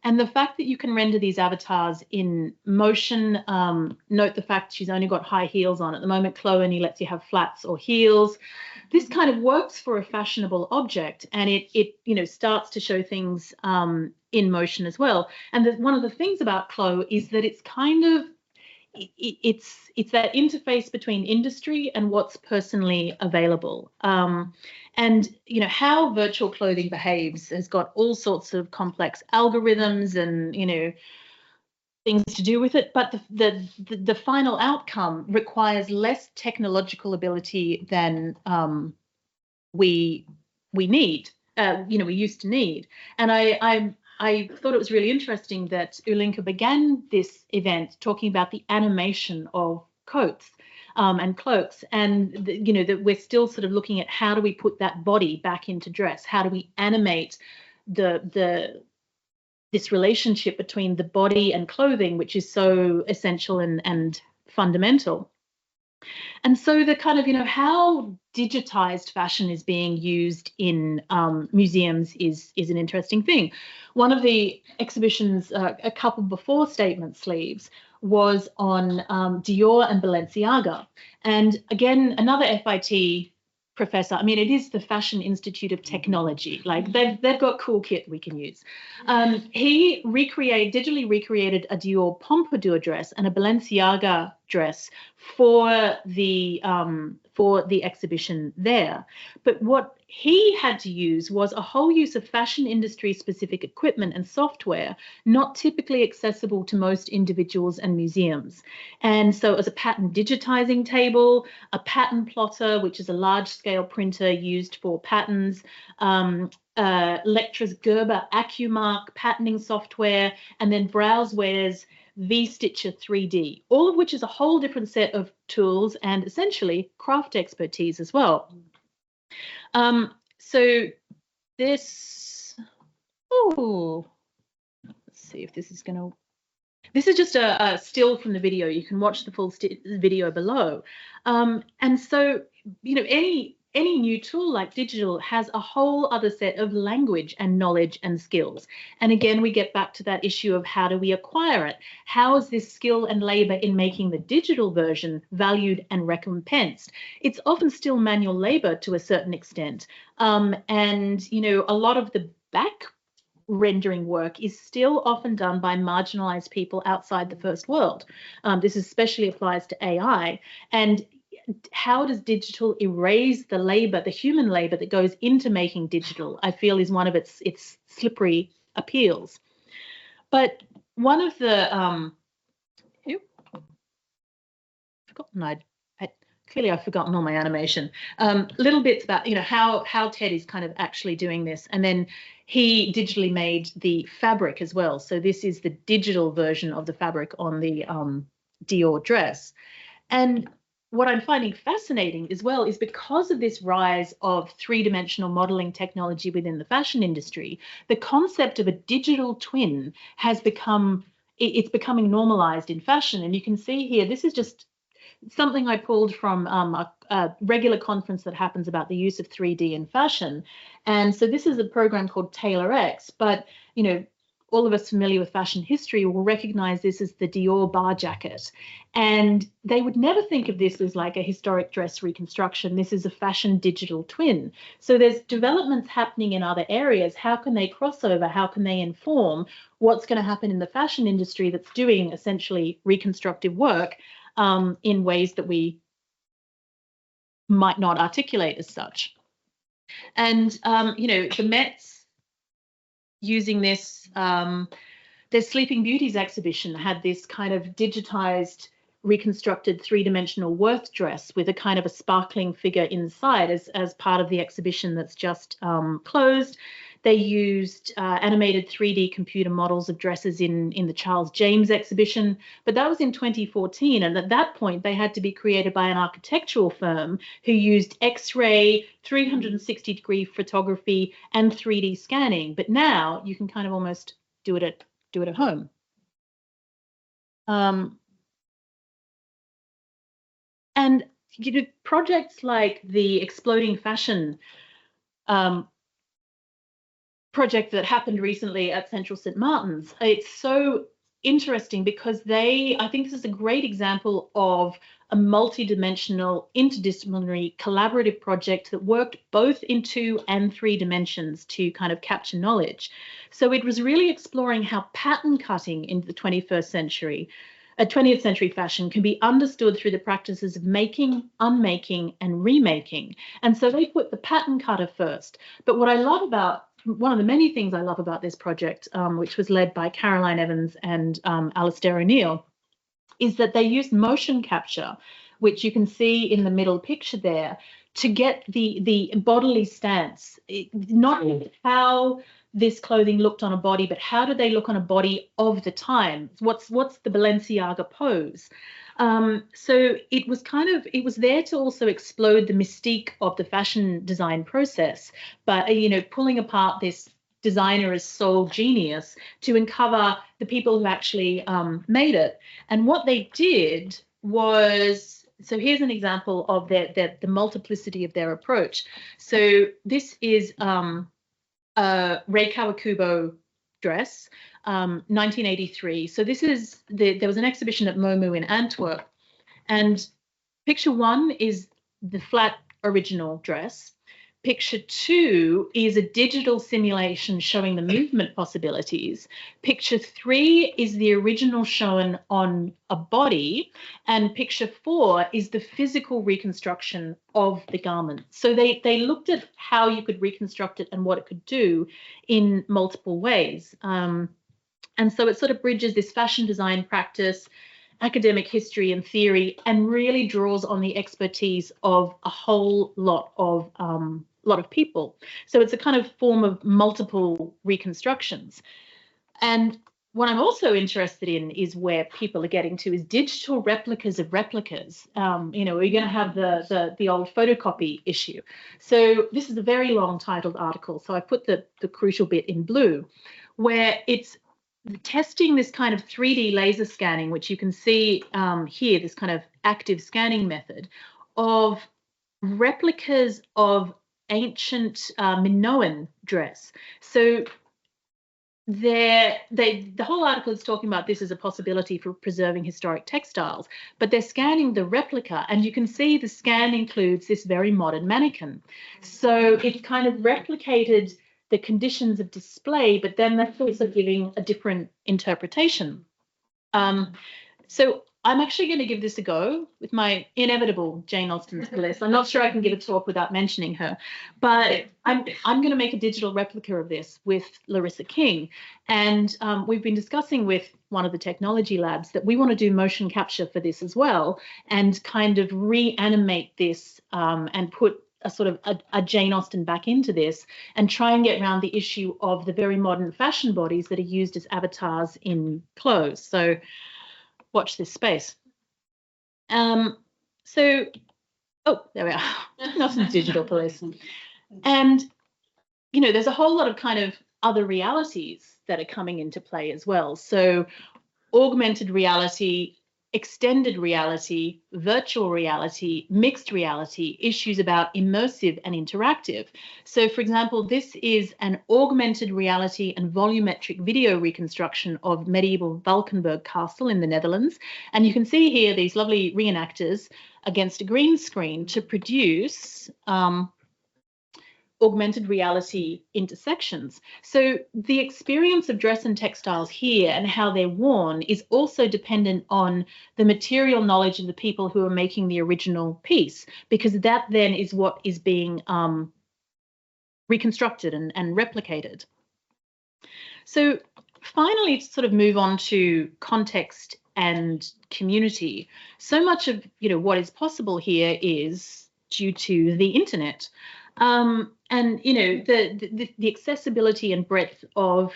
And the fact that you can render these avatars in motion, note the fact she's only got high heels on. At the moment, Clo only lets you have flats or heels. this kind of works for a fashionable object, and it starts to show things in motion as well. And one of the things about Clo is that it's kind of it's that interface between industry and what's personally available. And how virtual clothing behaves has got all sorts of complex algorithms and things to do with it, but the final outcome requires less technological ability than we need. We used to need. And I thought it was really interesting that Ulinka began this event talking about the animation of coats and cloaks, and that we're still sort of looking at how do we put that body back into dress? How do we animate this relationship between the body and clothing, which is so essential and fundamental. And so the kind of, how digitized fashion is being used in museums is an interesting thing. One of the exhibitions, a couple before Statement Sleeves, was on Dior and Balenciaga. And again, another FIT professor, it is the Fashion Institute of Technology. Like they've got cool kit we can use. He digitally recreated a Dior Pompadour dress and a Balenciaga dress for the exhibition there. But what he had to use was a whole use of fashion industry specific equipment and software not typically accessible to most individuals and museums. And so it was a pattern digitizing table, a pattern plotter, which is a large scale printer used for patterns, Lectra's Gerber AccuMark patterning software, and then Browseware's V-Stitcher 3D, all of which is a whole different set of tools and essentially craft expertise as well. So this, let's see if this is going to, this is just a still from the video. You can watch the full video below. And so, any new tool like digital has a whole other set of language and knowledge and skills. And again, we get back to that issue of how do we acquire it? How is this skill and labor in making the digital version valued and recompensed? It's often still manual labor to a certain extent. And, a lot of the back rendering work is still often done by marginalized people outside the first world. This especially applies to AI. And how does digital erase the labor, the human labor that goes into making digital, I feel is one of its slippery appeals. But one of the, clearly I've forgotten all my animation. Little bits about, how Ted is kind of actually doing this. And then he digitally made the fabric as well. So this is the digital version of the fabric on the Dior dress. And what I'm finding fascinating as well is because of this rise of three-dimensional modeling technology within the fashion industry, the concept of a digital twin has it's becoming normalized in fashion. And you can see here, this is just something I pulled from a regular conference that happens about the use of 3D in fashion. And so this is a program called TaylorX, but, all of us familiar with fashion history will recognize this as the Dior bar jacket. And they would never think of this as like a historic dress reconstruction. This is a fashion digital twin. So there's developments happening in other areas. How can they cross over? How can they inform what's going to happen in the fashion industry that's doing essentially reconstructive work in ways that we might not articulate as such? And, the Met's using this, their Sleeping Beauties exhibition had this kind of digitized, reconstructed three-dimensional Worth dress with a kind of a sparkling figure inside as part of the exhibition that's just closed. They used animated 3D computer models of dresses in the Charles James exhibition, but that was in 2014. And at that point, they had to be created by an architectural firm who used X-ray, 360-degree photography, and 3D scanning. But now you can kind of almost do it at home. And projects like the Exploding Fashion project that happened recently at Central St. Martin's, it's so interesting because I think this is a great example of a multi-dimensional, interdisciplinary, collaborative project that worked both in 2 and 3 dimensions to kind of capture knowledge. So it was really exploring how pattern cutting in the 20th century fashion can be understood through the practices of making, unmaking, and remaking. And so they put the pattern cutter first. But what I love about, one of the many things I love about this project, which was led by Caroline Evans and Alistair O'Neill, is that they used motion capture, which you can see in the middle picture there, to get the bodily stance, not how this clothing looked on a body, but how did they look on a body of the time? What's the Balenciaga pose? So it was there to also explode the mystique of the fashion design process, but pulling apart this designer as sole genius to uncover the people who actually made it. And what they did was, so here's an example of the multiplicity of their approach. So this is a Rei Kawakubo dress, 1983. So this is there was an exhibition at MoMu in Antwerp, and picture 1 is the flat original dress. Picture 2 is a digital simulation showing the movement possibilities. Picture 3 is the original shown on a body, and picture 4 is the physical reconstruction of the garment. So they looked at how you could reconstruct it and what it could do in multiple ways. And so it sort of bridges this fashion design practice, academic history and theory, and really draws on the expertise of a whole lot of people. So it's a kind of form of multiple reconstructions. And what I'm also interested in is where people are getting to is digital replicas of replicas. We're going to have the old photocopy issue. So this is a very long titled article. So I put the crucial bit in blue, where it's testing this kind of 3D laser scanning, which you can see here, this kind of active scanning method of replicas of ancient Minoan dress. So the whole article is talking about this as a possibility for preserving historic textiles, but they're scanning the replica, and you can see the scan includes this very modern mannequin. So it's kind of replicated the conditions of display, but then that's also giving a different interpretation. So I'm actually going to give this a go with my inevitable Jane Austen's list. I'm not sure I can give a talk without mentioning her, but I'm going to make a digital replica of this with Larissa King. And we've been discussing with one of the technology labs that we want to do motion capture for this as well, and kind of reanimate this and put a sort of a Jane Austen back into this, and try and get around the issue of the very modern fashion bodies that are used as avatars in clothes. So watch this space. Oh, there we are. Nothing digital police. And, there's a whole lot of kind of other realities that are coming into play as well. So augmented reality, extended reality, virtual reality, mixed reality, issues about immersive and interactive. So, for example, this is an augmented reality and volumetric video reconstruction of medieval Valkenburg Castle in the Netherlands. And you can see here these lovely reenactors against a green screen to produce augmented reality intersections. So the experience of dress and textiles here and how they're worn is also dependent on the material knowledge of the people who are making the original piece, because that then is what is being reconstructed and replicated. So finally, to sort of move on to context and community, so much of what is possible here is due to the internet. And the accessibility and breadth of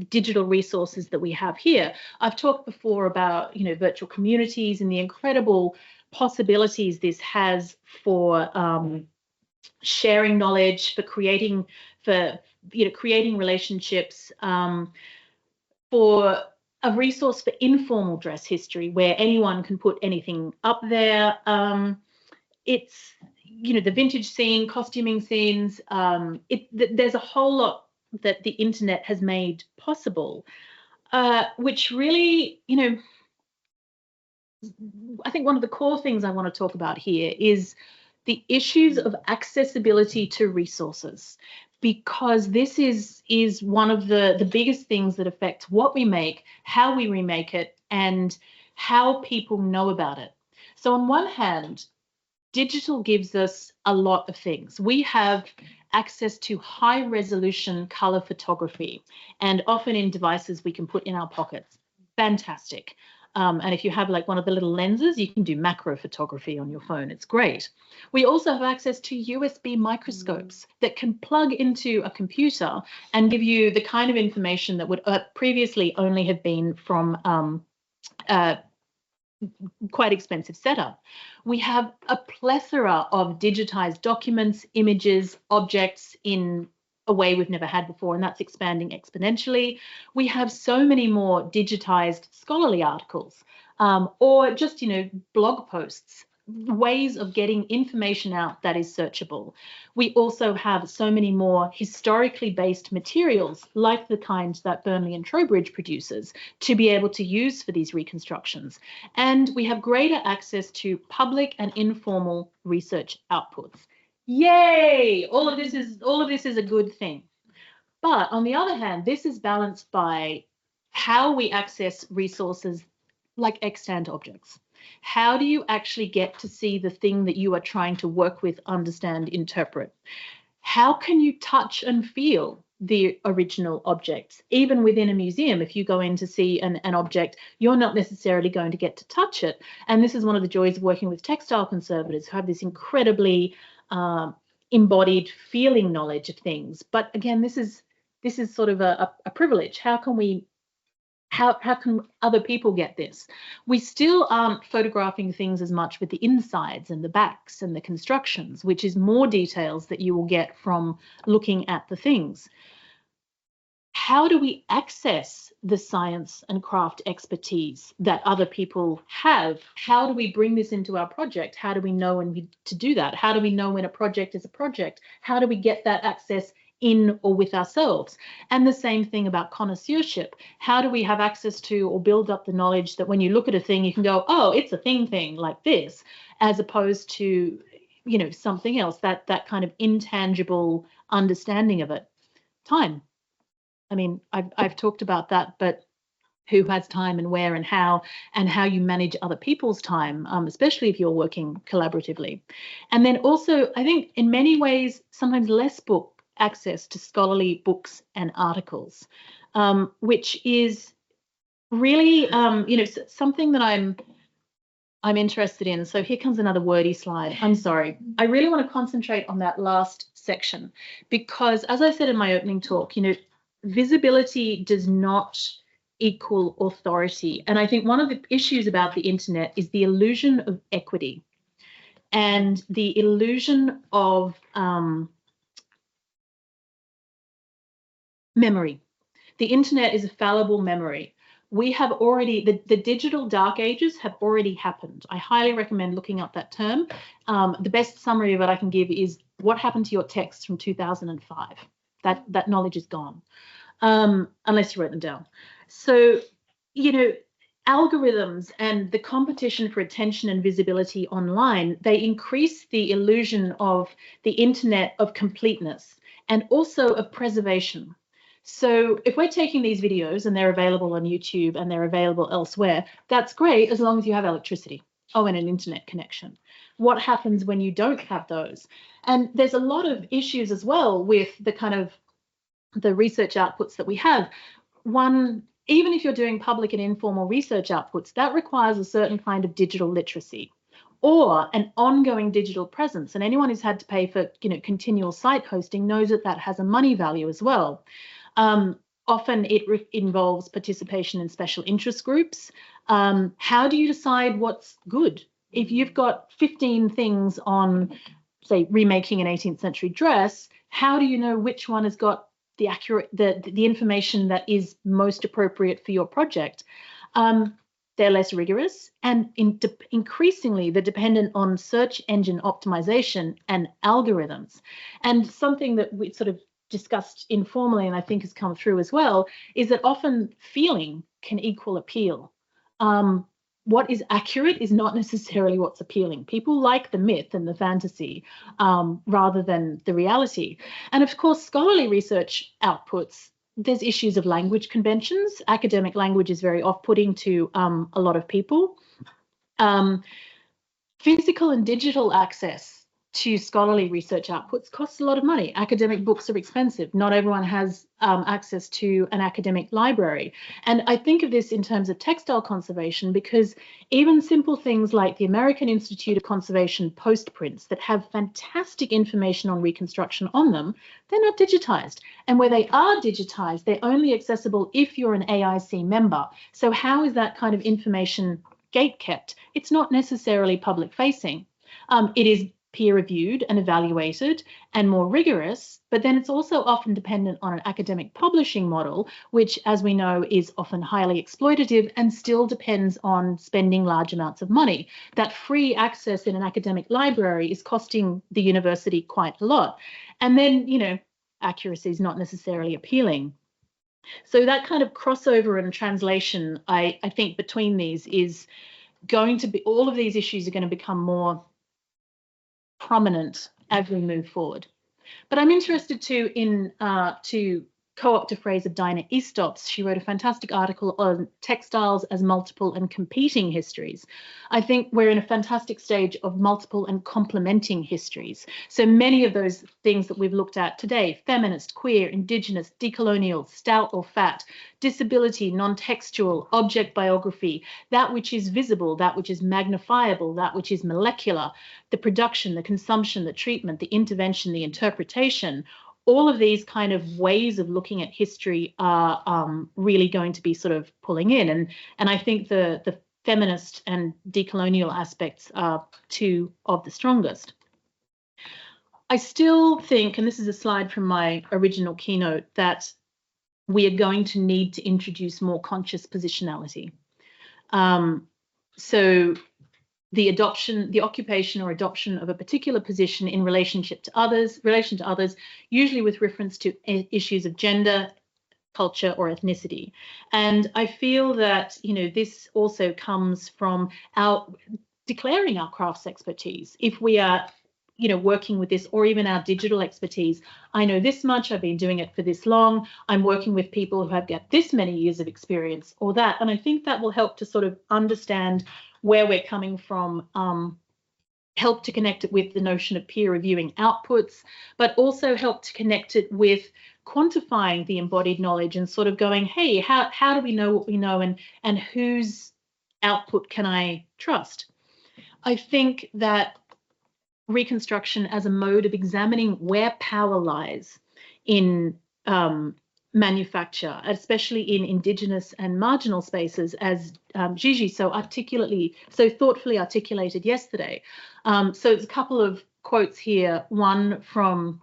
digital resources that we have here. I've talked before about virtual communities and the incredible possibilities this has for sharing knowledge, for creating relationships, for a resource for informal dress history where anyone can put anything up there. It's the vintage scene, costuming scenes, there's a whole lot that the internet has made possible. which really, you know, I think one of the core things I want to talk about here is the issues of accessibility to resources, because this is one of the biggest things that affects what we make, how we remake it, and how people know about it. So on one hand, digital gives us a lot of things. We have access to high resolution color photography, and often in devices we can put in our pockets. Fantastic. And if you have like one of the little lenses, you can do macro photography on your phone. It's great. We also have access to USB microscopes that can plug into a computer and give you the kind of information that would previously only have been from quite expensive setup. We have a plethora of digitized documents, images, objects in a way we've never had before, and that's expanding exponentially. We have so many more digitized scholarly articles, or just, you know, blog posts, ways of getting information out that is searchable. We also have so many more historically based materials, like the kind that Burnley and Trowbridge produces, to be able to use for these reconstructions. And we have greater access to public and informal research outputs. Yay! All of this is a good thing. But on the other hand, this is balanced by how we access resources like extant objects. How do you actually get to see the thing that you are trying to work with, understand, interpret? How can you touch and feel the original objects? Even within a museum, if you go in to see an object, you're not necessarily going to get to touch it. And this is one of the joys of working with textile conservators, who have this incredibly embodied feeling knowledge of things. But again, this is sort of a privilege. How can other people get this? We still aren't photographing things as much with the insides and the backs and the constructions, which is more details that you will get from looking at the things. How do we access the science and craft expertise that other people have? How do we bring this into our project? How do we know when to do that? How do we know when a project is a project? How do we get that access in or with ourselves? And the same thing about connoisseurship. How do we have access to or build up the knowledge that when you look at a thing, you can go, oh, it's a thing like this, as opposed to, you know, something else, that kind of intangible understanding of it. Time. I mean, I've talked about that, but who has time and where and how you manage other people's time, especially if you're working collaboratively. And then also, I think in many ways, sometimes less book access to scholarly books and articles, which is really, you know, something that I'm interested in. So here comes another wordy slide. I'm sorry. I really want to concentrate on that last section, because as I said in my opening talk, you know, visibility does not equal authority. And I think one of the issues about the internet is the illusion of equity and the illusion of memory. The internet is a fallible memory. We have already, the digital dark ages have already happened. I highly recommend looking up that term. The best summary of it I can give is what happened to your texts from 2005. That knowledge is gone, unless you wrote them down. So, you know, algorithms and the competition for attention and visibility online, they increase the illusion of the internet of completeness and also of preservation. So if we're taking these videos and they're available on YouTube and they're available elsewhere, that's great as long as you have electricity. Oh, and an internet connection. What happens when you don't have those? And there's a lot of issues as well with the kind of the research outputs that we have. One, even if you're doing public and informal research outputs, that requires a certain kind of digital literacy or an ongoing digital presence. And anyone who's had to pay for, you know, continual site hosting knows that that has a money value as well. Often it involves participation in special interest groups. How do you decide what's good? If you've got 15 things on, say, remaking an 18th century dress, how do you know which one has got the accurate, the information that is most appropriate for your project? They're less rigorous, and increasingly they're dependent on search engine optimization and algorithms. And something that we sort of discussed informally, and I think has come through as well, is that often feeling can equal appeal. What is accurate is not necessarily what's appealing. People like the myth and the fantasy rather than the reality. And of course, scholarly research outputs, there's issues of language conventions. Academic language is very off-putting to a lot of people. Physical and digital access to scholarly research outputs costs a lot of money. Academic books are expensive. Not everyone has access to an academic library. And I think of this in terms of textile conservation because even simple things like the American Institute of Conservation postprints that have fantastic information on Reconstruction on them, they're not digitized. And where they are digitized, they're only accessible if you're an AIC member. So how is that kind of information gatekept? It's not necessarily public facing. It is peer-reviewed and evaluated and more rigorous, but then it's also often dependent on an academic publishing model, which, as we know, is often highly exploitative and still depends on spending large amounts of money. That free access in an academic library is costing the university quite a lot. And then, you know, accuracy is not necessarily appealing. So that kind of crossover and translation, I think, between these is going to be, all of these issues are going to become more prominent as we move forward. But I'm interested too in to co-opt a phrase of Dinah Eastop's. She wrote a fantastic article on textiles as multiple and competing histories. I think we're in a fantastic stage of multiple and complementing histories. So many of those things that we've looked at today, feminist, queer, indigenous, decolonial, stout or fat, disability, non-textual, object biography, that which is visible, that which is magnifiable, that which is molecular, the production, the consumption, the treatment, the intervention, the interpretation, all of these kind of ways of looking at history are really going to be sort of pulling in. And I think the feminist and decolonial aspects are two of the strongest. I still think, and this is a slide from my original keynote, that we are going to need to introduce more conscious positionality. So the occupation or adoption of a particular position in relation to others, usually with reference to issues of gender, culture, or ethnicity. And I feel that, you know, this also comes from our declaring our crafts expertise. If we are, you know, working with this, or even our digital expertise, I know this much, I've been doing it for this long, I'm working with people who have got this many years of experience or that. And I think that will help to sort of understand where we're coming from, help to connect it with the notion of peer reviewing outputs, but also help to connect it with quantifying the embodied knowledge and sort of going, hey, how do we know what we know, and whose output can I trust? I think that Reconstruction as a mode of examining where power lies in manufacture, especially in Indigenous and marginal spaces, as Gigi so thoughtfully articulated yesterday. So it's a couple of quotes here, one from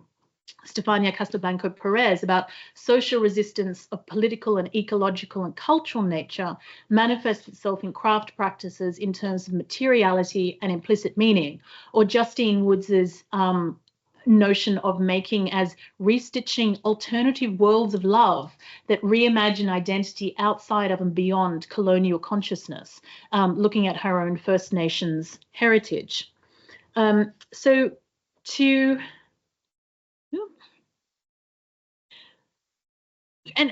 Stefania Castelblanco-Perez about social resistance of political and ecological and cultural nature manifests itself in craft practices in terms of materiality and implicit meaning, or Justine Woods's notion of making as restitching alternative worlds of love that reimagine identity outside of and beyond colonial consciousness, looking at her own First Nations heritage. And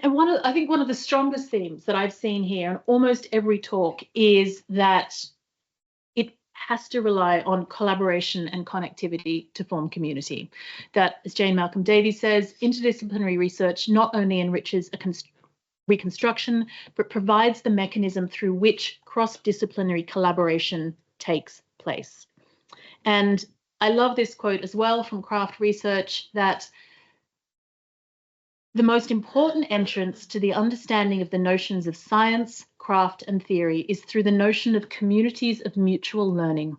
I think one of the strongest themes that I've seen here in almost every talk is that it has to rely on collaboration and connectivity to form community. That, as Jane Malcolm Davies says, interdisciplinary research not only enriches a reconstruction, but provides the mechanism through which cross-disciplinary collaboration takes place. And I love this quote as well from Craft Research, that the most important entrance to the understanding of the notions of science, craft, and theory is through the notion of communities of mutual learning.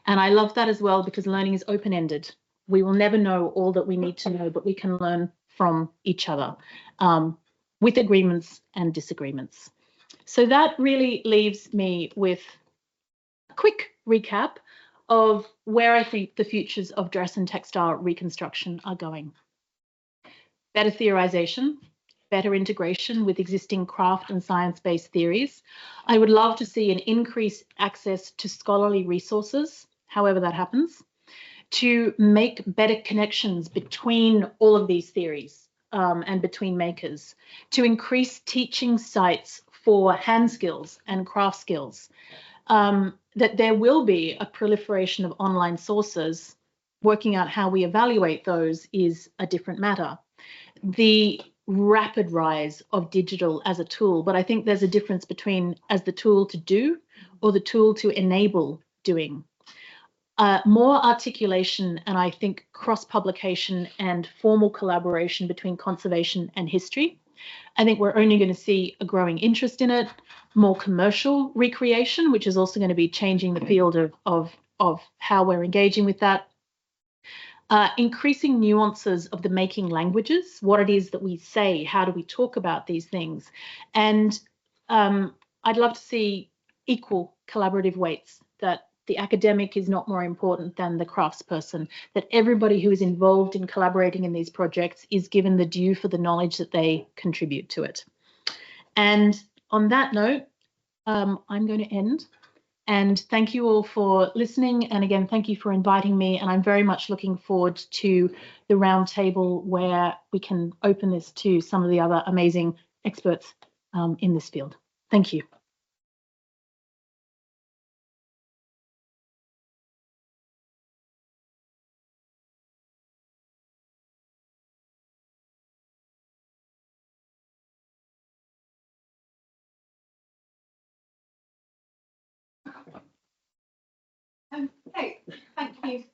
And I love that as well, because learning is open-ended. We will never know all that we need to know, but we can learn from each other with agreements and disagreements. So that really leaves me with a quick recap of where I think the futures of dress and textile reconstruction are going. better theorization, better integration with existing craft and science-based theories. I would love to see an increased access to scholarly resources, however that happens, to make better connections between all of these theories and between makers, to increase teaching sites for hand skills and craft skills, that there will be a proliferation of online sources. Working out how we evaluate those is a different matter. The rapid rise of digital as a tool, but I think there's a difference between as the tool to do or the tool to enable doing. More articulation and I think cross-publication and formal collaboration between conservation and history. I think we're only going to see a growing interest in it, more commercial recreation, which is also going to be changing the field of how we're engaging with that. Increasing nuances of the making languages, what it is that we say, how do we talk about these things. And I'd love to see equal collaborative weights, that the academic is not more important than the craftsperson, that everybody who is involved in collaborating in these projects is given the due for the knowledge that they contribute to it. And on that note, I'm going to end. And thank you all for listening. And again, thank you for inviting me. And I'm very much looking forward to the roundtable where we can open this to some of the other amazing experts in this field. Thank you. Thank you.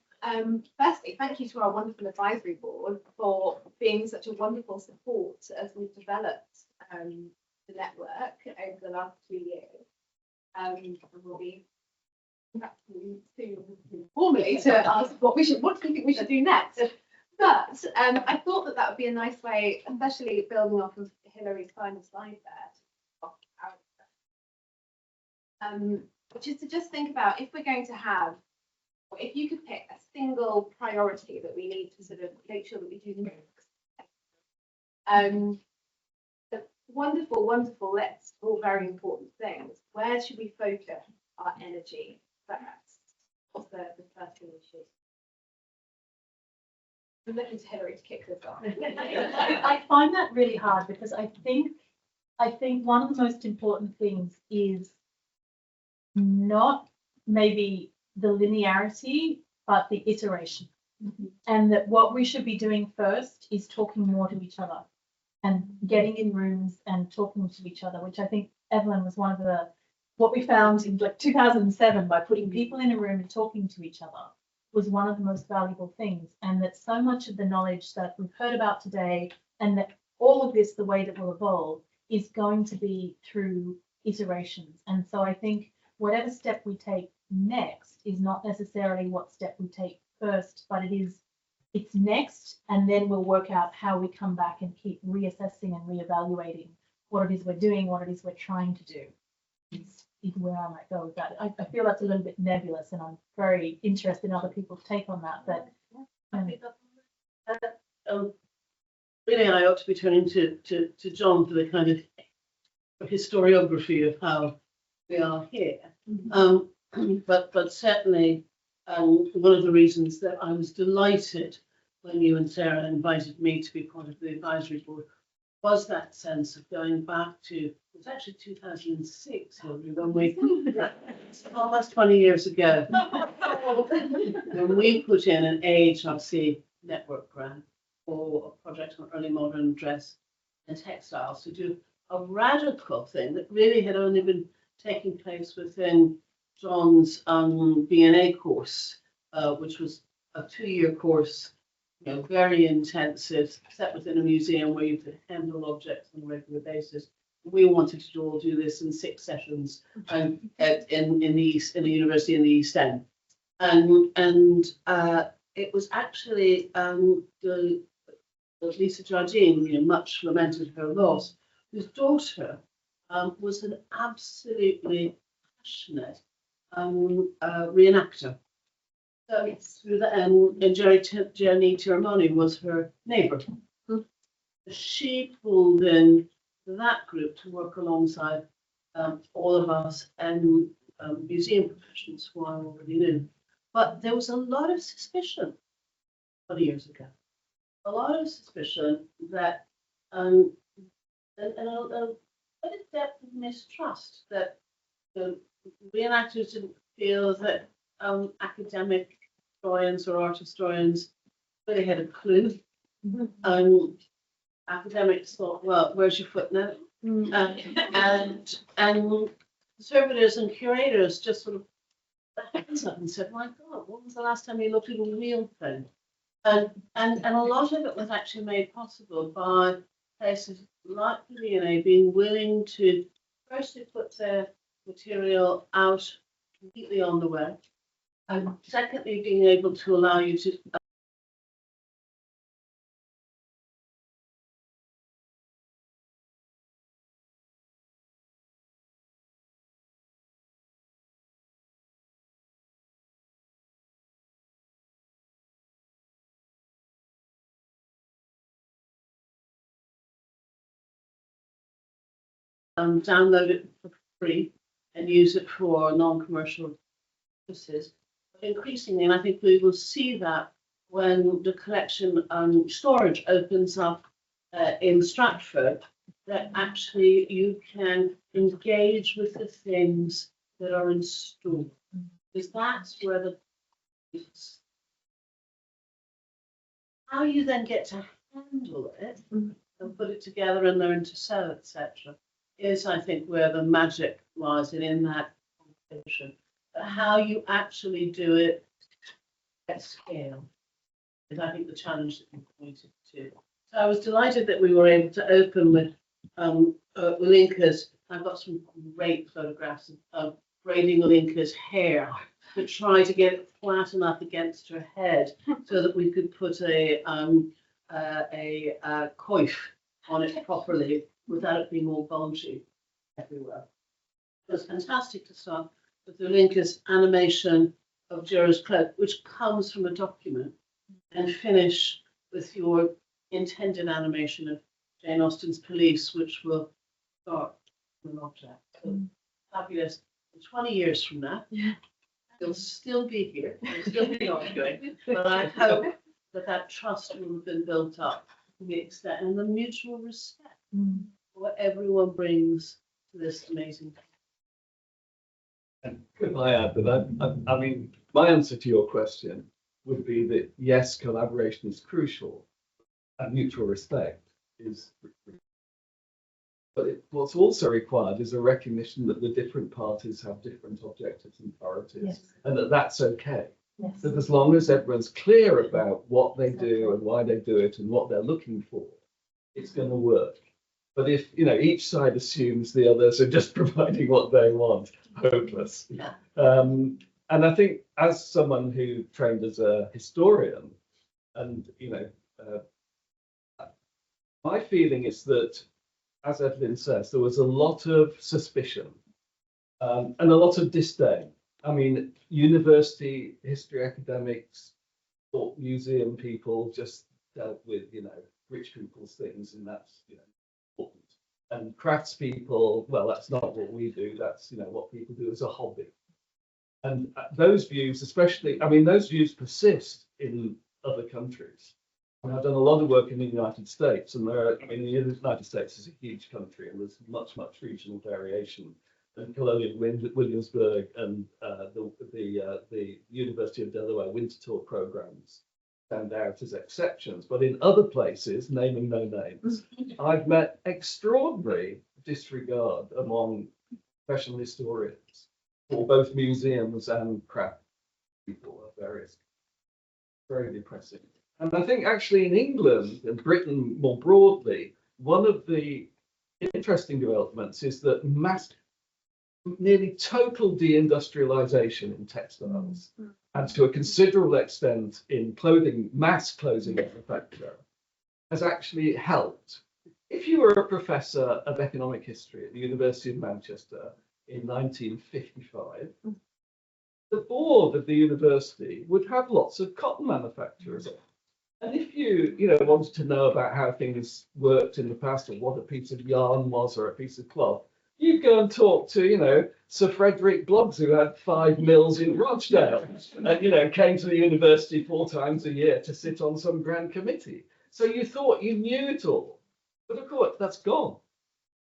Firstly, thank you to our wonderful advisory board for being such a wonderful support as we've developed the network over the last 2 years. And we'll be soon formally to ask what do you think we should do next? But I thought that would be a nice way, especially building off of Hilary's final slide there, which is to just think about if we're going to have, if you could pick a single priority that we need to sort of make sure that we do next. The wonderful list of all very important things. Where should we focus our energy first? What's the first thing we should? I'm looking to Hilary to kick this off. I find that really hard because I think one of the most important things is not maybe the linearity, but the iteration. And that what we should be doing first is talking more to each other and getting in rooms and talking to each other, which I think, Evelyn, was one of what we found in like 2007 by putting people in a room and talking to each other was one of the most valuable things. And that so much of the knowledge that we've heard about today and that all of this, the way that will evolve, is going to be through iterations. And so I think whatever step we take next is not necessarily what step we take first, but it's next, and then we'll work out how we come back and keep reassessing and reevaluating what it is we're doing, what it is we're trying to do. Is where I might go with that. I feel that's a little bit nebulous, and I'm very interested in other people's take on that. But really, I ought to be turning to John for the kind of historiography of how we are here. But certainly, one of the reasons that I was delighted when you and Sarah invited me to be part of the advisory board was that sense of going back to, it was actually 2006, when we, almost 20 years ago, when we put in an AHRC network grant for a project on early modern dress and textiles to do a radical thing that really had only been taking place within John's BNA course, which was a 2-year course, very intensive, set within a museum where you could handle objects on a regular basis. We wanted to all do this in 6 sessions in the university in the East End, and it was actually Lisa Georgian, much lamented her loss, whose daughter was an absolutely passionate reenactor. So yes. And Jenny Tiramani was her neighbour. she pulled in that group to work alongside all of us and museum professionals who I already knew. But there was a lot of suspicion 20 years ago. A lot of suspicion that, and a depth of mistrust that the reenactors didn't feel that academic historians or art historians really had a clue. Academics thought, well, where's your footnote? And conservators and curators just sort of put hands up and said, my God, when was the last time you looked at a real thing? And a lot of it was actually made possible by places like the V&A being willing to firstly put their material out completely on the web, and secondly being able to allow you to download it for free and use it for non-commercial purposes. But increasingly, and I think we will see that when the collection storage opens up in Stratford, that actually you can engage with the things that are in store. Because that's where the how you then get to handle it and put it together and learn to sell, etc., is, I think, where the magic lies in that competition. But how you actually do it at scale is, I think, the challenge that you pointed to. So I was delighted that we were able to open with Olinka's. I've got some great photographs of braiding Olinka's hair to try to get it flat enough against her head so that we could put a coif on it properly without it being all bulgy everywhere. It was fantastic to start with Olinka's animation of Jura's cloak, which comes from a document, and finish with your intended animation of Jane Austen's Police, which will start from an object. So fabulous. 20 years from now, you'll still be here, you'll still be ongoing, but I hope that that trust will have been built up to the extent and the mutual respect for what everyone brings to this amazing. And could I add that I mean, my answer to your question would be that yes, collaboration is crucial and mutual respect is, but what's also required is a recognition that the different parties have different objectives and priorities, and that that's okay. That as long as everyone's clear about what they do and why they do it and what they're looking for, it's going to work. But if each side assumes the others are just providing what they want, hopeless. And I think, as someone who trained as a historian, and my feeling is that, as Evelyn says, there was a lot of suspicion and a lot of disdain. I mean, university history academics, thought museum people just dealt with, rich people's things, and that's, important. And craftspeople, well, that's not what we do. That's, what people do as a hobby. And those views, especially, I mean, those views persist in other countries. I've done a lot of work in the United States, and the United States is a huge country, and there's much regional variation. And Colonial Williamsburg and the University of Delaware Winter Tour programs stand out as exceptions. But in other places, naming no names, I've met extraordinary disregard among professional historians for both museums and craft people of various. Very depressing. And I think actually in England and Britain more broadly, one of the interesting developments is that nearly total deindustrialization in textiles, and to a considerable extent in clothing, mass clothing manufacture, has actually helped. If you were a professor of economic history at the University of Manchester in 1955, the board of the university would have lots of cotton manufacturers. And if you know, wanted to know about how things worked in the past, or what a piece of yarn was, or a piece of cloth, you go and talk to, you know, Sir Frederick Bloggs, who had 5 mills in Rochdale, and, you know, came to the university 4 times a year to sit on some grand committee. So you thought you knew it all, but of course that's gone,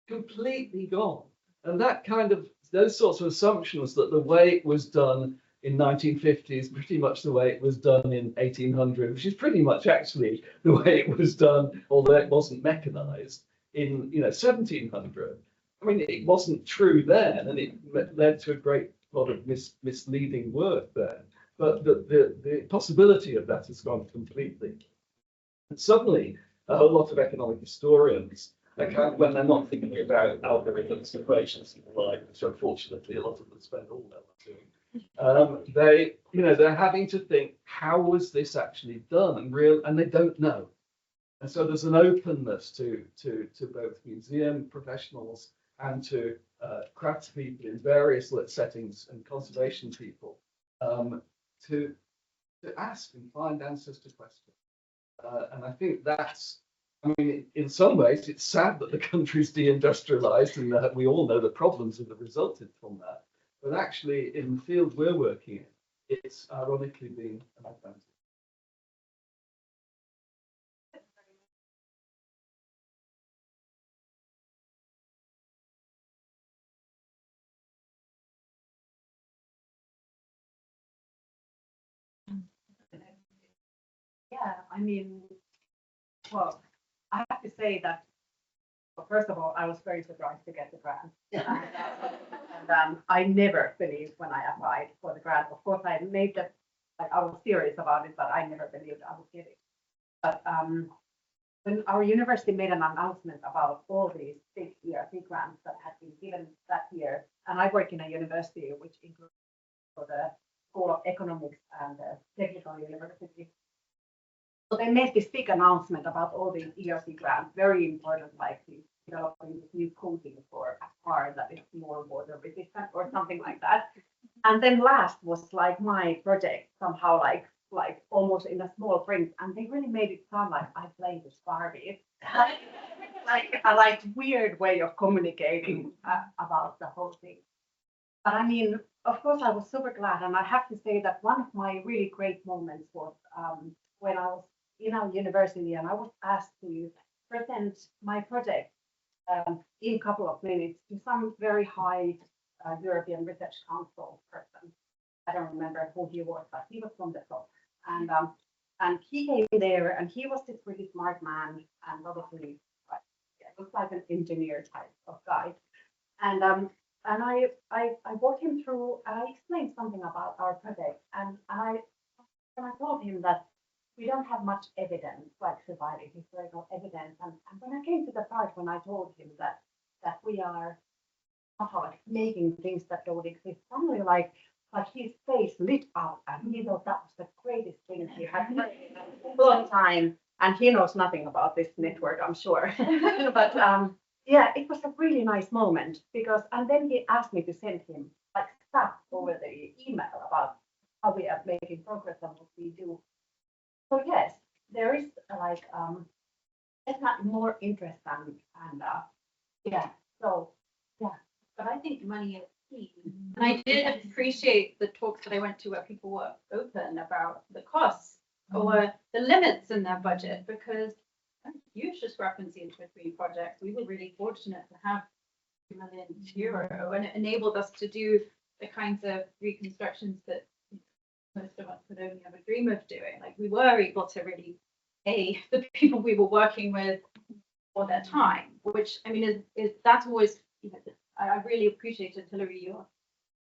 completely gone. And that kind of, those sorts of assumptions that the way it was done in 1950 is pretty much the way it was done in 1800, which is pretty much actually the way it was done, although it wasn't mechanized, in, you know, 1700. I mean, it wasn't true then, and it led to a great lot of misleading work there. But the possibility of that has gone completely. And suddenly, a whole lot of economic historians, when they're not thinking about algorithms, equations, and the like, which unfortunately a lot of them spend all their life doing, they're having to think, how was this actually done? And they don't know. And so there's an openness to both museum professionals and to craftspeople in various settings and conservation people to ask and find answers to questions. And I think that's, I mean, in some ways, it's sad that the country's deindustrialized and that we all know the problems that have resulted from that. But actually, in the field we're working in, it's ironically been an advantage. Yeah, I mean, well, I have to say that, well, first of all, I was very surprised to get the grant. And I never believed when I applied for the grant. Of course, I made that, like, I was serious about it, but I never believed I would get it. But when our university made an announcement about all these big ERC grants that had been given that year, and I work in a university which includes the School of Economics and the Technical University. So they made this big announcement about all these ERC grants, very important, like developing this new coating for a car that is more water resistant or something like that. And then last was like my project somehow like almost in a small print, and they really made it sound like I played with Barbie. like a weird way of communicating about the whole thing. But I mean, of course, I was super glad, and I have to say that one of my really great moments was when I was in our university and I was asked to present my project in a couple of minutes to some very high European Research Council person. I don't remember who he was, but he was from the top. And he came there, and he was this really smart man, and probably looked like an engineer type of guy. And I walked him through, and I explained something about our project, and I told him that we don't have much evidence, like surviving historical evidence. And when I came to the part when I told him that we are like making things that don't exist, suddenly like his face lit up, and he thought that was the greatest thing he had heard in a long time. And he knows nothing about this network, I'm sure. But yeah, it was a really nice moment because, and then he asked me to send him like stuff over the email about how we are making progress and what we do. So yes, there is like definitely more interest and yeah. So yeah. But I think money is key. And I did appreciate the talks that I went to where people were open about the costs or the limits in their budget, because there's huge discrepancies between projects. We were really fortunate to have €2 million, and it enabled us to do the kinds of reconstructions that most of us could only ever dream of doing. Like, we were able to really pay the people we were working with for their time, which I mean is that's always, you know, I really appreciated, Hilary, your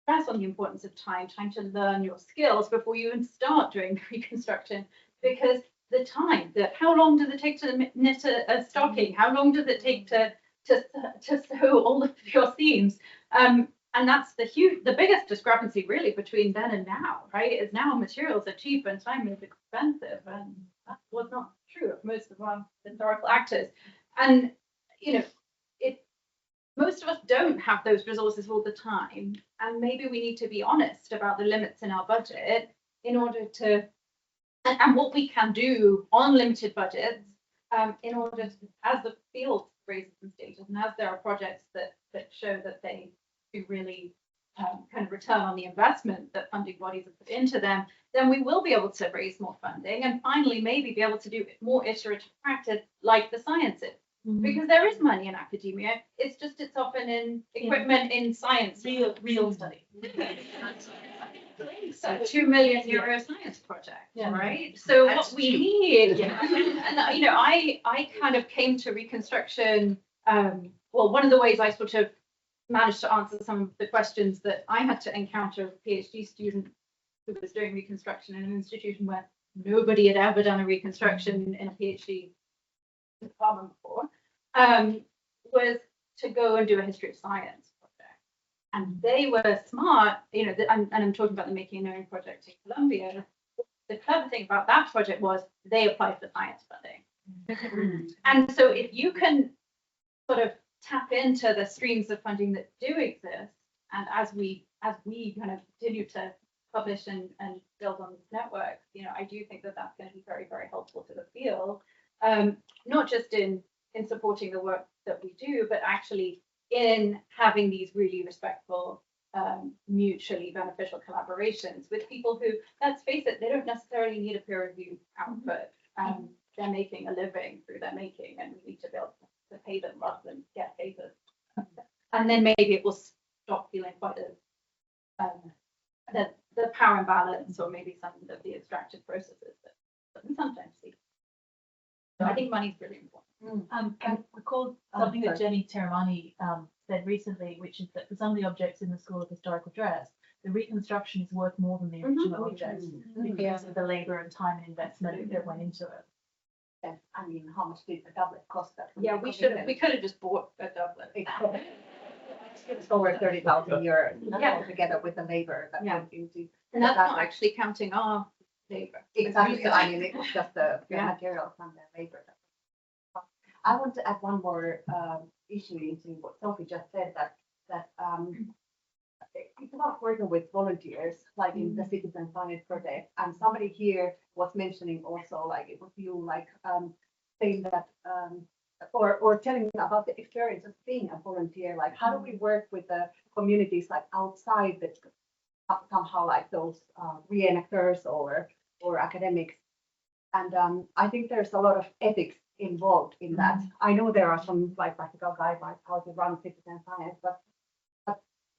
stress on the importance of time to learn your skills before you even start doing the reconstruction, because the time, how long does it take to knit a stocking? How long does it take to sew all of your seams? And that's the biggest discrepancy really between then and now, right? Is now materials are cheap and time is expensive, and that was not true of most of our historical actors. And you know, most of us don't have those resources all the time, and maybe we need to be honest about the limits in our budget in order to and what we can do on limited budgets in order to, as the field raises some status, and as there are projects that show that they do really kind of return on the investment that funding bodies have put into them, then we will be able to raise more funding and finally maybe be able to do more iterative practice like the sciences. Because there is money in academia, it's just it's often in equipment in science. Real study. So €2 million science project, right? So what we need, and you know, I kind of came to Reconstruction. Well, one of the ways I sort of managed to answer some of the questions that I had to encounter as a PhD student who was doing Reconstruction in an institution where nobody had ever done a Reconstruction in a PhD department before, was to go and do a history of science project. And they were smart, you know, and I'm talking about the Making a Knowing project in Columbia. The clever thing about that project was they applied for science funding. And so if you can sort of tap into the streams of funding that do exist, and as we kind of continue to publish and build on this network, you know, I do think that that's going to be very, very helpful to the field, not just in supporting the work that we do, but actually in having these really respectful, mutually beneficial collaborations with people who, let's face it, they don't necessarily need a peer review output. They're making a living through their making, and we need to be able to pay them rather than get favors. And then maybe it will stop feeling quite the power imbalance, or maybe some of the extractive processes that we sometimes see. So I think money is really important. I recall something that Jenny Teramani said recently, which is that for some of the objects in the School of Historical Dress, the reconstruction is worth more than the original objects because of the labour and time and investment that went into it. Yes, I mean, how much did the doublet cost that? Yeah, we could have just bought a doublet. It's over 30,000 euros together with the labor that went into. And that's not actually counting our labor. Exactly. I mean, it's just the materials and the labor. I want to add one more issue into what Sophie just said, that it's about working with volunteers, like in the Citizen Science Project. And somebody here was mentioning also, like, it was you, like, saying that, or telling about the experience of being a volunteer. Like, how do we work with the communities, like, outside that somehow, like, those reenactors or academics? And I think there's a lot of ethics involved in that. I know there are some, like, practical guidelines how to run citizen science, but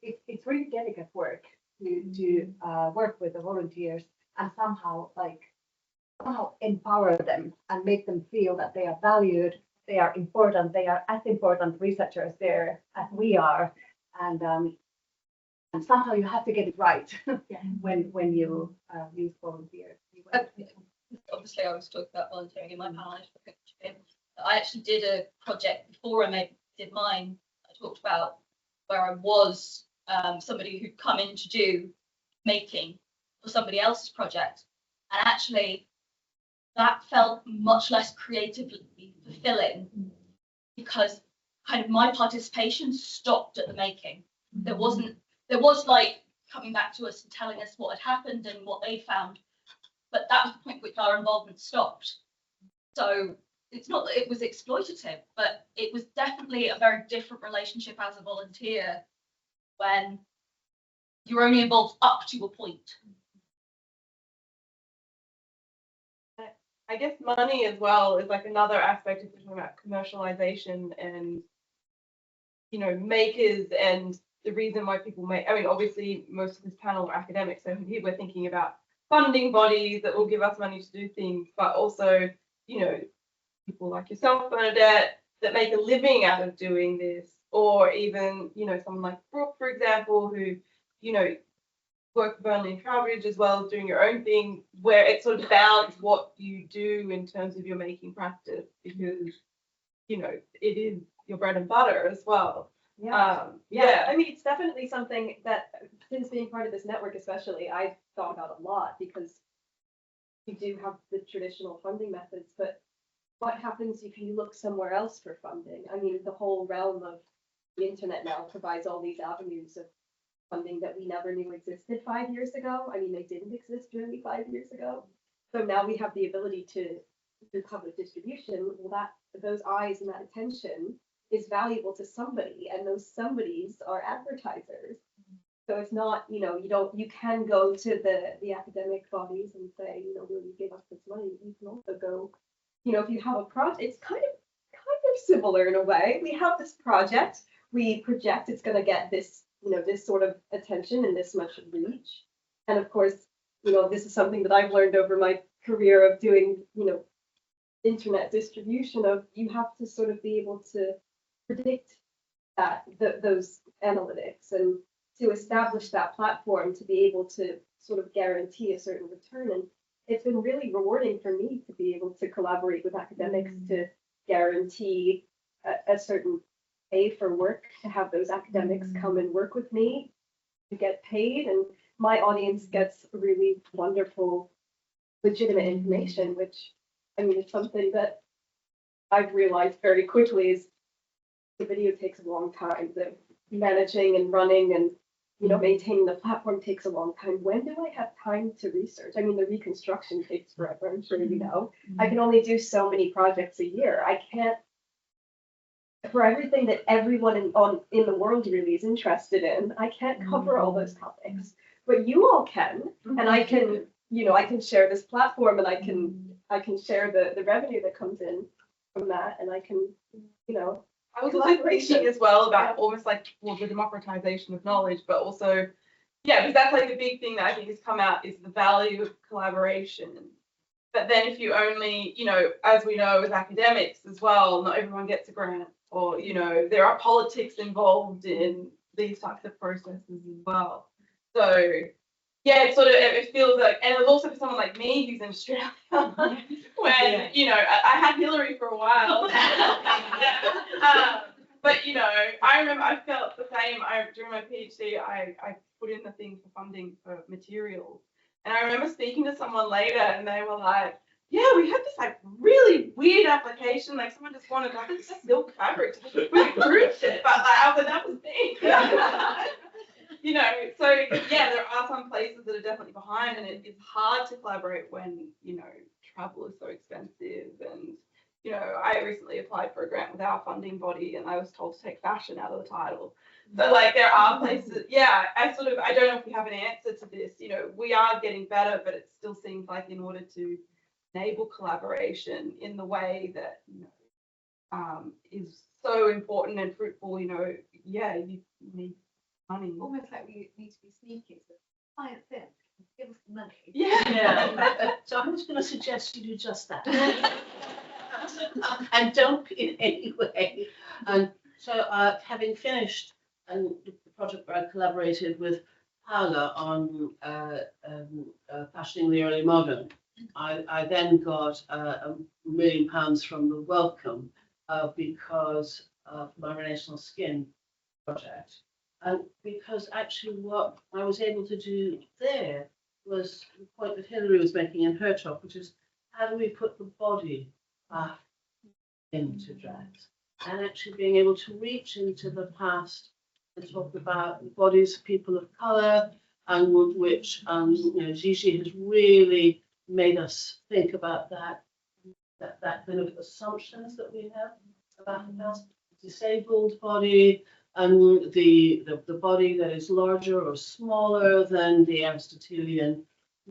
it's really delicate work to work with the volunteers and somehow empower them and make them feel that they are valued, they are important, they are as important researchers there as we are, and somehow you have to get it right when you use volunteers. Obviously, I was talking about volunteering in my panel. I actually did a project before I did mine. I talked about where I was somebody who'd come in to do making for somebody else's project, and actually that felt much less creatively fulfilling because kind of my participation stopped at the making. There was like coming back to us and telling us what had happened and what they found, but that was the point at which our involvement stopped. So it's not that it was exploitative, but it was definitely a very different relationship as a volunteer when you're only involved up to a point. I guess money as well is like another aspect if we're talking about commercialization and, you know, makers and the reason why people make. I mean, obviously most of this panel are academics, so here we're thinking about funding bodies that will give us money to do things, but also, you know, people like yourself, Bernadette, that make a living out of doing this, or even, you know, someone like Brooke, for example, who, you know, work for Burnley and Trowbridge as well as doing your own thing, where it sort of bounds what you do in terms of your making practice, because, you know, it is your bread and butter as well. Yeah, I mean, it's definitely something that, since being part of this network especially, I've thought about a lot, because you do have the traditional funding methods, but what happens if you look somewhere else for funding? I mean, the whole realm of the internet now provides all these avenues of funding that we never knew existed 5 years ago. I mean, they didn't exist really 5 years ago. So now we have the ability to do public distribution. Well, that those eyes and that attention is valuable to somebody, and those somebodies are advertisers. So it's not, you can go to the academic bodies and say, will you give us this money? You can also go, if you have a project, it's kind of similar in a way. We have this project, we project it's going to get this, this sort of attention and this much reach. And of course, this is something that I've learned over my career of doing, internet distribution of you have to sort of be able to predict those analytics and to establish that platform to be able to sort of guarantee a certain return. And it's been really rewarding for me to be able to collaborate with academics to guarantee a certain pay for work, to have those academics come and work with me to get paid. And my audience gets really wonderful, legitimate information, which, it's something that I've realized very quickly is the video takes a long time. The managing and running and maintaining the platform takes a long time. When do I have time to research? The Reconstruction takes forever, I'm sure you know. I can only do so many projects a year. I can't, for everything that everyone in the world really is interested in, I can't cover all those topics. But you all can, and I can, I can share this platform, and I can share the revenue that comes in from that, and I can, I was also thinking as well about almost like the democratization of knowledge, but also, because that's like the big thing that I think has come out is the value of collaboration. But then if you only, as we know with academics as well, not everyone gets a grant, or, there are politics involved in these types of processes as well. So, it feels like, and also for someone like me who's in Australia, when, I had Hilary for a while. But, I remember I felt the same. During my PhD, I put in the thing for funding for materials. And I remember speaking to someone later, and they were like, yeah, we had this like really weird application, like someone just wanted like this silk fabric. We approved it, but like that was me. So there are some places that are definitely behind, and it's hard to collaborate when, travel is so expensive. And, I recently applied for a grant with our funding body, and I was told to take fashion out of the title. So like there are places, I don't know if we have an answer to this. We are getting better, but it still seems like in order to enable collaboration in the way that, is so important and fruitful, you need money. Almost like we need to be sneaky. So clients in, give us the money. Yeah. So I'm just going to suggest you do just that. And don't in any way. And so having finished the project where I collaborated with Paula on fashioning the early modern, I then got £1 million from the Welcome because of my relational skin project. And because actually what I was able to do there was the point that Hilary was making in her talk, which is how do we put the body back into dress, and actually being able to reach into the past and talk about the bodies of people of colour, and with which Gigi has really made us think about that kind of assumptions that we have about the past, disabled body, and the body that is larger or smaller than the Aristotelian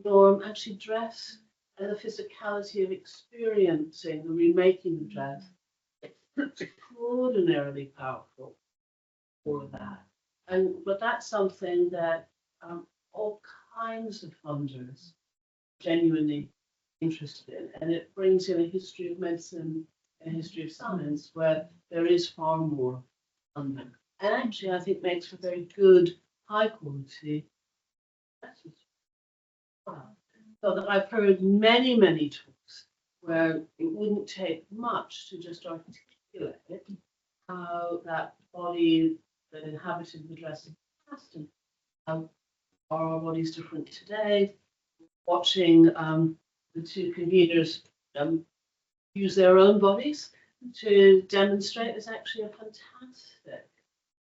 norm, actually dress and the physicality of experiencing the remaking of dress. It's extraordinarily powerful for that. But that's something that all kinds of funders are genuinely interested in, and it brings in a history of medicine, a history of science, where there is far more funding. And actually, I think makes for very good, high quality lessons. Wow. So that I've heard many, many talks where it wouldn't take much to just articulate how that body that inhabited the dress of the past, and how are our bodies different today. Watching the two conveners use their own bodies to demonstrate is actually a fantastic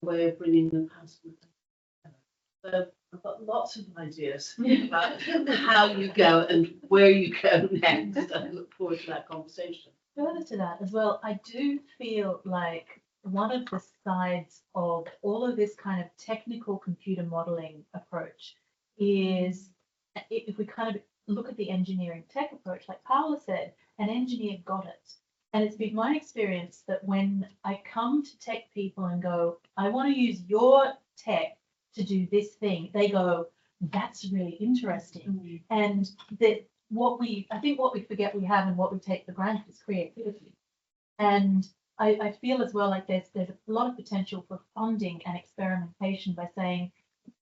way of bringing the past with them. So I've got lots of ideas about how you go and where you go next. I look forward to that conversation. Further to that as well, I do feel like one of the sides of all of this kind of technical computer modeling approach is, if we kind of look at the engineering tech approach, like Paula said, an engineer got it. And it's been my experience that when I come to tech people and go, I want to use your tech to do this thing, they go, that's really interesting. And that I think what we forget we have and what we take for granted is creativity. And I feel as well like there's a lot of potential for funding and experimentation by saying,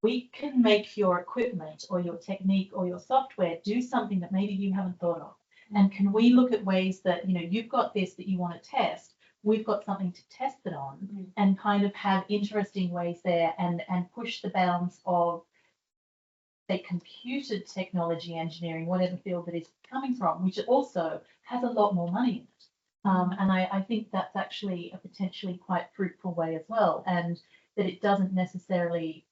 we can make your equipment or your technique or your software do something that maybe you haven't thought of. And can we look at ways that, you've got this that you want to test, we've got something to test it on, and kind of have interesting ways there and push the bounds of, say, computer technology engineering, whatever field that is coming from, which also has a lot more money in it. And I think that's actually a potentially quite fruitful way as well, and that it doesn't necessarily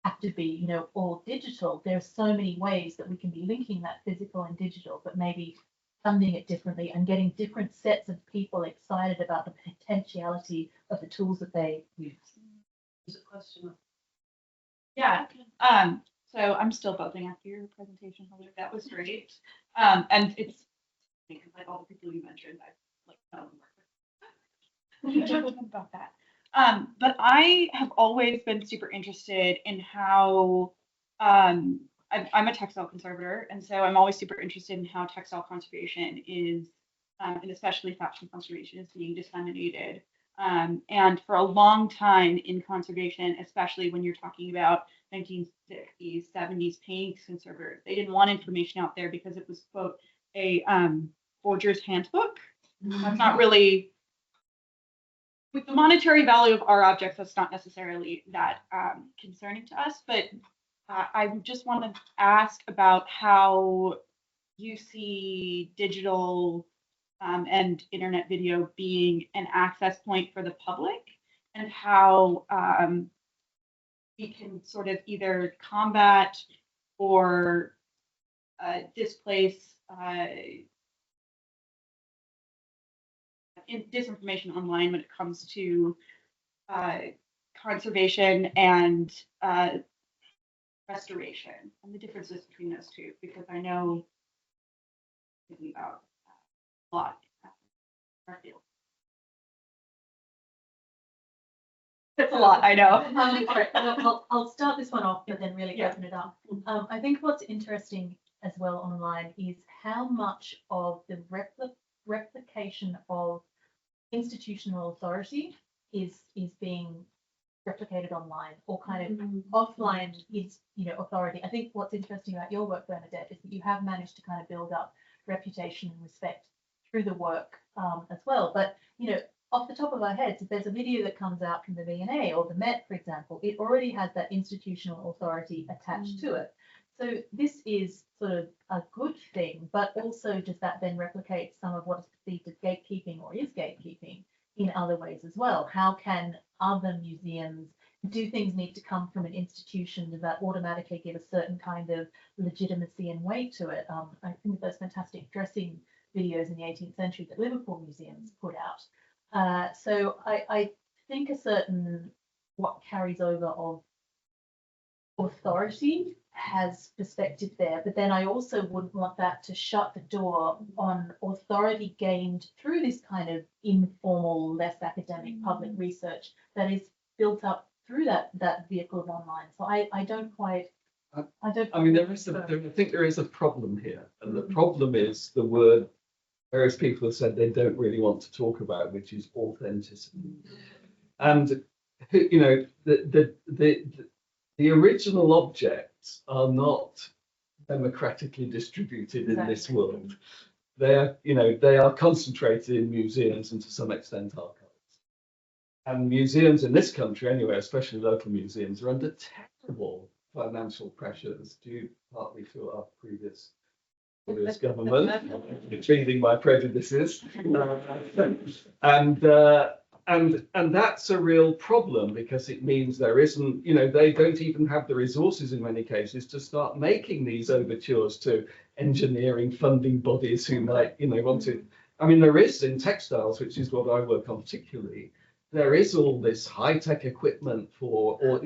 have to be, all digital. There are so many ways that we can be linking that physical and digital, but maybe funding it differently and getting different sets of people excited about the potentiality of the tools that they use. There's a question. Yeah. So I'm still buzzing after your presentation, Hilary. That was great. And it's like all the people you mentioned, I've worked with about that. But I have always been super interested in how I'm a textile conservator, and so I'm always super interested in how textile conservation is, and especially fashion conservation, is being disseminated. And for a long time in conservation, especially when you're talking about 1960s, 70s painting conservators, they didn't want information out there because it was, quote, a forger's handbook. That's not really, with the monetary value of our objects, that's not necessarily that concerning to us. But I just want to ask about how you see digital and internet video being an access point for the public, and how we can sort of either combat or displace disinformation online when it comes to conservation and restoration, and the differences between those two, because I know about a lot in our field. It's a lot, I know. All right, I'll start this one off, but then really open it up. I think what's interesting as well online is how much of the replication of institutional authority is being replicated online, or kind of offline is, authority. I think what's interesting about your work, Bernadette, is that you have managed to kind of build up reputation and respect through the work as well. But, off the top of our heads, if there's a video that comes out from the V&A or the Met, for example, it already has that institutional authority attached to it. So this is sort of a good thing, but also does that then replicate some of what is perceived as gatekeeping or is gatekeeping in other ways as well? How can other museums, do things need to come from an institution? Does that automatically give a certain kind of legitimacy and weight to it? I think of those fantastic dressing videos in the 18th century that Liverpool museums put out. So I think a certain what carries over of authority has perspective there, but then I also wouldn't want that to shut the door on authority gained through this kind of informal, less academic public research that is built up through that vehicle of online. So I don't quite. I mean, I think there is a problem here, and the problem is the word various people have said they don't really want to talk about, which is authenticity. And the original objects are not democratically distributed in this world. They are concentrated in museums and to some extent archives. And museums in this country, anyway, especially local museums, are under terrible financial pressures due partly to our previous government, retrieving my prejudices. And and that's a real problem because it means there isn't, they don't even have the resources in many cases to start making these overtures to engineering funding bodies who might, want to. I mean, there is in textiles, which is what I work on particularly, there is all this high-tech equipment for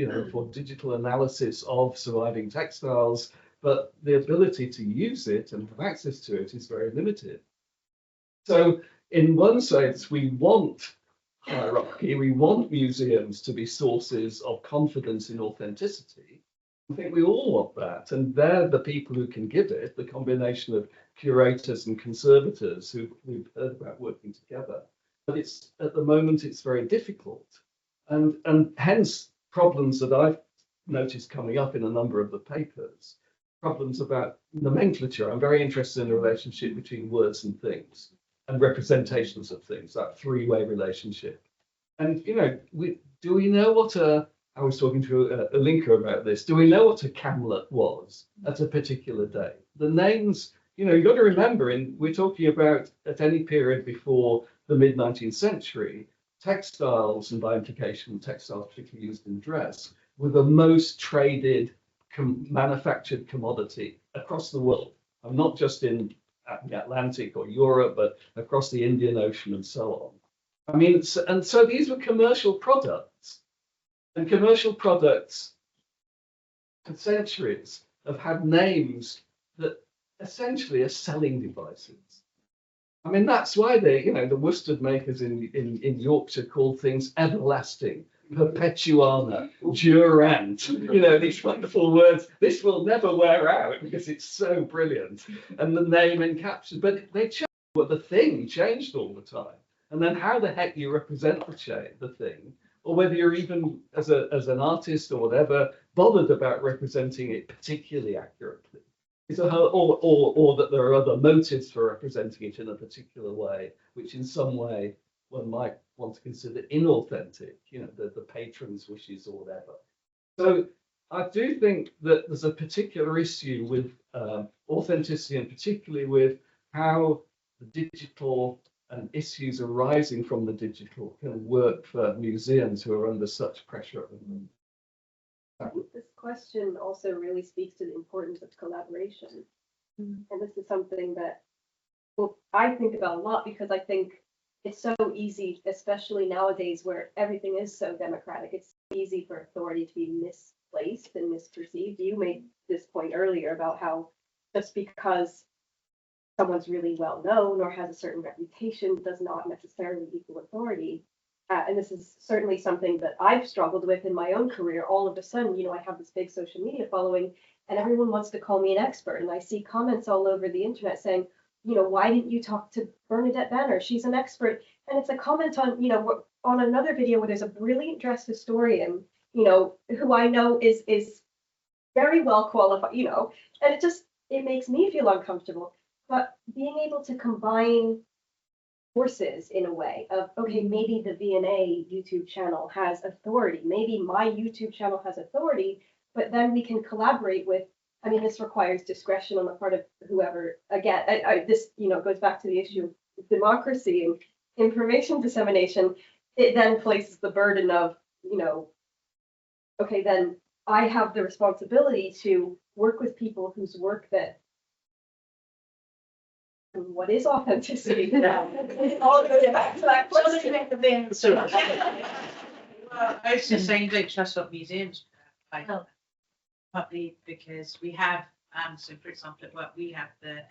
digital analysis of surviving textiles, but the ability to use it and have access to it is very limited. So in one sense, we want hierarchy, we want museums to be sources of confidence in authenticity. I think we all want that, and they're the people who can give it, the combination of curators and conservators who we've heard about working together. But at the moment it's very difficult, and hence problems that I've noticed coming up in a number of the papers, problems about nomenclature. I'm very interested in the relationship between words and things and representations of things, that three-way relationship. And do we know what I was talking to a linker about this. Do we know what a camlet was at a particular day? The names, you've got to remember, we're talking about at any period before the mid-19th century, textiles, and by implication, textiles particularly used in dress, were the most traded manufactured commodity across the world. And not just in the Atlantic or Europe, but across the Indian Ocean and so on. I mean, and so these were commercial products. And commercial products for centuries have had names that essentially are selling devices. I mean, that's why the worsted makers in Yorkshire called things everlasting, perpetuana, durant, these wonderful words. This will never wear out because it's so brilliant. And the name encapsulates, but they changed, but the thing changed all the time. And then how the heck you represent the thing, or whether you're even as an artist or whatever bothered about representing it particularly accurately, or that there are other motives for representing it in a particular way, which in some way one might want to consider inauthentic, the patron's wishes or whatever. So I do think that there's a particular issue with authenticity, and particularly with how the digital and issues arising from the digital can work for museums who are under such pressure at the moment. I think this question also really speaks to the importance of collaboration. And this is something that I think about a lot, because I think it's so easy, especially nowadays where everything is so democratic, it's easy for authority to be misplaced and misperceived. You made this point earlier about how just because someone's really well known or has a certain reputation does not necessarily equal authority. And this is certainly something that I've struggled with in my own career. All of a sudden, I have this big social media following and everyone wants to call me an expert. And I see comments all over the internet saying, why didn't you talk to Bernadette Banner? She's an expert. And it's a comment on, on another video where there's a brilliant dress historian, who I know is very well qualified, and it makes me feel uncomfortable. But being able to combine forces in a way of, okay, maybe the V&A YouTube channel has authority, maybe my YouTube channel has authority, but then we can collaborate with, this requires discretion on the part of whoever. Again, this, goes back to the issue of democracy and information dissemination. It then places the burden of, okay, then I have the responsibility to work with people whose work that. What is authenticity? All goes back to that question. Well, I was just saying, don't trust what museums partly because we have, so for example, at work we have the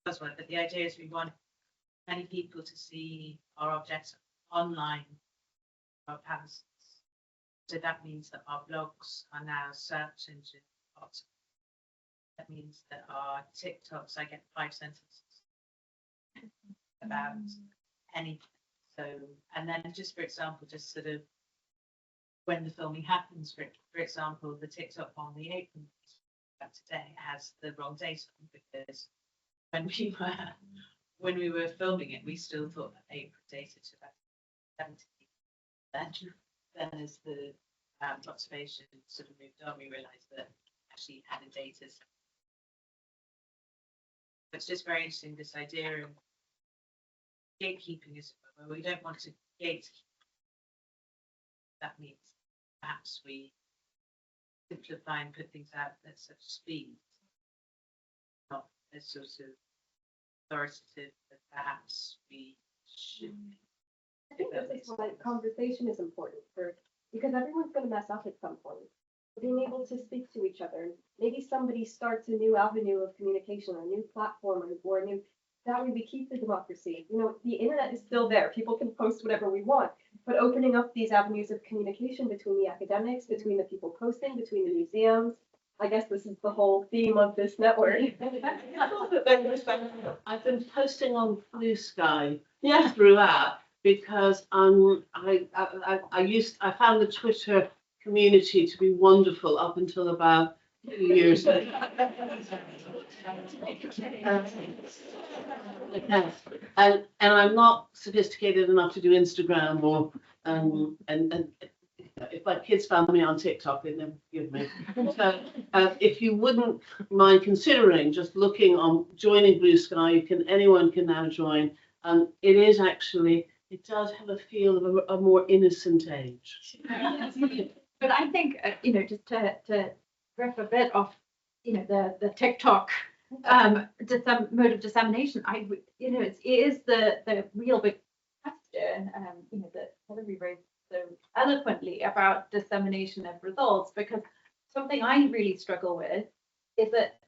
buzzword, but the idea is we want many people to see our objects online, our palaces. So that means that our blogs are now search engine bots. That means that our TikToks, I get 5 sentences about anything. So, and then just for example, just sort of when the filming happens, for example, the TikTok on the apron today has the wrong date on, because when we were filming it, we still thought that apron dated to about 70. Then as the observation sort of moved on, we realised that actually it had a date as. It's just very interesting, this idea of gatekeeping is where we don't want to gatekeep. That means perhaps we simplify and put things out at such speed, not as sort of authoritative that perhaps we should. I think this is why conversation is important because everyone's going to mess up at some point. Being able to speak to each other, and maybe somebody starts a new avenue of communication or a new platform or a new, that way we keep the democracy. You know, the internet is still there. People can post whatever we want, but opening up these avenues of communication between the academics, between the people posting, between the museums. I guess this is the whole theme of this network. I've been posting on Blue Sky throughout because I found the Twitter community to be wonderful up until about 2 years ago. And I'm not sophisticated enough to do Instagram or and if my kids found me on TikTok, they'd never forgive me. So if you wouldn't mind considering just looking on joining Blue Sky, anyone can now join. It is actually, it does have a feel of a more innocent age. But I think, just to riff a bit off, the TikTok mode of dissemination, it is the real big question, that Hilary raised so eloquently about dissemination of results, because something I really struggle with is that,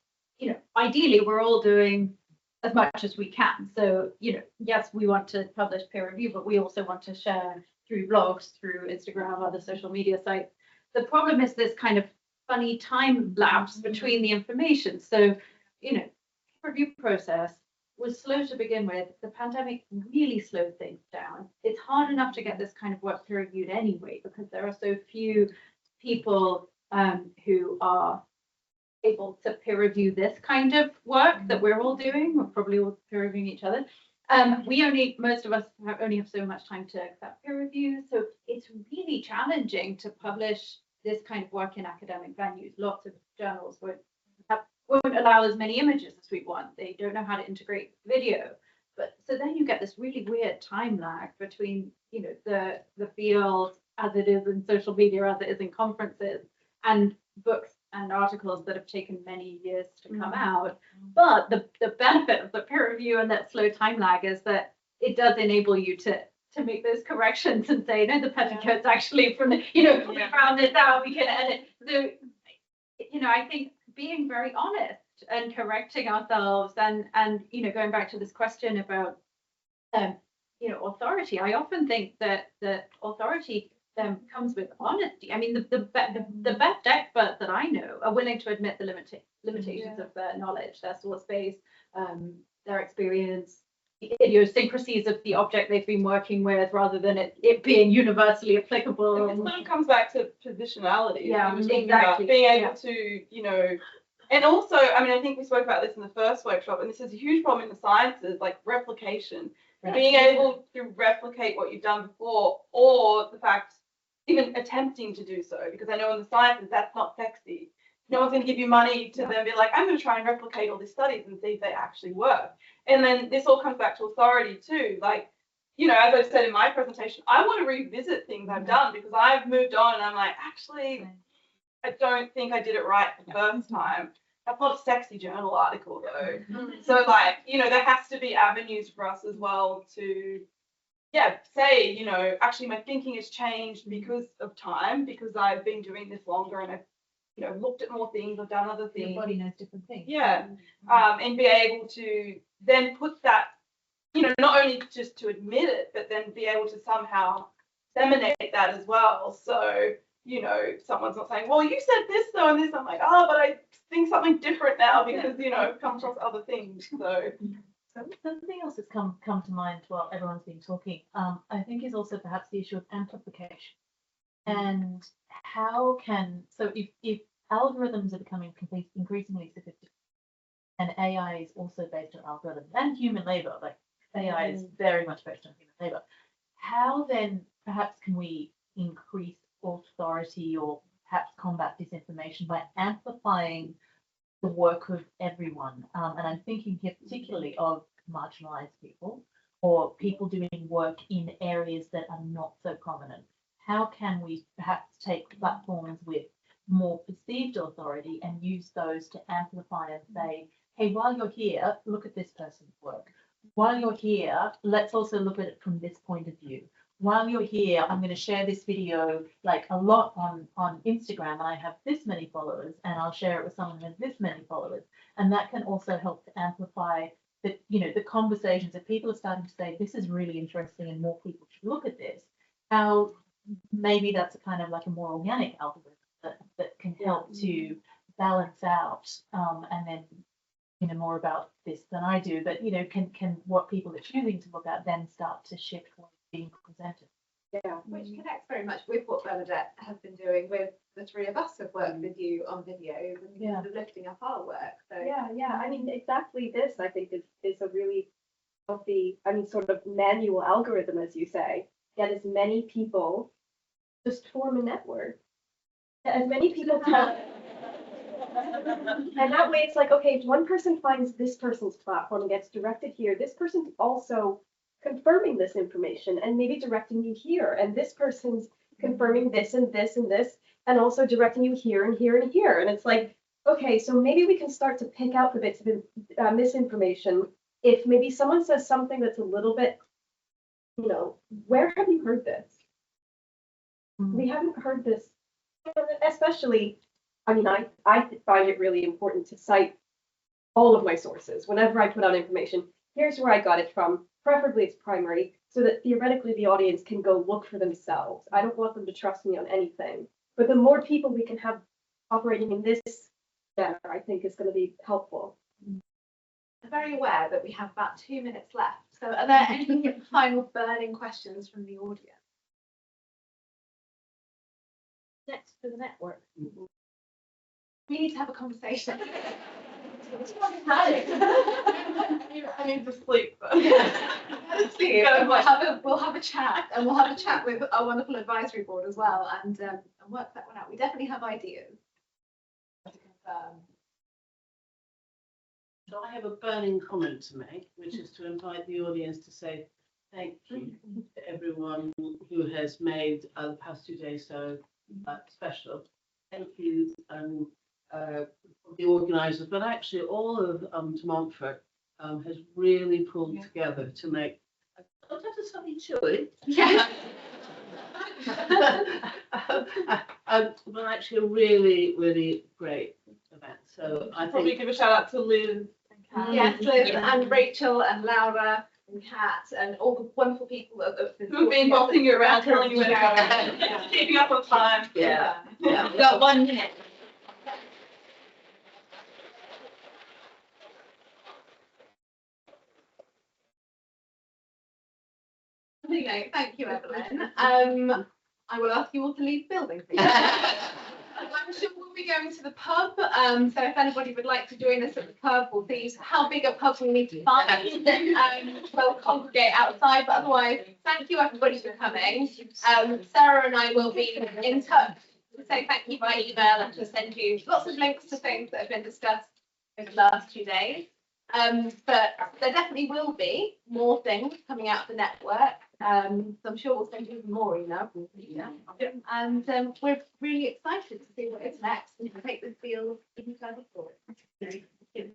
ideally we're all doing as much as we can. So, yes, we want to publish peer review, but we also want to share through blogs, through Instagram, other social media sites. The problem is this kind of funny time lapse between the information. So, peer review process was slow to begin with. The pandemic really slowed things down. It's hard enough to get this kind of work peer reviewed anyway, because there are so few people who are able to peer review this kind of work that we're all doing. We're probably all peer reviewing each other. Most of us only have so much time to accept peer review. So it's really challenging to publish this kind of work in academic venues. Lots of journals won't allow as many images as we want. They don't know how to integrate video. But so then you get this really weird time lag between, the field as it is in social media, as it is in conferences, and books and articles that have taken many years to come out. But the benefit of the peer review and that slow time lag is that it does enable you to make those corrections and say, no, the petticoat's actually from the, we found this out, we can edit. So, I think being very honest and correcting ourselves and going back to this question about, authority, I often think that authority comes with honesty. I mean, the best experts that I know are willing to admit the limitations of their knowledge, their source base, their experience, the idiosyncrasies of the object they've been working with, rather than it being universally applicable. It sort of comes back to positionality. Yeah, exactly. about being able to, and also, I think we spoke about this in the first workshop, and this is a huge problem in the sciences, like replication. Right. Being able to replicate what you've done before, or the fact, even attempting to do so, because I know in the sciences that's not sexy. No one's going to give you money to then be like, I'm going to try and replicate all these studies and see if they actually work. And then this all comes back to authority too. Like, as I said in my presentation, I want to revisit things I've done because I've moved on and I'm like, actually, I don't think I did it right the first time. That's not a sexy journal article though. So there has to be avenues for us as well to, say, actually my thinking has changed because of time, because I've been doing this longer and I've, looked at more things, I've done other things. Your body knows different things. Yeah. And be able to then put that, not only just to admit it, but then be able to somehow disseminate that as well. So, someone's not saying, well, you said this though, and this. I'm like, oh, but I think something different now because, I've come across other things. So something else that's come to mind while everyone's been talking, I think is also perhaps the issue of amplification. And how if algorithms are becoming increasingly sophisticated, and AI is also based on algorithms and human labor, like AI is very much based on human labor, how then perhaps can we increase authority or perhaps combat disinformation by amplifying the work of everyone? And I'm thinking here particularly of marginalized people or people doing work in areas that are not so prominent? How can we perhaps take platforms with more perceived authority and use those to amplify and say, hey, while you're here, look at this person's work. While you're here, let's also look at it from this point of view. While you're here, I'm going to share this video like a lot on Instagram, and I have this many followers, and I'll share it with someone who has this many followers. And that can also help to amplify the, the conversations. If people are starting to say, this is really interesting and more people should look at this, how maybe that's a kind of like a more organic algorithm that can help to balance out and then more about this than I do, but can what people are choosing to look at then start to shift what's being presented. Yeah, which connects very much with what Bernadette has been doing with the three of us have worked with you on videos and sort of lifting up our work. So Yeah. I mean, exactly this I think is a really healthy, sort of manual algorithm, as you say. Get as many people, just form a network. As many people can. And that way it's like, okay, if one person finds this person's platform and gets directed here, this person's also confirming this information and maybe directing you here. And this person's confirming this and this and this, and also directing you here and here and here. And it's like, okay, so maybe we can start to pick out the bits of misinformation. If maybe someone says something that's a little bit, where have you heard this? We haven't heard this, especially, I find it really important to cite all of my sources. Whenever I put out information, here's where I got it from. Preferably it's primary, so that theoretically the audience can go look for themselves. I don't want them to trust me on anything. But the more people we can have operating in this manner, I think is going to be helpful. I'm very aware that we have about 2 minutes left. So are there any final burning questions from the audience? Next to the network. We need to have a conversation. I need to sleep. We'll have a chat, and we'll have a chat with our wonderful advisory board as well, and work that one out. We definitely have ideas. So I have a burning comment to make, which is to invite the audience to say thank you to everyone who has made the past 2 days so special. Thank you the organisers, but actually all of De Montfort has really pulled together to make sometimes it's slightly chilly. Yeah. But actually a really, really great event. So I think probably give a shout out to Liz. Yes, Liz and Rachel and Laura and Kat and all the wonderful people who've been bossing you around, telling you where to go, keeping up on time. Yeah. We've got 1 minute. Thank you, Evelyn. I will ask you all to leave the building, please. I'm sure we'll be going to the pub, so if anybody would like to join us at the pub, we'll see how big a pub we need to find. We'll congregate outside, but otherwise, thank you everybody for coming. Sarah and I will be in touch to say thank you by email and to send you lots of links to things that have been discussed over the last 2 days. But there definitely will be more things coming out of the network. So I'm sure we'll send you even more email. And we're really excited to see what is next and to take this field even further forward. Thank you.